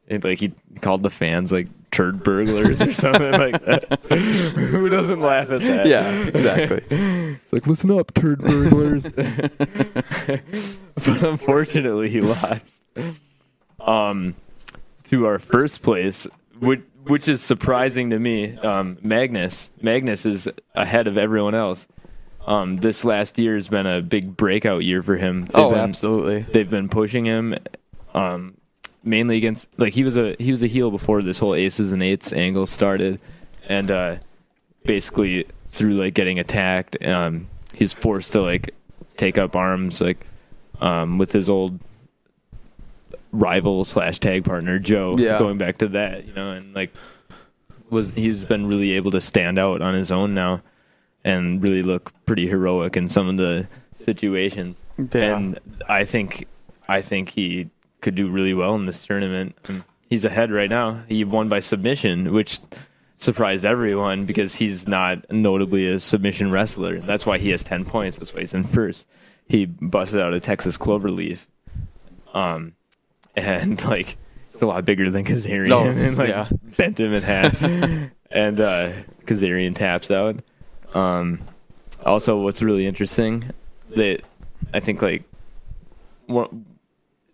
He called the fans like turd burglars or something like that. Who doesn't laugh at that? Yeah, exactly. It's like, listen up, turd burglars. But unfortunately, he lost to our first place, which is surprising to me. Magnus is ahead of everyone else. This last year has been a big breakout year for him. Absolutely. They've been pushing him. Mainly against, he was a heel before this whole aces and eights angle started, and basically through getting attacked, he's forced to take up arms with his old rival / tag partner Joe. Going back to that, and he's been really able to stand out on his own now, and really look pretty heroic in some of the situations. Yeah. And I think he could do really well in this tournament. He's ahead right now. He won by submission, which surprised everyone because he's not notably a submission wrestler. That's why he has 10 points. That's why he's in first. He busted out a Texas Cloverleaf. And it's a lot bigger than Kazarian. And bent him in half. And Kazarian taps out. Also, what's really interesting, that I think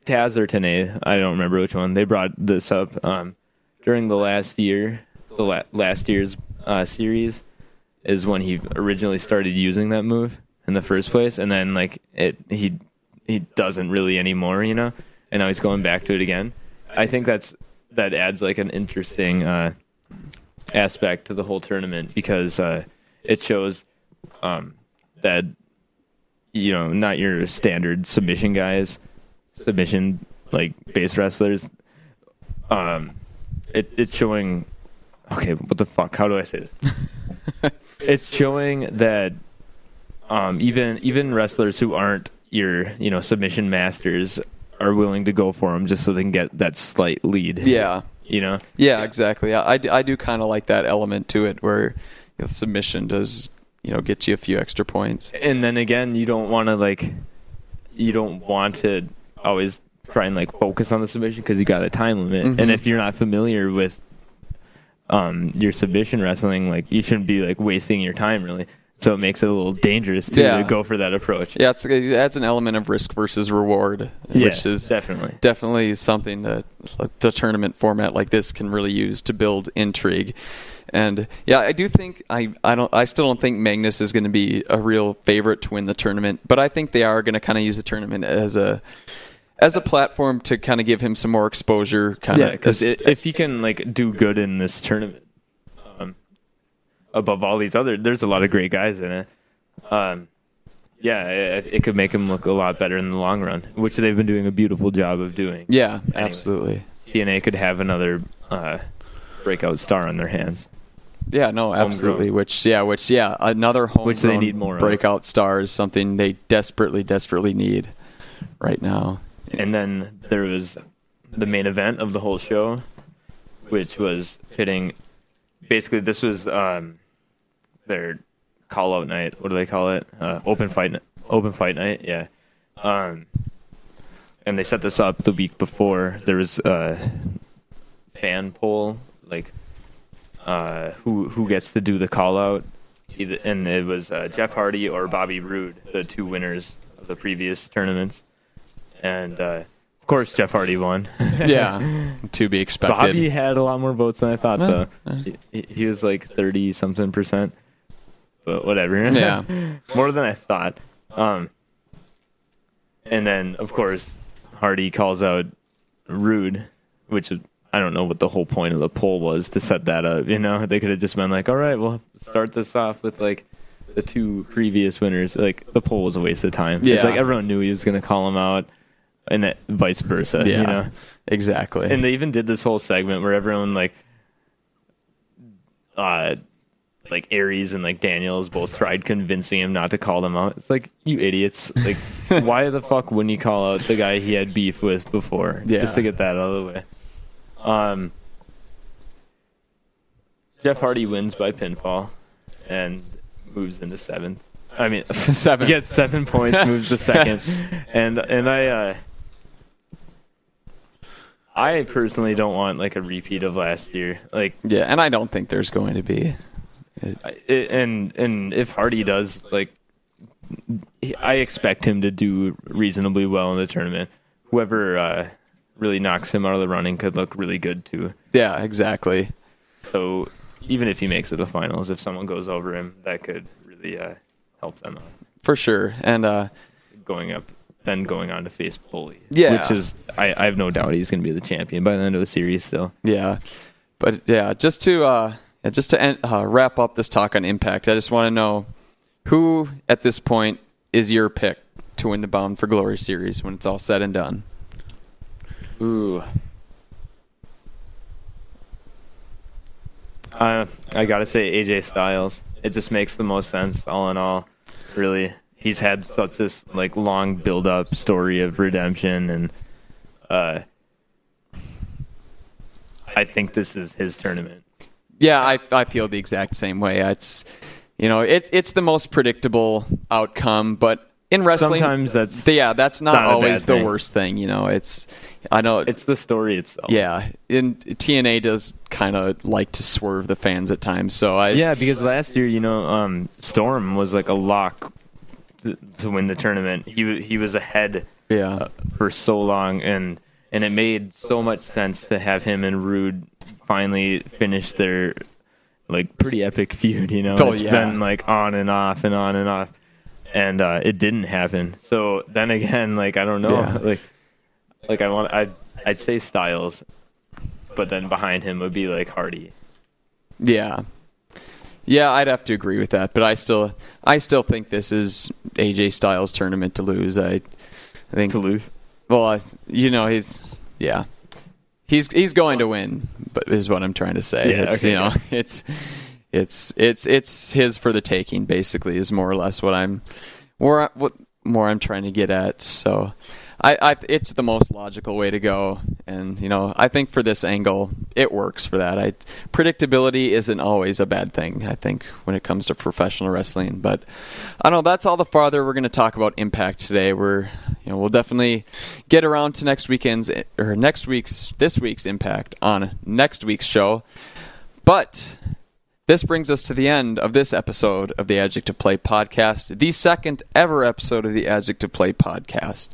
Taz or Tenay, I don't remember which one, they brought this up during the last year's series is when he originally started using that move in the first place, and then he doesn't really anymore, and now he's going back to it again. I think that adds an interesting aspect to the whole tournament because it shows that not your standard submission guys. Submission base wrestlers, it's showing. Okay, what the fuck? How do I say this? It's showing that even wrestlers who aren't your submission masters are willing to go for them just so they can get that slight lead. Yeah, Yeah, exactly. I do kind of like that element to it where submission does get you a few extra points. And then again, you don't want to always try and focus on the submission because you got a time limit. Mm-hmm. And if you're not familiar with your submission wrestling, you shouldn't be wasting your time really. So it makes it a little dangerous to go for that approach. Yeah, it adds an element of risk versus reward, which is definitely something that the tournament format like this can really use to build intrigue. And I do think I still don't think Magnus is going to be a real favorite to win the tournament, but I think they are going to kind of use the tournament as a platform to kind of give him some more exposure. Because if he can do good in this tournament, above all these there's a lot of great guys in it. It could make him look a lot better in the long run, which they've been doing a beautiful job of doing. Yeah, absolutely. TNA could have another breakout star on their hands. Yeah, no, absolutely. Another homegrown which they need more breakout star is something they desperately need right now. And then there was the main event of the whole show, which was pitting. Basically, this was their call-out night. What do they call it? Open fight night. Yeah. And they set this up the week before. There was a fan poll, who gets to do the call-out. And it was Jeff Hardy or Bobby Roode, the two winners of the previous tournaments. And Of course, Jeff Hardy won. Yeah, to be expected. Bobby had a lot more votes than I thought, though. He was like 30-something%. But whatever. Yeah. More than I thought. And then, of course, Hardy calls out Rude, which I don't know what the whole point of the poll was to set that up. You know, they could have just been like, all right, we'll start this off with like the two previous winners. Like, the poll was a waste of time. Yeah. It's like everyone knew he was going to call him out, and vice versa. Yeah, you know? exactly. And they even did this whole segment where everyone like Aries and like Daniels both tried convincing him not to call them out. It's like, you idiots. Like, why the fuck wouldn't he call out the guy he had beef with before? Yeah. Just to get that out of the way. Jeff Hardy wins by pinfall and moves into seventh. I mean, Seventh. He gets 7 points, moves to second. And I personally don't want like a repeat of last year. Like, Yeah, and I don't think there's going to be. and if Hardy does, like, I expect him to do reasonably well in the tournament. Whoever really knocks him out of the running could look really good too. Yeah, exactly. So even if he makes it to the finals, if someone goes over him, that could really help them out. For sure. And Going on to face Bully. Yeah. Which is, I have no doubt he's going to be the champion by the end of the series still. yeah, but yeah, just to wrap up this talk on Impact, I just want to know who at this point is your pick to win the Bound for Glory series when it's all said and done. Ooh. I gotta say AJ Styles. It just makes the most sense, all in all. Really, he's had such this like long build-up story of redemption, and I think this is his tournament. Yeah, I feel the exact same way. It's it's the most predictable outcome, but in wrestling, Sometimes that's that's not not a always bad the thing. worst thing. I know it's the story itself. Yeah, and TNA does kind of like to swerve the fans at times. So Because last year, Storm was like a lock to win the tournament. He was ahead for so long, and it made so much sense to have him and Rude finally finish their like pretty epic feud. It's been like on and off and on and off, and it didn't happen. So then again, like, I don't know, I'd say Styles, but then behind him would be like Hardy. Yeah, I'd have to agree with that, but I still think this is AJ Styles' tournament to lose. I think To lose? Well, he's going to win, but is what I'm trying to say. Yeah, It's his for the taking. Basically, is more or less what I'm trying to get at. So, it's the most logical way to go, and I think for this angle it works for that. Predictability isn't always a bad thing, I think, when it comes to professional wrestling. But I don't know, that's all the farther we're going to talk about Impact today. We'll definitely get around to this week's Impact on next week's show. But this brings us to the end of this episode of the Adjective Play podcast, the second ever episode of the Adjective Play podcast.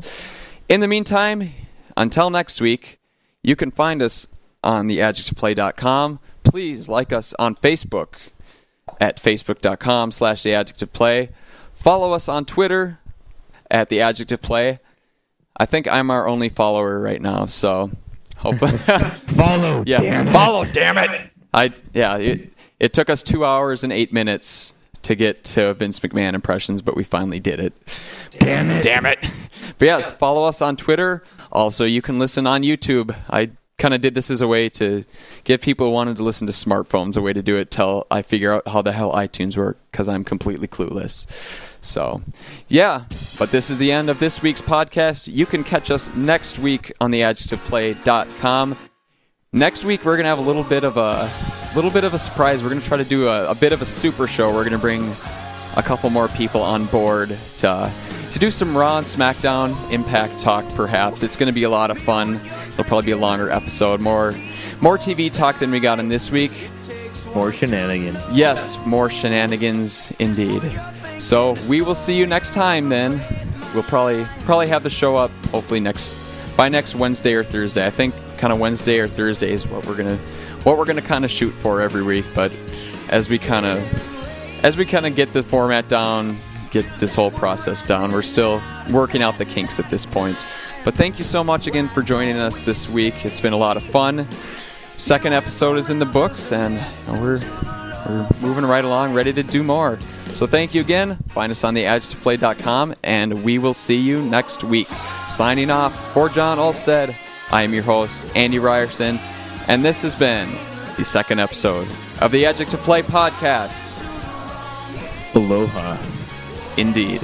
In the meantime, until next week, you can find us on theadjectiveplay.com. Please like us on Facebook at facebook.com/theadjectiveplay. Follow us on Twitter at theadjectiveplay. I think I'm our only follower right now, so hopefully Follow. Yeah, Damn it. follow, damn it. It took us 2 hours and 8 minutes to get to Vince McMahon impressions, but we finally did it. Damn it. But yes, follow us on Twitter. Also, you can listen on YouTube. I kind of did this as a way to give people who wanted to listen to smartphones a way to do it till I figure out how the hell iTunes work, because I'm completely clueless. So, yeah, but this is the end of this week's podcast. You can catch us next week on theadjectiveplay.com. Next week, we're going to have a little bit of a surprise. We're going to try to do a bit of a super show. We're going to bring a couple more people on board to do some Raw and SmackDown Impact talk, perhaps. It's going to be a lot of fun. It'll probably be a longer episode. More TV talk than we got in this week. More shenanigans. Yes, more shenanigans indeed. So we will see you next time then. We'll probably have the show up hopefully by by next Wednesday or Thursday. I think kind of Wednesday or Thursday is what we're gonna kind of shoot for every week. But as we kind of get the format down, get this whole process down, we're still working out the kinks at this point. But thank you so much again for joining us this week. It's been a lot of fun. Second episode is in the books, and we're moving right along, ready to do more. So thank you again. Find us on the adjectiveplay.com, and we will see you next week. Signing off for John Olstead, I am your host, Andy Ryerson, and this has been the second episode of the Adjective Play podcast. Aloha. Indeed.